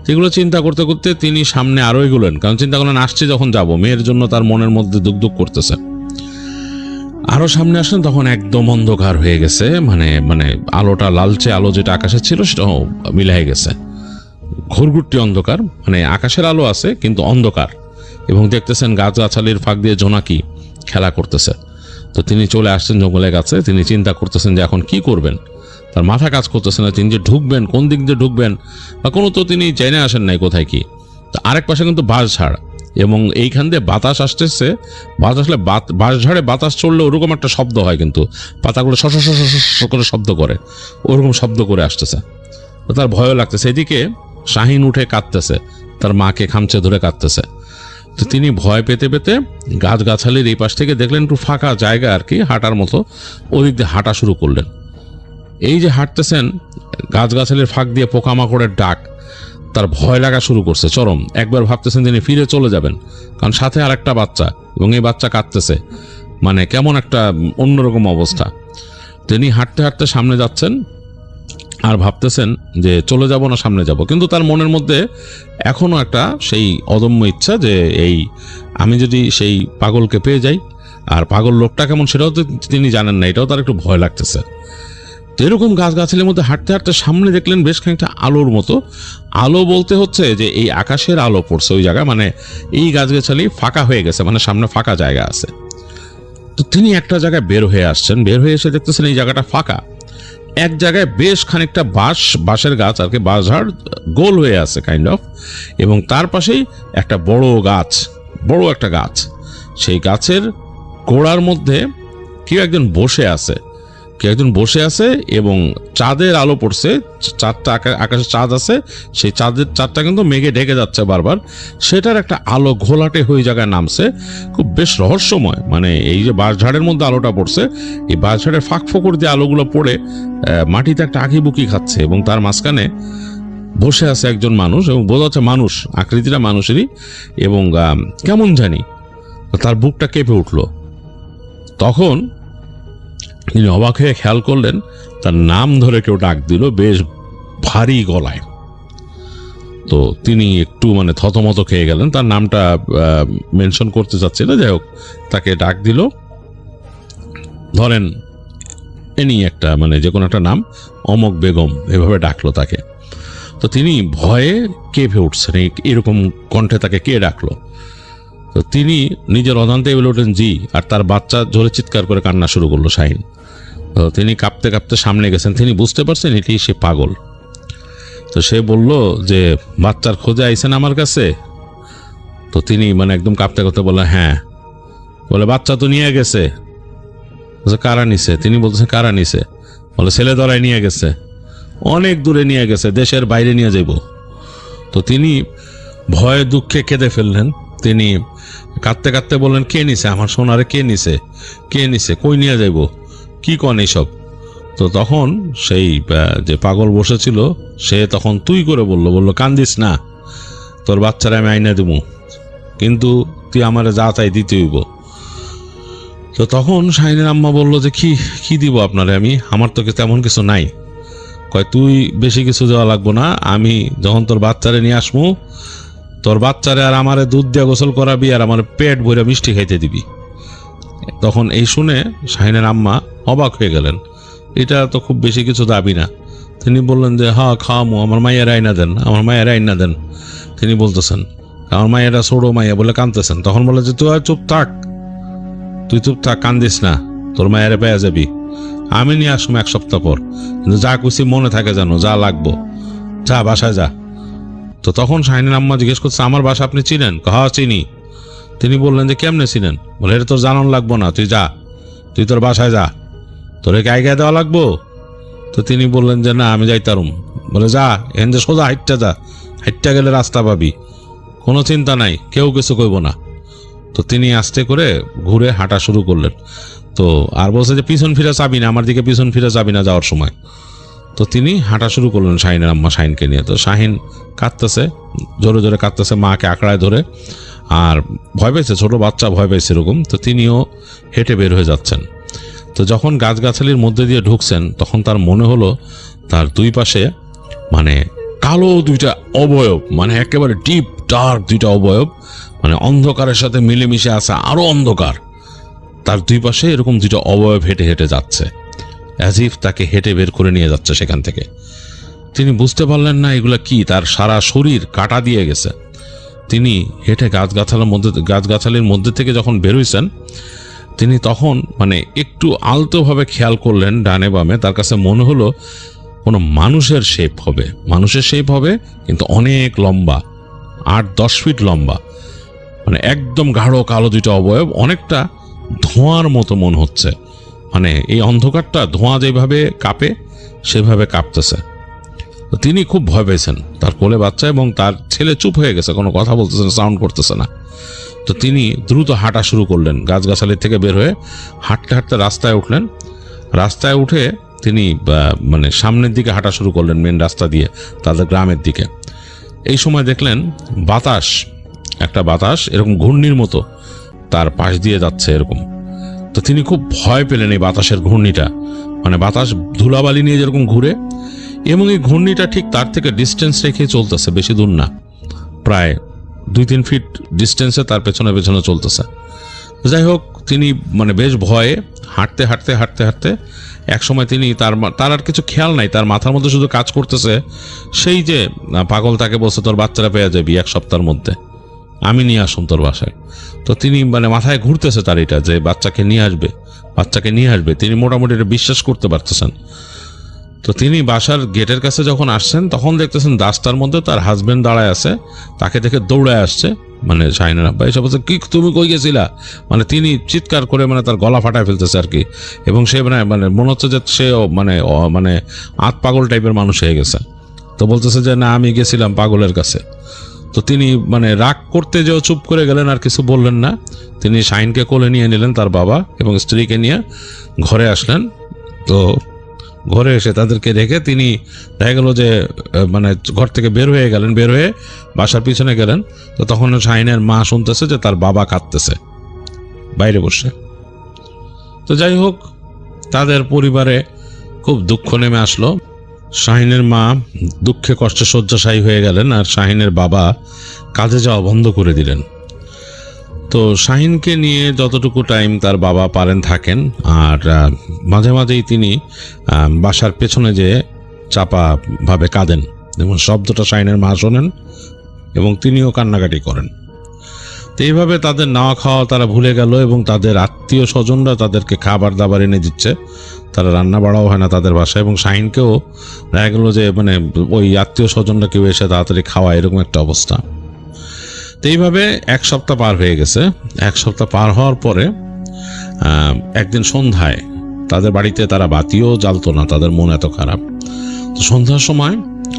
সেগুলো চিন্তা করতে করতে তিনি সামনে আরো এগোলেন, কারণ চিন্তা করলেন আসছে যখন যাব, মেয়ের জন্য তার মনের মধ্যে দুক দুক করতেছে। আরো সামনে আসলেন, তখন একদম অন্ধকার হয়ে গেছে, মানে আলোটা, লালচে আলো যেটা আকাশে ছিল সেটাও মিলাই গেছে, ঘুরঘুরটি অন্ধকার, মানে আকাশের আলো আছে কিন্তু অন্ধকার। এবং দেখতেছেন গাছগাছালির ফাঁক দিয়ে জোনাকি খেলা করতেছে। তো তিনি চলে আসছেন জঙ্গলের কাছে, তিনি চিন্তা করতেছেন যে এখন কি করবেন, তার মাথা কাজ করতেছে না, তিনি যে ঢুকবেন, কোন দিক দিয়ে ঢুকবেন বা কোনো তো তিনি জেনে আসেন নাই কোথায় কি। তো আরেক পাশে কিন্তু বাঁশঝাড়, এবং এইখান দিয়ে বাতাস আসতেছে, বাতাস আসলে বাঁশঝাড়ে বাতাস চললে ওরকম একটা শব্দ হয়, কিন্তু পাতাগুলো শস করে শব্দ করে, ওরকম শব্দ করে আসতেছে। তো তার ভয়ও লাগতেছে। এদিকে শাহিন উঠে কাঁদতেছে, তার মাকে খামচে ধরে কাঁদতেছে। তো তিনি ভয় পেতে পেতে গাছগাছালির এই পাশ থেকে দেখলেন একটু ফাঁকা জায়গা আর কি, হাঁটার মতো, ওদিক দিয়ে হাঁটা শুরু করলেন। এই যে হাঁটতেছেন, গাছগাছালির ফাঁক দিয়ে পোকামাকড়ের ডাক, তার ভয় লাগা শুরু করছে চরম। একবার ভাবতেছেন তিনি ফিরে চলে যাবেন, কারণ সাথে আর একটা বাচ্চা, এবং এই বাচ্চা কাঁদতেছে, মানে কেমন একটা অন্যরকম অবস্থা। তিনি হাঁটতে হাঁটতে সামনে যাচ্ছেন আর ভাবতেছেন যে চলে যাব না সামনে যাব, কিন্তু তার মনের মধ্যে এখনো একটা সেই অদম্য ইচ্ছা যে আমি যদি সেই পাগলকে পেয়ে যাই, আর পাগল লোকটা কেমন সেটাও তো তিনি জানেন না, এটাও তার একটু ভয় লাগতেছে। তো এরকম গাছগাছালির মধ্যে হাঁটতে হাঁটতে সামনে দেখলেন বেশ খানিকটা আলোর মতো। আলো বলতে হচ্ছে যে এই আকাশের আলো পড়ছে ওই জায়গায়, মানে এই গাছগাছালি ফাঁকা হয়ে গেছে, মানে সামনে ফাঁকা জায়গা আছে। তো তিনি একটা জায়গায় বের হয়ে আসছেন, বের হয়ে এসে দেখতেছেন এই জায়গাটা ফাঁকা। এক জায়গায় বেশ খানিকটা বাঁশের গাছ আর কি, বাঁশঝাড় গোল হয়ে আছে কাইন্ড অফ, এবং তার পাশেই একটা বড় গাছ, বড় একটা গাছ। সেই গাছের গোড়ার মধ্যে কেউ একজন বসে আছে, এবং চাঁদের আলো পড়ছে, চাঁদটা আকাশে চাঁদ আছে, সেই চাঁদটা কিন্তু মেঘে ঢেকে যাচ্ছে বারবার, সেটার একটা আলো ঘোলাটে হয়ে জায়গায় নামছে। খুব বেশ রহস্যময়, মানে এই যে বাঁশঝাড়ের মধ্যে আলোটা পড়ছে, এই বাঁশঝাড়ের ফাঁক ফোকর দিয়ে আলোগুলো পড়ে মাটিতে একটা আঁকিবুকি খাচ্ছে, এবং তার মাঝখানে বসে আছে একজন মানুষ, এবং বোঝা যাচ্ছে মানুষ, আকৃতিটা মানুষেরই, এবং কেমন জানি তার বুকটা কেঁপে উঠল। তখন তিনি অবাক হয়ে খেয়াল করলেন তার নাম ধরে কেউ ডাক দিল বেশ ভারী গলায়। তো তিনি একটু মানে থতমত খেয়ে গেলেন, তার নামটা মেনশন করতে চাচ্ছি না, যাই হোক তাকে ডাক দিল, ধরেন এনি একটা মানে যে কোনো একটা নাম, অমক বেগম, এভাবে ডাকলো তাকে। তো তিনি ভয়ে কেঁপে উঠছেন, এরকম কণ্ঠে তাকে কে ডাকলো। তো তিনি নিজের অজান্তে বলে ওঠেন জি, আর তার বাচ্চা জোরে চিৎকার করে কান্না শুরু করলো শাহিন। তো তিনি কাঁপতে কাঁপতে সামনে গেছেন, তিনি বুঝতে পারছেন এটি সে পাগল। তো সে বলল যে বাচ্চার খোঁজে আইছেন আমার কাছে? তো তিনি মানে একদম কাঁপতে কাঁপতে বললেন হ্যাঁ। বলে বাচ্চা তো নিয়ে গেছে। কারা নিছে? তিনি বলতেছেন কারা নিছে? বলে ছেলে ধরায় নিয়ে গেছে, অনেক দূরে নিয়ে গেছে, দেশের বাইরে নিয়ে যাইব। তো তিনি ভয়ে দুঃখে কেঁদে ফেললেন। তিনি কাঁদতে কাঁদতে বললেন কে নিছে আমার সোনারে, কে নিছে, কে নিছে, কই নিয়ে যাইব, কি কন এইসব? তো তখন সেই যে পাগল বসেছিল সে তখন তুই করে বলল কান্দিস না, তোর বাচ্চারা আমি আইনা দেবো, কিন্তু তুই আমারে যা চাই দিতে হইব। তো তখন শাহিনের আম্মা বলল যে কি দিব আপনারে আমি, আমার তো তেমন কিছু নাই। কয় তুই বেশি কিছু দেওয়া লাগবো না, আমি যখন তোর বাচ্চারে নিয়ে আসমু, তোর বাচ্চারে আর আমারে দুধ দিয়ে গোসল করাবি, আর আমার পেট ভরে মিষ্টি খাইতে দিবি। তখন এই শুনে শাহিনের আম্মা অবাক হয়ে গেলেন, এটা তো খুব বেশি কিছু দাবি না। তিনি বললেন যে হ্যাঁ খাওয়ামু, আমার মায়ের আইনা দেন, আমার মায়ের আইনা দেন। তিনি বলতেছেন আমার মায়েরা ছোড়ো মাইয়া বলে কাঁদতেছেন। তখন বলে যে তুই চুপ থাক, তুই চুপ থাক, কান্দিস না, তোর মায়ের পেয়ে যাবি, আমি নিয়ে আসবো 1 সপ্তাহ পর, কিন্তু যা খুশি মনে থাকে জানো, যা লাগবো যা, বাসায় যা। তো তখন শাহিনের আম্মা জিজ্ঞেস করছে আমার বাসা আপনি চিনেন? হ্যাঁ চিনি। তিনি বললেন যে কেমনে চিনেন? বলে এটা তোর জানান লাগবো না, তুই যা, তুই তোর বাসায় যা, তোর গায়ে দেওয়া লাগবো? তো তিনি বললেন যে না আমি যাইতারুম। বলে যা, এখান যে সোজা হাইটটা গেলে রাস্তা পাবি, কোনো চিন্তা নাই, কেউ কিছু কইব না। তো তিনি আস্তে করে ঘুরে হাঁটা শুরু করলেন। তো আর বলছে যে পিছন ফিরে যাবি না, আমার দিকে পিছন ফিরে যাবি না যাওয়ার সময়। তো তিনি হাঁটা শুরু করলেন শাহিনের আম্মা শাহিনকে নিয়ে। তো শাহিন কাঁদতেছে, জোরে জোরে কাঁদতেছে, মাকে আঁকড়ায় ধরে, আর ভয় পেয়েছে, ছোট বাচ্চা ভয় পেয়েছে এরকম। তো তিনিও হেঁটে বের হয়ে যাচ্ছেন। তো যখন গাছগাছালির মধ্যে দিয়ে ঢুকছেন তখন তার মনে হলো তার দুই পাশে মানে কালো 2টা অবয়ব, মানে একেবারে ডিপ ডার্ক 2টা অবয়ব, মানে অন্ধকারের সাথে মিলেমিশে আছে, আরো অন্ধকার। তার দুই পাশে এরকম 2টা অবয়ব হেঁটে হেঁটে যাচ্ছে, অ্যাজ ইফ তাকে হেঁটে বের করে নিয়ে যাচ্ছে সেখান থেকে। তিনি বুঝতে পারলেন না এগুলা কি, তার সারা শরীর কাটা দিয়ে গেছে। তিনি হেঁটে গাছগাছালির মধ্যে থেকে যখন বেরোইছেন, তিনি তখন মানে একটু আলতোভাবে খেয়াল করলেন ডানে বামে, তার কাছে মনে হলো কোনো মানুষের শেপ হবে, কিন্তু অনেক লম্বা, 8-10 ফিট লম্বা, মানে একদম গাঢ় কালো 2টা অবয়ব, অনেকটা ধোঁয়ার মতো মনে হচ্ছে, মানে এই অন্ধকারটা ধোঁয়া যেভাবে কাঁপে সেভাবে কাঁপতেছে। তো তিনি খুব ভয় পেয়েছেন, তার কোলে বাচ্চা এবং তার ছেলে চুপ হয়ে গেছে, কোনো কথা বলতেছে না, সাউন্ড করতেছে না। তো তিনি দ্রুত হাঁটা শুরু করলেন, গাছগাছালির থেকে বের হয়ে হাঁটতে হাঁটতে রাস্তায় উঠলেন। রাস্তায় উঠে তিনি মানে সামনের দিকে হাঁটা শুরু করলেন, মেন রাস্তা দিয়ে তাদের গ্রামের দিকে। এই সময় দেখলেন একটা বাতাস এরকম ঘূর্ণির মতো তার পাশ দিয়ে যাচ্ছে এরকম। তো তিনি খুব ভয় পেলেন এই বাতাসের ঘূর্ণিটা, মানে বাতাস ধুলাবালি নিয়ে যেরকম ঘুরে, এবং এই ঘূর্ণিটা ঠিক তার থেকে ডিস্টেন্স রেখে চলতেছে, বেশি দূর না, প্রায় 2-3 ফিট ডিস্টেন্সে তার পেছনে পেছনে চলতেছে। যাই হোক, তিনি মানে বেশ ভয়ে হাঁটতে হাঁটতে হাঁটতে হাঁটতে এক সময় তিনি তার আর কিছু খেয়াল নাই, তার মাথার মধ্যে শুধু কাজ করতেছে সেই যে পাগল তাকে বলছে তোর বাচ্চারা পেয়ে যাবি 1 সপ্তাহের মধ্যে, আমি নিয়ে আসুন তোর বাসায়। তো তিনি মানে মাথায় ঘুরতেছে তার এটা যে বাচ্চাকে নিয়ে আসবে, তিনি মোটামুটি এটা বিশ্বাস করতে পারতেছেন। তো তিনি বাসার গেটের কাছে যখন আসছেন তখন দেখতেছেন রাস্তার মধ্যে তার হাজবেন্ড দাঁড়ায় আছে, তাকে দেখে দৌড়ায় আসছে মানে শাহিনের আব্বা এসে বলছে কি তুমি কই গেছিলা, মানে তিনি চিৎকার করে মানে তার গলা ফাটায় ফেলতেছে আর কি। এবং সে মানে মনে হচ্ছে যে সে মানে আত পাগল টাইপের মানুষ হয়ে গেছে। তো বলতেছে যে না আমি গেছিলাম পাগলের কাছে। তো তিনি মানে রাগ করতে যেও চুপ করে গেলেন, আর কিছু বললেন না। তিনি শাহিনকে কোলে নিয়ে নিলেন, তার বাবা এবং স্ত্রীকে নিয়ে ঘরে আসলেন। তো ঘরে এসে তাদেরকে রেখে তিনি দেখা গেল যে মানে ঘর থেকে বের হয়ে বাসার পিছনে গেলেন। তো তখন শাহিনের মা শুনতেছে যে তার বাবা কাঁদতেছে বাইরে বসে। তো যাই হোক, তাদের পরিবারে খুব দুঃখ নেমে আসলো। শাহিনের মা দুঃখে কষ্টে শয্যাশায়ী হয়ে গেলেন, আর শাহিনের বাবা কাজে যাওয়া বন্ধ করে দিলেন। তো শাহিনকে নিয়ে যতটুকু টাইম তার বাবা পারেন থাকেন, আর মাঝে মাঝেই তিনি বাসার পেছনে যে চাপাভাবে কাঁদেন, যেমন শব্দটা শাহিনের মা শোনেন এবং তিনিও কান্নাকাটি করেন। তো এইভাবে তাদের নাওয়া খাওয়া তারা ভুলে গেল, এবং তাদের আত্মীয় স্বজনরা তাদেরকে খাবার দাবার এনে দিচ্ছে, তারা রান্না বাড়াও হয় না তাদের বাসায়। এবং শাহিনকেও দেখা গেল যে মানে ওই আত্মীয় স্বজনরা কেউ এসে তাড়াতাড়ি খাওয়া, এরকম একটা অবস্থা। তো এইভাবে 1 সপ্তাহ পার হয়ে গেছে। 1 সপ্তাহ পার হওয়ার পরে একদিন সন্ধ্যায় তাদের বাড়িতে তারা বাতিও জ্বালতো না, তাদের মন এত খারাপ। তো সন্ধ্যার সময়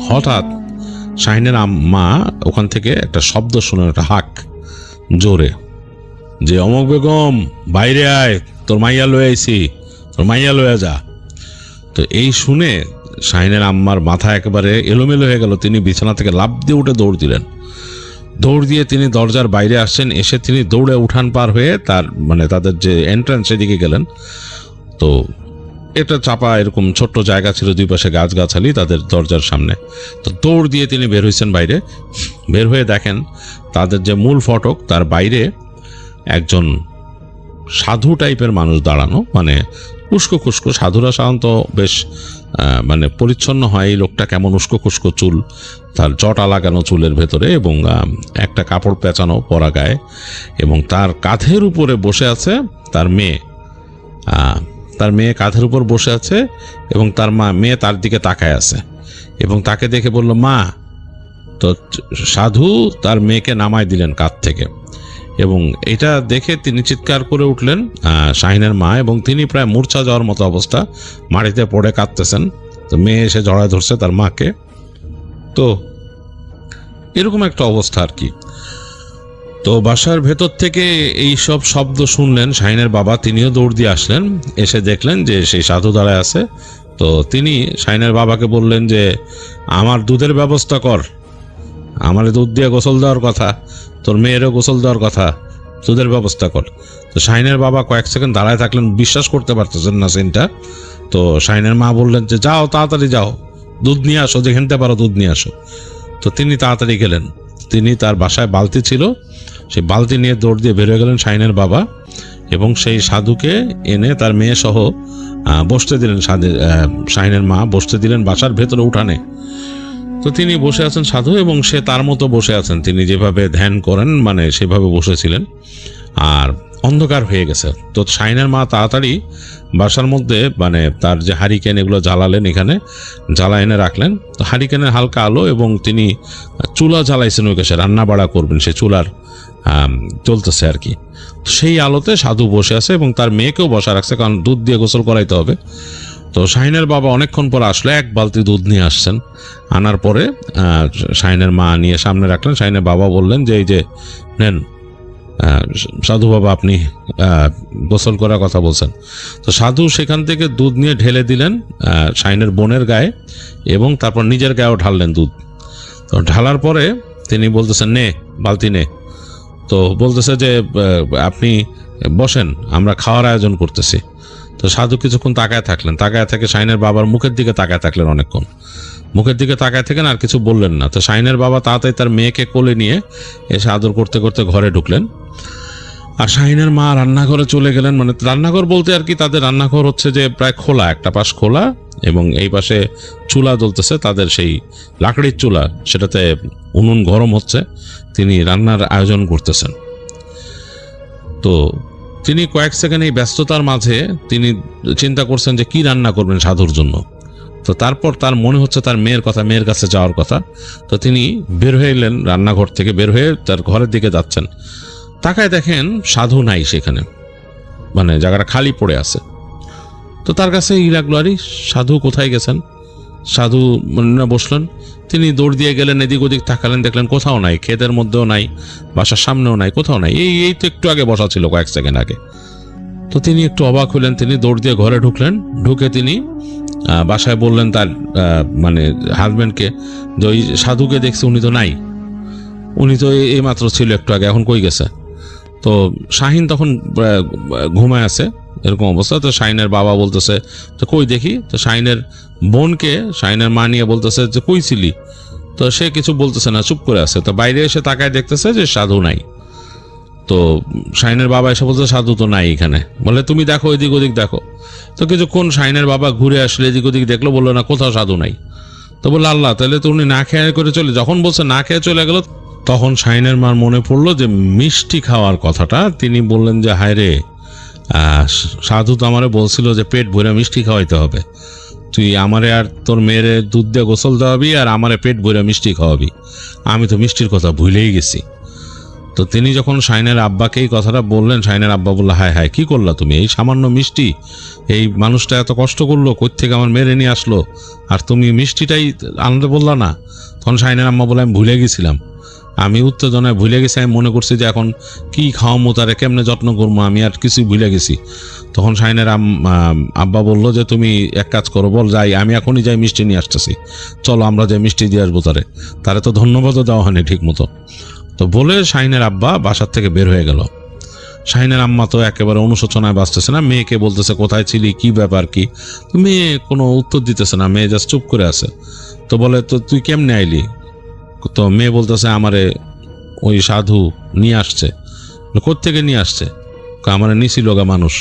হঠাৎ শাহিনের মা ওখান থেকে একটা শব্দ শুনে, একটা হাক জোরে, যে অমক বেগম বাইরে আয়, তোর মাইয়া লয়ে আইছি, তোর মাইয়া লয়ে যা। তো এই শুনে শাহিনের আম্মার মাথা একেবারে এলোমেলো হয়ে গেল। তিনি বিছানা থেকে লাফ দিয়ে উঠে দৌড় দিলেন। দৌড় দিয়ে তিনি দরজার বাইরে আসছেন, এসে তিনি দৌড়ে উঠান পার হয়ে তাদের যে এন্ট্রান্স সেদিকে গেলেন। তো এটা চাপা এরকম ছোট্ট জায়গা ছিল, দুই পাশে গাছগাছালি তাদের দরজার সামনে। তো দৌড় দিয়ে তিনি বের হয়েছেন বাইরে। বের হয়ে দেখেন তাদের যে মূল ফটক, তার বাইরে একজন সাধু টাইপের মানুষ দাঁড়ানো, মানে উস্কো খুস্কো। সাধুরা সাধারণত বেশ মানে পরিচ্ছন্ন হয়। এই লোকটা কেমন উস্কো খুস্কো চুল, তার জটা লাগানো চুলের ভেতরে, এবং একটা কাপড় পেঁচানো পরা গায়ে, এবং তার কাঁধের উপরে বসে আছে তার মেয়ে। তার মেয়ে কাঁধের উপর বসে আছে, এবং তার মেয়ে তার দিকে তাকায় আছে, এবং তাকে দেখে বলল মা। তো সাধু তার মেয়েকে নামায় দিলেন কাঁধ থেকে, এবং এটা দেখে তিনি চিৎকার করে উঠলেন শাহিনের মা, এবং তিনি প্রায় মূর্ছা যাওয়ার মতো অবস্থা, মাটিতে পড়ে কাঁদতেছেন। তো মেয়ে এসে জড়ায় ধরছে তার মাকে। তো এরকম একটা অবস্থা আর কি। তো বাসার ভেতর থেকে এই সব শব্দ শুনলেন শাহিনের বাবা, তিনিও দৌড় দিয়ে আসলেন। এসে দেখলেন যে সেই সাধু দাঁড়ায় আছে। তো তিনি শাহিনের বাবাকে বললেন যে আমার দুধের ব্যবস্থা কর, আমার দুধ দিয়ে গোসল দেওয়ার কথা, তোর মেয়েরও গোসল দেওয়ার কথা, দুধের ব্যবস্থা কর। তো শাহিনের বাবা কয়েক সেকেন্ড দাঁড়ায় থাকলেন, বিশ্বাস করতে পারতেছেন না সিনটা। তো শাহিনের মা বললেন যে যাও, তাড়াতাড়ি যাও, দুধ নিয়ে আসো, যেখানতে পারো দুধ নিয়ে আসো। তো তিনি তাড়াতাড়ি গেলেন। তিনি তার বাসায় বালতি ছিল, সেই বালতি নিয়ে দৌড় দিয়ে বের হয়ে গেলেন শাহিনের বাবা, এবং সেই সাধুকে এনে তার মেয়ে সহ বসতে দিলেন। শাহিনের মা বসতে দিলেন বাসার ভেতরে উঠানে। তো তিনি বসে আছেন সাধু, এবং সে তার মতো বসে আছেন, তিনি যেভাবে ধ্যান করেন মানে সেভাবে বসেছিলেন। আর অন্ধকার হয়ে গেছে। তো শাহিনের মা তাড়াতাড়ি বাসার মধ্যে মানে তার যে হারিকেন এগুলো জ্বালালেন, এখানে জ্বালা এনে রাখলেন। তো হারিকেনের হালকা আলো, এবং তিনি চুলা জ্বালাইছেন ওই কাছে, রান্না বাড়া করবেন, সে চুলার চলতেছে আর কি। সেই আলোতে সাধু বসে আছে, এবং তার মেয়েকেও বসা রাখছে, কারণ দুধ দিয়ে গোসল করাইতে হবে। তো শাহিনের বাবা অনেকক্ষণ পর আসলে 1 বালতি দুধ নিয়ে আসছেন। আনার পরে শাহিনের মা নিয়ে সামনে রাখলেন। শাহিনের বাবা বললেন যে এই যে নেন সাধু বাবা, আপনি গোসল করার কথা বলছেন। তো সাধু সেখান থেকে দুধ নিয়ে ঢেলে দিলেন শাহিনের বোনের গায়ে, এবং তারপর নিজের গায়েও ঢাললেন দুধ। তো ঢালার পরে তিনি বলতেছেন নে বালতি নে। তো বলতেছে যে আপনি বসেন, আমরা খাওয়ার আয়োজন করতেছি। তো সাধু কিছুক্ষণ তাকায় থাকলেন, তাকায় থেকে শাহিনের বাবার মুখের দিকে তাকায় থাকলেন অনেকক্ষণ, মুখের দিকে তাকায় থাকেন, আর কিছু বললেন না। তো শাহিনের বাবা তাড়াতাড়ি তার মেয়েকে কোলে নিয়ে এসে আদর করতে করতে ঘরে ঢুকলেন। আর শাহিনের মা রান্নাঘরে চলে গেলেন, মানে রান্নাঘর বলতে আর কি, তাদের রান্নাঘর হচ্ছে যে প্রায় খোলা, একটা পাশ খোলা এবং এই পাশে চুলা জ্বলতেছে, তাদের সেই লাকড়ির চুলা, সেটাতে উনুন গরম হচ্ছে, তিনি রান্নার আয়োজন করতেছেন। তো তিনি কয়েক সেকেন্ড এই ব্যস্ততার মাঝে তিনি চিন্তা করছেন যে কি রান্না করবেন সাধুর জন্য। তো তারপর তার মনে হচ্ছে তার মেয়ের কথা, মেয়ের কাছে যাওয়ার কথা। তো তিনি বের হয়ে এলেন, রান্নাঘর থেকে বের হয়ে তার ঘরের দিকে যাচ্ছেন। তাকায় দেখেন সাধু নাই সেখানে, মানে জায়গাটা খালি পড়ে আছে। তো তার কাছে লাগলো, আরে সাধু কোথায় গেছেন? সাধু বসলেন, তিনি দৌড় দিয়ে গেলেন, এদিক ওদিক তাকালেন, দেখলেন কোথাও নাই, ক্ষেতের মধ্যেও নাই, বাসার সামনেও নাই, কোথাও নাই। এই তো একটু আগে বসা ছিল, কয়েক সেকেন্ড আগে। তো তিনি একটু অবাক হলেন, তিনি দৌড় দিয়ে ঘরে ঢুকলেন। ঢুকে তিনি বাসায় বললেন তার মানে হাজব্যান্ডকে যে ওই সাধুকে দেখছে, উনি তো নাই, উনি তো এই মাত্র ছিল একটু আগে, এখন কই গেছে? তো শাহিন তখন ঘুমায় আছে, এরকম অবস্থা। তো শাহিনের বাবা বলতেছে তো কই দেখি। তো শাহিনের বোনকে শাহিনের মা নিয়ে বলতেছে যে কই ছিলি? তো সে কিছু বলতেছে না, চুপ করে আছে। তো বাইরে এসে তাকায় দেখতেছে যে সাধু নাই। তো শাহিনের বাবা এসে বলছে সাধু তো নাই এখানে। বলে তুমি দেখো, এদিক ওদিক দেখো। তো কিছুক্ষণ শাহিনের বাবা ঘুরে আসলে, এদিক ওদিক দেখলো, বললো না কোথাও সাধু নাই। তো বললো আল্লাহ, তাহলে তো উনি না খেয়ে করে চলে, যখন বলছে না খেয়ে চলে গেল, তখন শাহিনের মার মনে পড়লো যে মিষ্টি খাওয়ার কথাটা। তিনি বললেন যে হায় রে, সাধু তো আমারে বলছিল যে পেট ভরে মিষ্টি খাওয়াইতে হবে, তুই আমারে আর তোর মেয়ের দুধ দিয়ে গোসল দেওয়াবি আর আমারে পেট ভরে মিষ্টি খাওয়াবি, আমি তো মিষ্টির কথা ভুলেই গেছি। তো তিনি যখন শাহিনের আব্বাকে এই কথাটা বললেন, শাহিনের আব্বা বললো হায় হায়, কি করলা তুমি? এই সামান্য মিষ্টি, এই মানুষটা এত কষ্ট করলো, কোত্থেকে আমার মেরে নিয়ে আসলো, আর তুমি মিষ্টিটাই আনতে বললা না? তখন শাহিনের আম্মা বলে আমি ভুলে গেছিলাম, আমি উত্তেজনায় ভুলে গেছি, আমি মনে করছি যে এখন কি খাওয়ামো, তারে কেমনে যত্ন করবো, আমি আর কিছুই ভুলে গেছি। তখন শাহিনের আব্বা বলল যে তুমি এক কাজ করো, বল যাই, আমি এখনই যাই মিষ্টি নিয়ে আসতেছি, চলো আমরা যাই মিষ্টি দিয়ে আসবো তারে তো ধন্যবাদও দেওয়া হয়নি ঠিক মতো। তো বলে শাহিনের আব্বা বাসার থেকে বের হয়ে গেল। শাহিনের আম্মা তো একেবারে অনুশোচনায় বাঁচতেছে না, মেয়েকে বলতেছে কোথায় ছিলি, কি ব্যাপার কি। তো মেয়ে কোনো উত্তর দিতেছে না, মেয়ে জাস্ট চুপ করে আছে। তো বলে তো তুই কেমনে আইলি? তো মেয়ে বলতেছে আমারে ওই সাধু নিয়ে আসছে। কোত্থেকে নিয়ে আসছে? আমারে নিছিল গা মানুষ,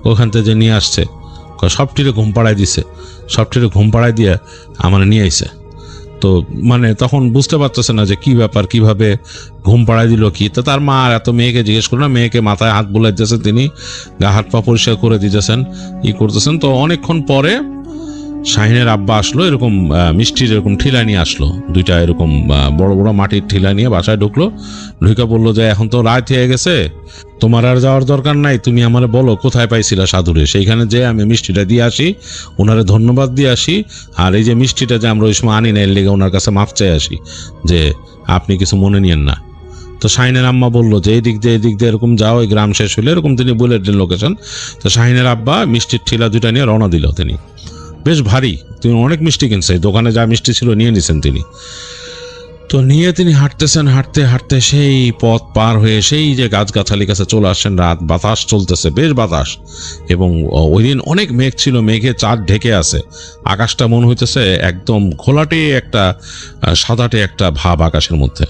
ওখান থেকে যে নিয়ে আসছে, সবটিরে ঘুম পাড়ায় দিছে, সবটিরে ঘুম পাড়ায় দিয়ে আমার নিয়ে আইছে। তো মানে তখন বুঝতে পারতেছে না যে কি ব্যাপার, কিভাবে ঘুম পাড়ায় দিল কি। তো তার মা আর এত মেয়েকে জিজ্ঞেস করে না, মেয়েকে মাথায় হাত বুলাই দিতেছেন, তিনি গা হাত পা পরিষ্কার করে দিতেছেন, ই করতেছেন। তো অনেকক্ষণ পরে শাহিনের আব্বা আসলো, এরকম মিষ্টির এরকম ঠিলা নিয়ে আসলো, দুইটা এরকম বড় বড় মাটির ঠিলা নিয়ে বাসায় ঢুকলো। ঢুকে বললো যে এখন তো রাত হয়ে গেছে, তোমার আর যাওয়ার দরকার নাই, তুমি আমারে বলো কোথায় পাইছিলা সাধুরে, সেইখানে যে আমি মিষ্টিটা দিয়ে আসি, ওনারে ধন্যবাদ দিয়ে আসি, আর এই যে মিষ্টিটা যে আমরা ওই সময় আনি না, এর লেগে ওনার কাছে মাপ চাই আসি, যে আপনি কিছু মনে নিয়েন না। তো শাহিনের আম্মা বললো যে এই দিক দিয়ে এরকম যাও, ওই গ্রাম শেষ হলে এরকম তিনি বলে দিলেন লোকেশন। তো শাহিনের আব্বা মিষ্টির ঠিলা দুইটা নিয়ে রওনা দিল। তিনি বেশ ভারী, তিনি অনেক মিষ্টি কিনছে, দোকানে যা মিষ্টি ছিল নিয়ে নিছেন তিনি। তো নিয়ে তিনি হাঁটতেছেন, হাঁটতে হাঁটতে সেই পথ পার হয়ে সেই যে গাছগাছালির কাছে চলে আসছেন। রাত, বাতাস চলতেছে, বেশ বাতাস, এবং ওই দিন অনেক মেঘ ছিল, মেঘে চাঁদ ঢেকে আছে, আকাশটা মনে হইতেছে একদম ঘোলাটে একটা সাদাটে একটা ভাব আকাশের মধ্যে।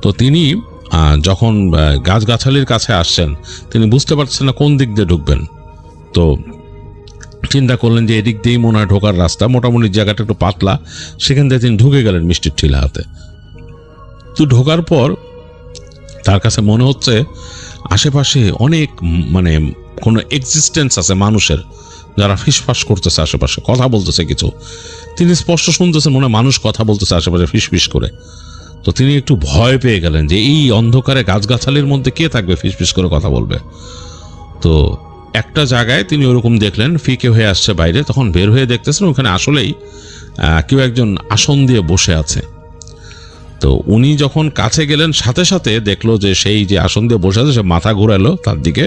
তো তিনি যখন গাছগাছালির কাছে আসছেন, তিনি বুঝতে পারছেন না কোন দিক দিয়ে ঢুকবেন। তো চিন্তা করলেন যে এদিক দিয়েই মনে হয় ঢোকার রাস্তা, মোটামুটি জায়গাটা একটু পাতলা, সেখান থেকে তিনি ঢুকে গেলেন মিষ্টির ঠিলা হাতে। তো ঢোকার পর তার কাছে মনে হচ্ছে আশেপাশে অনেক মানে কোনো এক্সিস্টেন্স আছে মানুষের, যারা ফিসফাস করতেছে আশেপাশে, কথা বলতেছে কিছু। তিনি স্পষ্ট শুনতেছেন, মনে হয় মানুষ কথা বলতেছে আশেপাশে ফিসফিস করে। তো তিনি একটু ভয় পেয়ে গেলেন যে এই অন্ধকারে গাছগাছালির মধ্যে কে থাকবে ফিসফিস করে কথা বলবে। তো একটা জায়গায় তিনি ওরকম দেখলেন, ফিকে হয়ে আসছে বাইরে। তখন বের হয়ে দেখতেছেন ওখানে আসলেই কেউ একজন আসন দিয়ে বসে আছে। তো উনি যখন কাছে গেলেন, সাথে সাথে দেখলো যে সেই যে আসন দিয়ে বসে আছে, সে মাথা ঘুরালো তার দিকে,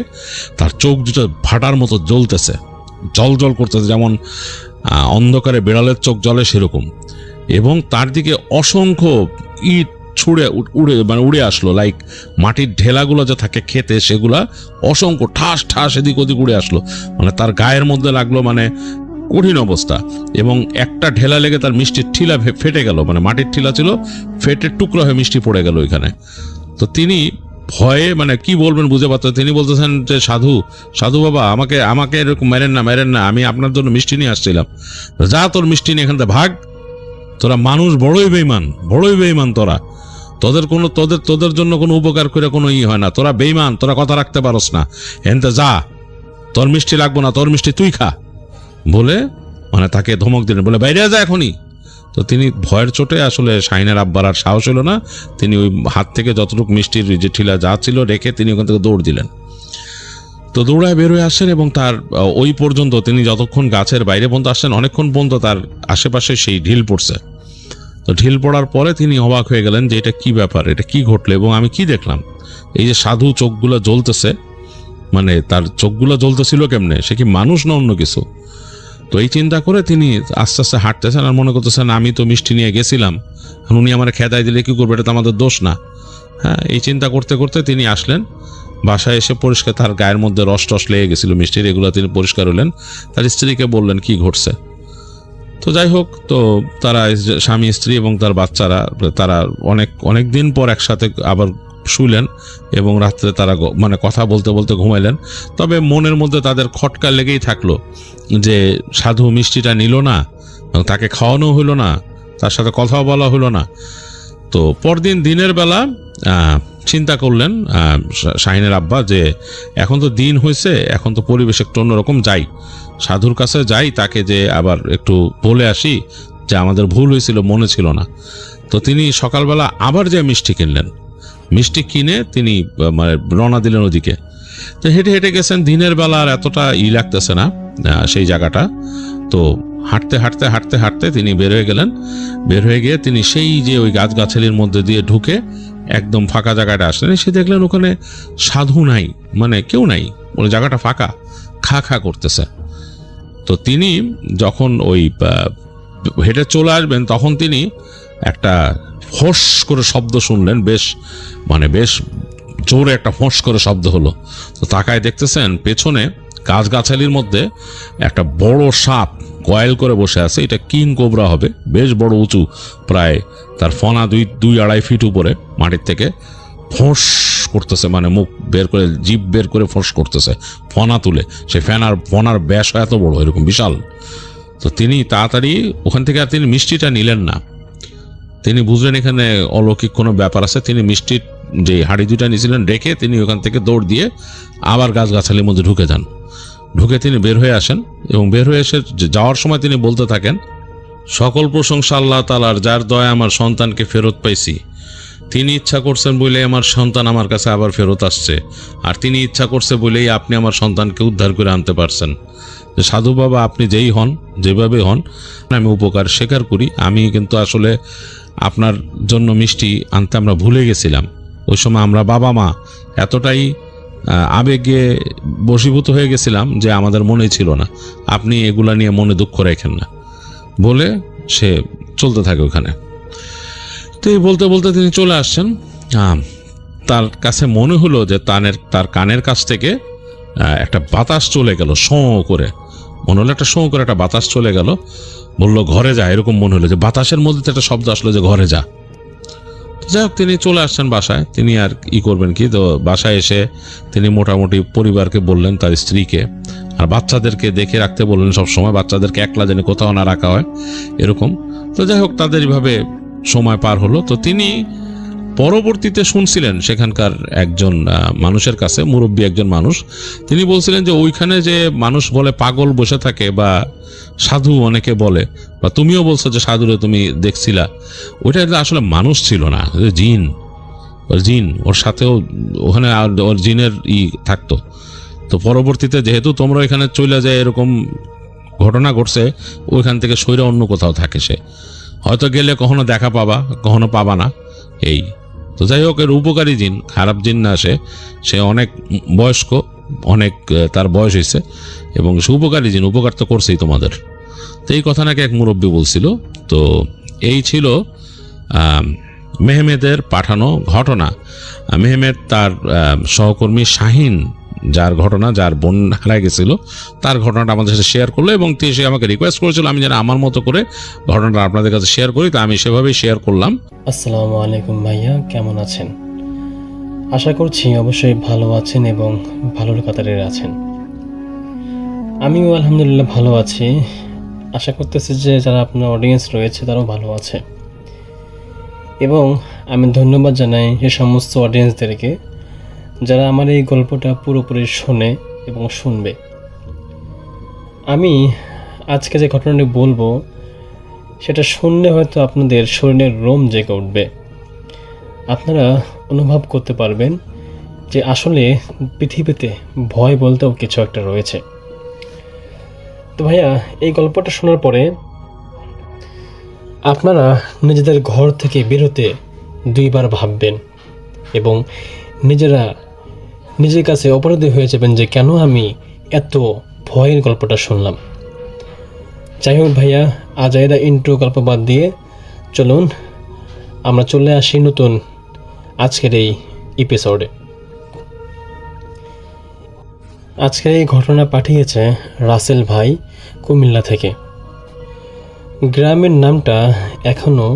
তার চোখ দুটো ভাটার মতো জ্বলতেছে, জল জল করতেছে, যেমন অন্ধকারে বিড়ালের চোখ জ্বলে সেরকম। এবং তার দিকে অসংখ্য ইট উড়ে আসলো, লাইক মাটির ঢেলাগুলো যে থাকে খেতে, সেগুলা অসংখ্য ঠাস ঠাস এদিক ওদিক উড়ে আসলো, মানে তার গায়ের মধ্যে লাগলো, মানে কঠিন অবস্থা। এবং একটা ঢেলা লেগে তার মিষ্টির ঠিলা ফেটে গেল, মানে মাটির ঠিলা ছিল, ফেটে টুকরো হয়ে মিষ্টি পড়ে গেল ওইখানে। তো তিনি ভয়ে মানে কি বলবেন বুঝে পাচ্ছেন। তিনি বলতেছেন যে সাধু সাধু বাবা, আমাকে আমাকে এরকম মেরেন না, আমি আপনার জন্য মিষ্টি নিয়ে আসছিলাম, যা তোর মিষ্টি নিয়ে এখান থেকে ভাগ, তোরা মানুষ বড়ই বেইমান তোরা, তোদের জন্য কোনো উপকার করে কোনো হয় না, তোরা বেইমান, তোরা কথা রাখতে পারস না, এনতে যা, তোর মিষ্টি লাগবো না, তোর মিষ্টি তুই খা বলে মানে তাকে ধমক দিলেন, বলে বাইরে যা এখনই। তো তিনি ভয়ের চোটে আসলে শাহিনের আব্বার আর সাহস হলো না, তিনি ওই হাত থেকে যতটুকু মিষ্টির যে ঠিলা যা ছিল রেখে তিনি ওখান থেকে দৌড় দিলেন। তো দৌড়ায় বের হয়ে আসছেন এবং তার ওই পর্যন্ত তিনি যতক্ষণ গাছের বাইরে পর্যন্ত আসছেন অনেকক্ষণ পর্যন্ত তার আশেপাশে সেই ঢিল পড়ছে। তো ঢিল পড়ার পরে তিনি অবাক হয়ে গেলেন যে এটা কি ব্যাপার, এটা কি ঘটলো এবং আমি কি দেখলাম। এই যে সাধু চোখগুলো জ্বলতেছে, মানে তার চোখগুলো জ্বলতেছিল কেমনে, সে কি মানুষ না অন্য কিছু। তো এই চিন্তা করে তিনি আস্তে আস্তে হাঁটতেছেন আর মনে করতেছেন আমি তো মিষ্টি নিয়ে গেছিলাম, উনি আমার খেদাই দিলে কি করবে, এটা তো আমাদের দোষ না। হ্যাঁ, এই চিন্তা করতে করতে তিনি আসলেন বাসায়, এসে পরিষ্কার তার গায়ের মধ্যে রস টস লেগে গেছিল মিষ্টির, এগুলো তিনি পরিষ্কার হলেন, তার স্ত্রীকে বললেন কি ঘটছে। তো যাই হোক, তো তারা স্বামী স্ত্রী এবং তার বাচ্চারা তারা অনেক দিন পর একসাথে আবার শুইলেন এবং রাত্রে তারা মানে কথা বলতে বলতে ঘুমাইলেন। তবে মনের মধ্যে তাদের খটকা লেগেই থাকলো যে সাধু মিষ্টিটা নিল না, তাকে খাওয়ানো হলো না, তার সাথে কথাও বলা হলো না। তো পরদিন দিনের বেলা চিন্তা করলেন শাহিনের আব্বা যে এখন তো দিন হয়েছে, এখন তো পরিবেশ একটু অন্যরকম, যাই সাধুর কাছে যাই, তাকে যে আবার একটু বলে আসি যে আমাদের ভুল হয়েছিল, মনে ছিল না। তো তিনি সকালবেলা আবার যে মিষ্টি কিনলেন, মিষ্টি কিনে তিনি মানে রওনা দিলেন ওদিকে। তো হেঁটে হেঁটে গেছেন, দিনের বেলা আর এতটা লাগতেছে না সেই জায়গাটা। তো হাঁটতে হাঁটতে হাঁটতে হাঁটতে তিনি বের হয়ে গেলেন। বের হয়ে গিয়ে তিনি সেই যে ওই গাছগাছালির মধ্যে দিয়ে ঢুকে একদম ফাঁকা জায়গাটা আসলেন, সে দেখলেন ওখানে সাধু নাই, মানে কেউ নাই, ওই জায়গাটা ফাঁকা, খা খা করতেছে। তো তিনি যখন ওই হেঁটে চলে আসবেন তখন তিনি একটা ফোঁস করে শব্দ শুনলেন, বেশ জোরে একটা ফোঁস করে শব্দ হলো। তো তাকায় দেখতেছেন পেছনে গাছগাছালির মধ্যে একটা বড় সাপ কয়েল করে বসে আছে। এটা কিং কোবরা হবে, বেশ বড় উঁচু, প্রায় তার ফনা 2-2.5 ফিট উপরে মাটির থেকে, ফোঁস করতেছে, মানে মুখ বের করে জিভ বের করে ফোঁস করতেছে ফনা তুলে। সে ফনার ব্যাস এত বড়, এরকম বিশাল। তো তিনি তাড়াতাড়ি ওখান থেকে আর তিনি মিষ্টিটা নিলেন না, তিনি বুঝলেন এখানে অলৌকিক কোনো ব্যাপার আছে। তিনি মিষ্টির যে হাঁড়ি দুটা নিয়েছিলেন রেখে তিনি ওখান থেকে দৌড় দিয়ে আবার গাছগাছালির মধ্যে ঢুকে যান। ঢুকে তিনি বের হয়ে আসেন এবং বের হয়ে এসে যাওয়ার সময় তিনি বলতে থাকেন, সকল প্রশংসা আল্লাহ তাআলার, যার দয়া আমার সন্তানকে ফেরত পাইছি। তিনি ইচ্ছা করছেন বলেই আমার সন্তান আমার কাছে আবার ফেরত আসছে, আর তিনি ইচ্ছা করছে বলেই আপনি আমার সন্তানকে উদ্ধার করে আনতে পারছেন। যে সাধু বাবা, আপনি যেই হন, যেভাবে হন, আমি উপকার স্বীকার করি। আমি কিন্তু আসলে আপনার জন্য মিষ্টি আনতে আমরা ভুলে গেছিলাম। ওই সময় আমরা বাবা মা এতটাই আবেগে বশীভূত হয়ে গেছিলাম যে আমাদের মনেই ছিল না, আপনি এগুলা নিয়ে মনে দুঃখ রাখেন না বলে সে চলতে থাকে ওখানে। তো এই বলতে বলতে তিনি চলে আসছেন। তার কাছে মনে হলো যে তার কানের কাছ থেকে একটা বাতাস চলে গেল, শোঁ করে মনে হলো, একটা শোঁ করে একটা বাতাস চলে গেল। বললো ঘরে যা, এরকম মনে হলো যে বাতাসের মধ্যে একটা শব্দ আসলো যে ঘরে যা। যাই হোক, তিনি চলে আসছেন বাসায়। তিনি আর করবেন কি, তো বাসায় এসে তিনি মোটামুটি পরিবারকে বললেন, তার স্ত্রীকে আর বাচ্চাদেরকে দেখে রাখতে বললেন সবসময়, বাচ্চাদেরকে একলা যেন কোথাও না রাখা হয় এরকম। তো যাই হোক, তাদের এইভাবে সময় পার হলো। তো তিনি পরবর্তীতে শুনছিলেন সেখানকার একজন মানুষের কাছে, মুরব্বী একজন মানুষ, তিনি বলছিলেন যে ওইখানে যে মানুষ বলে পাগল বসে থাকে বা সাধু অনেকে বলে, বা তুমিও বলছো যে সাধুরে তুমি দেখছিলা, ওইটা আসলে মানুষ ছিল না, জিন। ওর সাথেও ওখানে ওর জিনের থাকতো। তো পরবর্তীতে যেহেতু তোমরা এখানে চলে যায়, এরকম ঘটনা ঘটছে, ওইখান থেকে সইরা অন্য কোথাও থাকে সে, হয়তো গেলে কখনো দেখা পাবা, কখনো পাবা না, এই। তো যাই হোক, এর উপকারী জিন, খারাপ জিন না, সে অনেক বয়স্ক, অনেক তার বয়স হয়েছে এবং সে উপকারী জিন, উপকার তো করছেই তোমাদের। তো এই কথা নাকি এক মুরব্বী বলছিল। তো এই ছিল মেহমেদের পাঠানো ঘটনা। মেহমেদ তার সহকর্মী শাহিন, যার ঘটনা, যার বোন হারায় গেছিল, তার ঘটনাটা আমাদের সাথে শেয়ার করলো এবং সে আমাকে রিকোয়েস্ট করেছিল আমি যেন আমার মতো করে ঘটনাটা আপনাদের কাছে শেয়ার করি। তা আমি সেভাবেই শেয়ার করলাম। আসসালামু আলাইকুম ভাইয়া, কেমন আছেন? আশা করছি অবশ্যই ভালো আছেন এবং ভালোর কাতারে আছেন। আমিও আলহামদুলিল্লাহ ভালো আছি। আশা করতেছি যে যারা আপনার অডিয়েন্স রয়েছে তারাও ভালো আছে, এবং আমি ধন্যবাদ জানাই সে সমস্ত অডিয়েন্সদেরকে যারা আমার এই গল্পটা পুরোপুরি শোনে এবং শুনবে। আমি আজকে যে ঘটনাটি বলবো সেটা শুনলে হয়তো আপনাদের শরীরের রোম জেগে উঠবে। আপনারা অনুভব করতে পারবেন যে আসলে পৃথিবীতে ভয় বলতেও কিছু একটা রয়েছে। তো ভাইয়া, এই গল্পটা শোনার পরে আপনারা নিজেদের ঘর থেকে বেরোতে দুইবার ভাববেন এবং নিজের কাছে অপরাধী হয়ে যাবেন যে কেন আমি এত ভয়ের গল্পটা শুনলাম। যাই হোক ভাইয়া, আজাইরা ইন্ট্রো গল্প বাদ দিয়ে চলুন আমরা চলে আসি নতুন আজকের এই এপিসোডে। আজকের এই ঘটনা পাঠিয়েছে রাসেল ভাই কুমিল্লা থেকে। গ্রামের নামটা এখনও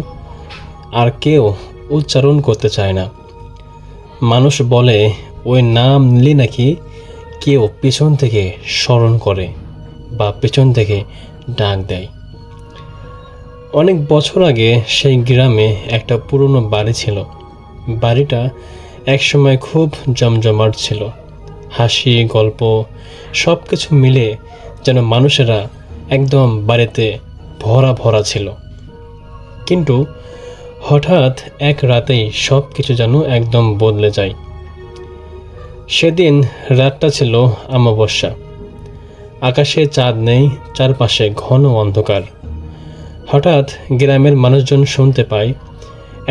আর কেউ উচ্চারণ করতে চায় না। মানুষ বলে ওই নাম নিলে নাকি কেউ পেছন থেকে স্মরণ করে বা পেছন থেকে ডাক দেয়। অনেক বছর আগে সেই গ্রামে একটা পুরনো বাড়ি ছিল। বাড়িটা একসময় খুব জমজমাট ছিল। হাসি গল্প সব কিছু মিলে যেন মানুষেরা একদম বাড়িতে ভরা ভরা ছিল। কিন্তু হঠাৎ এক রাতেই সব কিছু যেন একদম বদলে যায়। সেদিন রাতটা ছিল অমাবস্যা। আকাশে চাঁদ নেই, চারপাশে ঘন অন্ধকার। হঠাৎ গ্রামের মানুষজন শুনতে পায়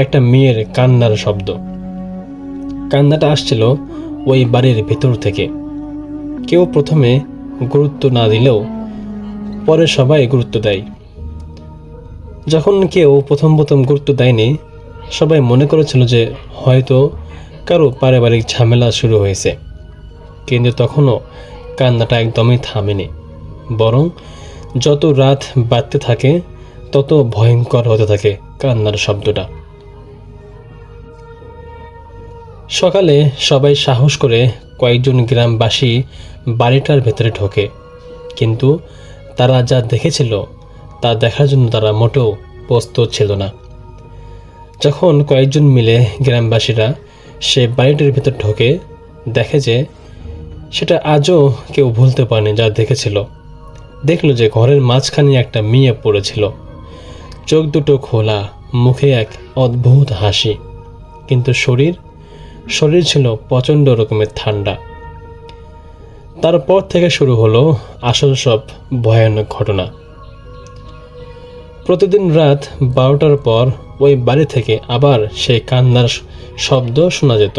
একটা মেয়ের কান্নার শব্দ। কান্নাটা আসছিল ওই বাড়ির ভেতর থেকে। কেউ প্রথমে গুরুত্ব না দিলেও পরে সবাই গুরুত্ব দেয়। যখন কেউ প্রথম গুরুত্ব দেয়নি, সবাই মনে করেছিল যে হয়তো কারো পারিবারিক ঝামেলা শুরু হয়েছে। কিন্তু তখনও কান্নাটা একদমই থামেনি, বরং যত রাত বাড়তে থাকে তত ভয়ঙ্কর হতে থাকে কান্নার শব্দটা। সকালে সবাই সাহস করে কয়েকজন গ্রামবাসী বাড়িটার ভেতরে ঢোকে, কিন্তু তারা যা দেখেছিল তা দেখার জন্য তারা মোটেও প্রস্তুত ছিল না। যখন কয়েকজন মিলে গ্রামবাসীরা সে বাড়িটির ভেতর ঢোকে, দেখে যে সেটা আজও কেউ ভুলতে পারেনি যা দেখেছিল। দেখল যে ঘরের মাঝখানে একটা মেয়ে পড়েছিল, চোখ দুটো খোলা, মুখে এক অদ্ভুত হাসি, কিন্তু শরীর ছিল প্রচণ্ড রকমের ঠান্ডা। তারপর থেকে শুরু হলো আসল সব ভয়ানক ঘটনা। প্রতিদিন রাত 12টার পর ওই বাড়ি থেকে আবার সেই কান্নার শব্দ শোনা যেত।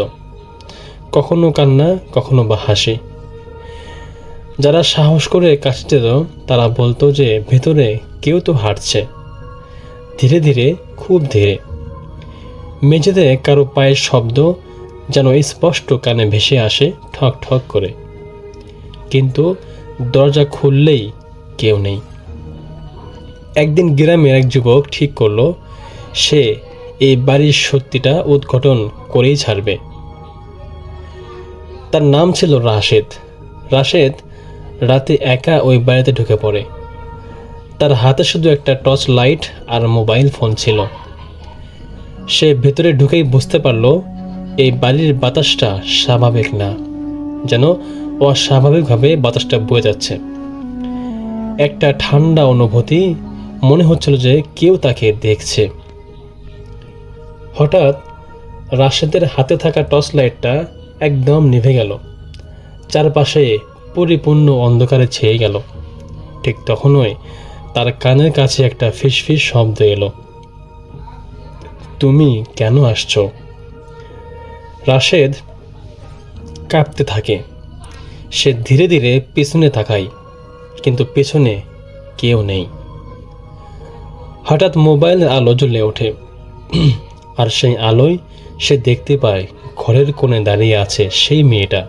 কখনো কান্না, কখনো বা হাসি। যারা সাহস করে কাছে যেত তারা বলতো যে ভেতরে কেউ তো হাঁটছে, ধীরে ধীরে, খুব ধীরে। মেঝেতে কারো পায়ের শব্দ যেন স্পষ্ট কানে ভেসে আসে, ঠক ঠক করে। কিন্তু দরজা খুললেই কেউ নেই। একদিন গ্রামের এক যুবক ঠিক করলো সে এই বাড়ির সত্যিটা উদ্ঘাটন করেই ছাড়বে। তার নাম ছিল রাশেদ। রাশেদ রাতে একা ওই বাড়িতে ঢুকে পড়ে। তার হাতে শুধু একটা টর্চ লাইট আর মোবাইল ফোন ছিল। সে ভেতরে ঢুকেই বুঝতে পারলো এই বাড়ির বাতাসটা স্বাভাবিক না, যেন অস্বাভাবিকভাবে বাতাসটা বয়ে যাচ্ছে। একটা ঠান্ডা অনুভূতি, মনে হচ্ছিল যে কেউ তাকে দেখছে। হঠাৎ রাশেদের হাতে থাকা টর্চ লাইটটা একদম নিভে গেল। চারপাশে পরিপূর্ণ অন্ধকারে ছেয়ে গেল। ঠিক তখনই তার কানের কাছে একটা ফিসফিস শব্দ এলো, তুমি কেন আসছো? রাশেদ কাঁপতে থাকে। সে ধীরে ধীরে পেছনে তাকায়, কিন্তু পেছনে কেউ নেই। হঠাৎ মোবাইলের আলো জ্বলে ওঠে, আর সেই আলোয় সে দেখতে পায় ঘরের কোণে দাঁড়িয়ে আছে সেই মেয়েটা।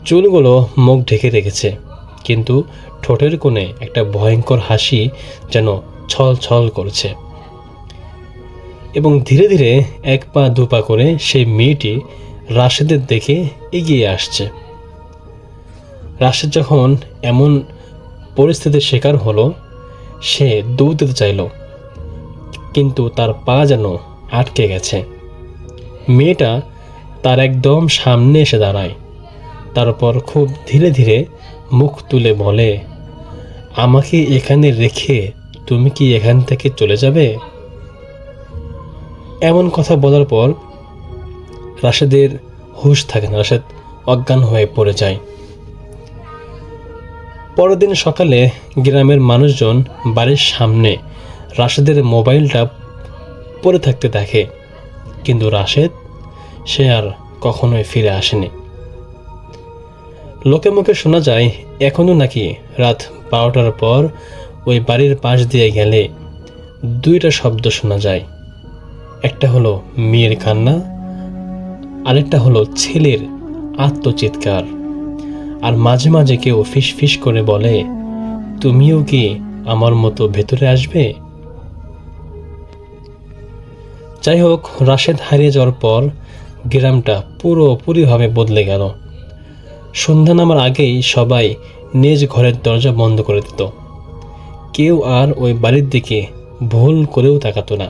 চুলগুলো মুখ ঢেকে রেখেছে, কিন্তু ঠোঁটের কোণে একটা ভয়ঙ্কর হাসি যেন ছল ছল করছে। এবং ধীরে ধীরে 1 পা 2 পা করে সেই মেয়েটি রাশেদের দেখে এগিয়ে আসছে। রাশেদ যখন এমন পরিস্থিতির শিকার হলো, সে দৌড়তে চাইল, কিন্তু তার পা যেন আটকে গেছে। মেয়েটা তার একদম সামনে এসে দাঁড়ায়, তারপর খুব ধীরে ধীরে মুখ তুলে বলে, আমাকে এখানে রেখে তুমি কি এখান থেকে চলে যাবে? এমন কথা বলার পর রাশেদের হুঁশ থাকে না, রাশেদ অজ্ঞান হয়ে পড়ে যায়। পরের দিন সকালে গ্রামের মানুষজন বাড়ির সামনে রাশেদের মোবাইলটা পড়ে থাকতে দেখে, কিন্তু রাশেদ সে আর কখনোই ফিরে আসেনি। লোকে মুখে শোনা যায় এখনও নাকি রাত 12টার পর ওই বাড়ির পাশ দিয়ে গেলে 2টা শব্দ শোনা যায়। একটা হলো মেয়ের কান্না, আরেকটা হলো ছেলের আত্মচিৎকার, আর মাঝে মাঝে কেউ ফিস ফিস করে বলে, তুমিও কি আমার মতো ভেতরে আসবে? যাই হোক, রাশেদ হারিয়ে যাওয়ার পর গ্রামটা পুরোপুরিভাবে বদলে গেল। সন্ধ্যা নামার আগেই সবাই নিজ ঘরের দরজা বন্ধ করে দিত। কেউ আর ওই বাড়ির দিকে ভুল করেও তাকাতো না।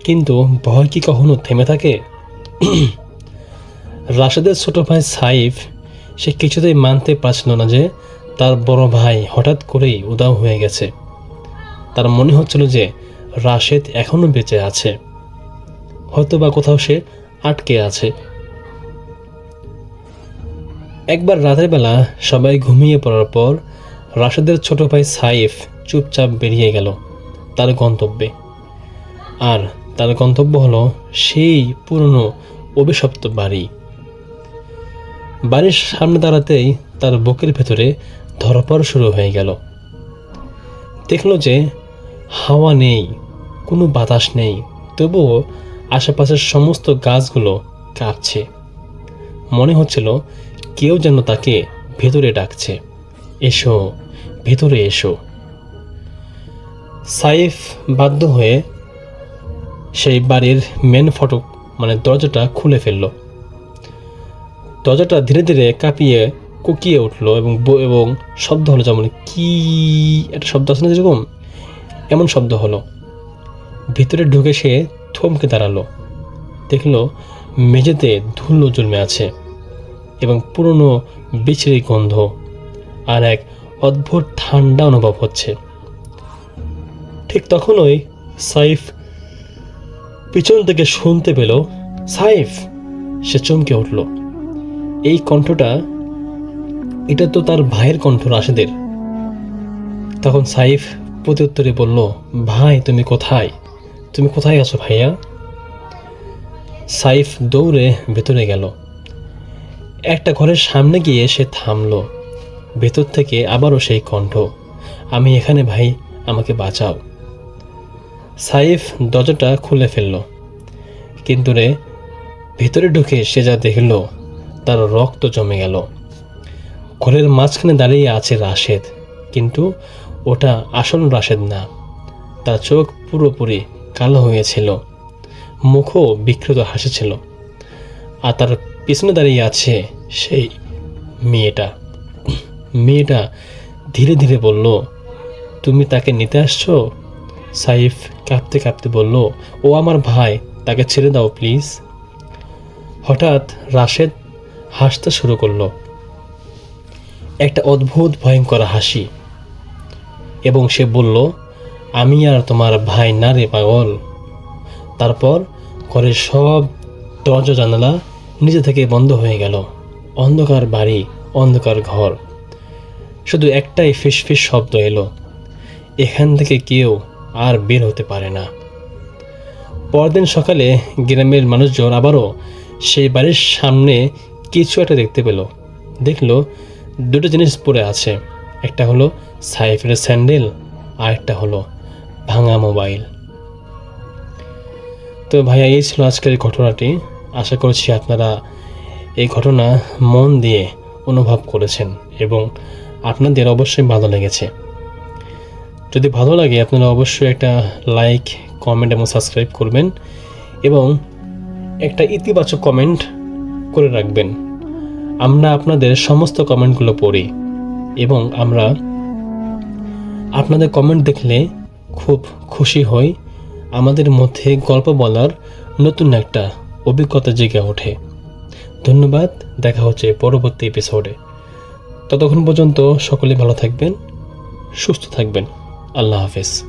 কিন্তু ভয় কি কখনো থেমে থাকে? রাশেদের ছোট ভাই সাইফ, সে কিছুতেই মানতে পারছিল না যে তার বড় ভাই হঠাৎ করেই উধাও হয়ে গেছে। তার মনে হচ্ছিল যে রাশেদ এখনো বেঁচে আছে, হয়তো বা কোথাও সে আটকে আছে। একবার রাতের বেলা সবাই ঘুমিয়ে পড়ার পর রাশেদের ছোট ভাই সাইফ চুপচাপ বেরিয়ে গেল তার গন্তব্যে। আর তার গন্তব্য হলো সেই পুরনো অভিশপ্ত বাড়ি। বাড়ির সামনে দাঁড়াতেই তার বুকের ভেতরে ধরপড় শুরু হয়ে গেল। দেখল যে হাওয়া নেই, কোনো বাতাস নেই, তবুও আশেপাশের সমস্ত গাছগুলো কাঁপছে। মনে হচ্ছিল কেউ যেন তাকে ভেতরে ডাকছে, এসো, ভেতরে এসো। সাইফ বাধ্য হয়ে সেই বাড়ির মেন ফটক দরজাটা খুলে ফেলল। দরজাটা ধীরে ধীরে কাঁপিয়ে কুকিয়ে উঠল এবং শব্দ হলো, যেমন কি একটা শব্দ আছে না, যেরকম এমন শব্দ হলো। ভিতরে ঢুকে সে থমকে দাঁড়ালো। দেখলো মেঝেতে ধুলো জন্মে আছে এবং পুরনো বিছড়ি গন্ধ আর এক অদ্ভুত ঠান্ডা অনুভব হচ্ছে। ঠিক তখনই সাইফ পিছন থেকে শুনতে পেল, সাইফ! সে চমকে উঠল। এই কণ্ঠটা, এটা তো তার ভাইয়ের কণ্ঠ, রাশেদের। তখন সাইফ প্রত্যুত্তরে বলল, ভাই তুমি কোথায়? তুমি কোথায় আছো ভাইয়া? সাইফ দৌড়ে ভেতরে গেল। একটা ঘরের সামনে গিয়ে সে থামল। ভেতর থেকে আবারও সেই কণ্ঠ, আমি এখানে ভাই, আমাকে বাঁচাও। সাইফ দরজাটা খুলে ফেলল, কিন্তু ভেতরে ঢুকে সে যা দেখল তার রক্ত জমে গেল। ঘরের মাঝখানে দাঁড়িয়ে আছে রাশেদ, কিন্তু ওটা আসল রাশেদ না। তার চোখ পুরোপুরি কালো হয়েছিল, মুখও বিকৃত হাসি ছিল, আর তার পিছনে দাঁড়িয়ে আছে সেই মেয়েটা। মেয়েটা ধীরে ধীরে বলল, তুমি তাকে নিতে আসছো? সাইফ কাঁপতে কাঁপতে বলল, ও আমার ভাই, তাকে ছেড়ে দাও প্লিজ। হঠাৎ রাশেদ হাসতে শুরু করলো, একটা অদ্ভুত ভয়ঙ্কর হাসি, এবং সে বলল, আমি আর তোমার ভাই না রে পাগল। তারপর ঘরের সব দরজা জানালা নিজে থেকে বন্ধ হয়ে গেল। অন্ধকার বাড়ি, অন্ধকার ঘর, শুধু একটাই ফিসফিস শব্দ এলো, এখান থেকে কেউ আর বের হতে পারে না। পরদিন সকালে গ্রামের মানুষজন আবারও সেই বাড়ির সামনে কিছু একটা দেখতে পেল। দেখলো 2টো জিনিস পড়ে আছে, একটা হলো সাইফের স্যান্ডেল, আর একটা হলো ভাঙা মোবাইল। তো ভাইয়া, এই ছিল আজকের ঘটনাটি। আশা করছি আপনারা এই ঘটনা মন দিয়ে অনুভব করেছেন এবং আপনাদের অবশ্যই ভালো লেগেছে। যদি ভালো লাগে আপনারা অবশ্যই একটা লাইক, কমেন্ট এবং সাবস্ক্রাইব করবেন এবং একটা ইতিবাচক কমেন্ট করে রাখবেন। আমরা আপনাদের সমস্ত কমেন্টগুলো পড়ি এবং আমরা আপনাদের কমেন্ট দেখলে খুব খুশি হই। আমাদের মধ্যে গল্প বলার নতুন একটা অভিজ্ঞতা জেগে ওঠে। ধন্যবাদ, দেখা হচ্ছে পরবর্তী এপিসোডে। ততক্ষণ পর্যন্ত সকলে ভালো থাকবেন, সুস্থ থাকবেন। আল্লাহ হাফেজ।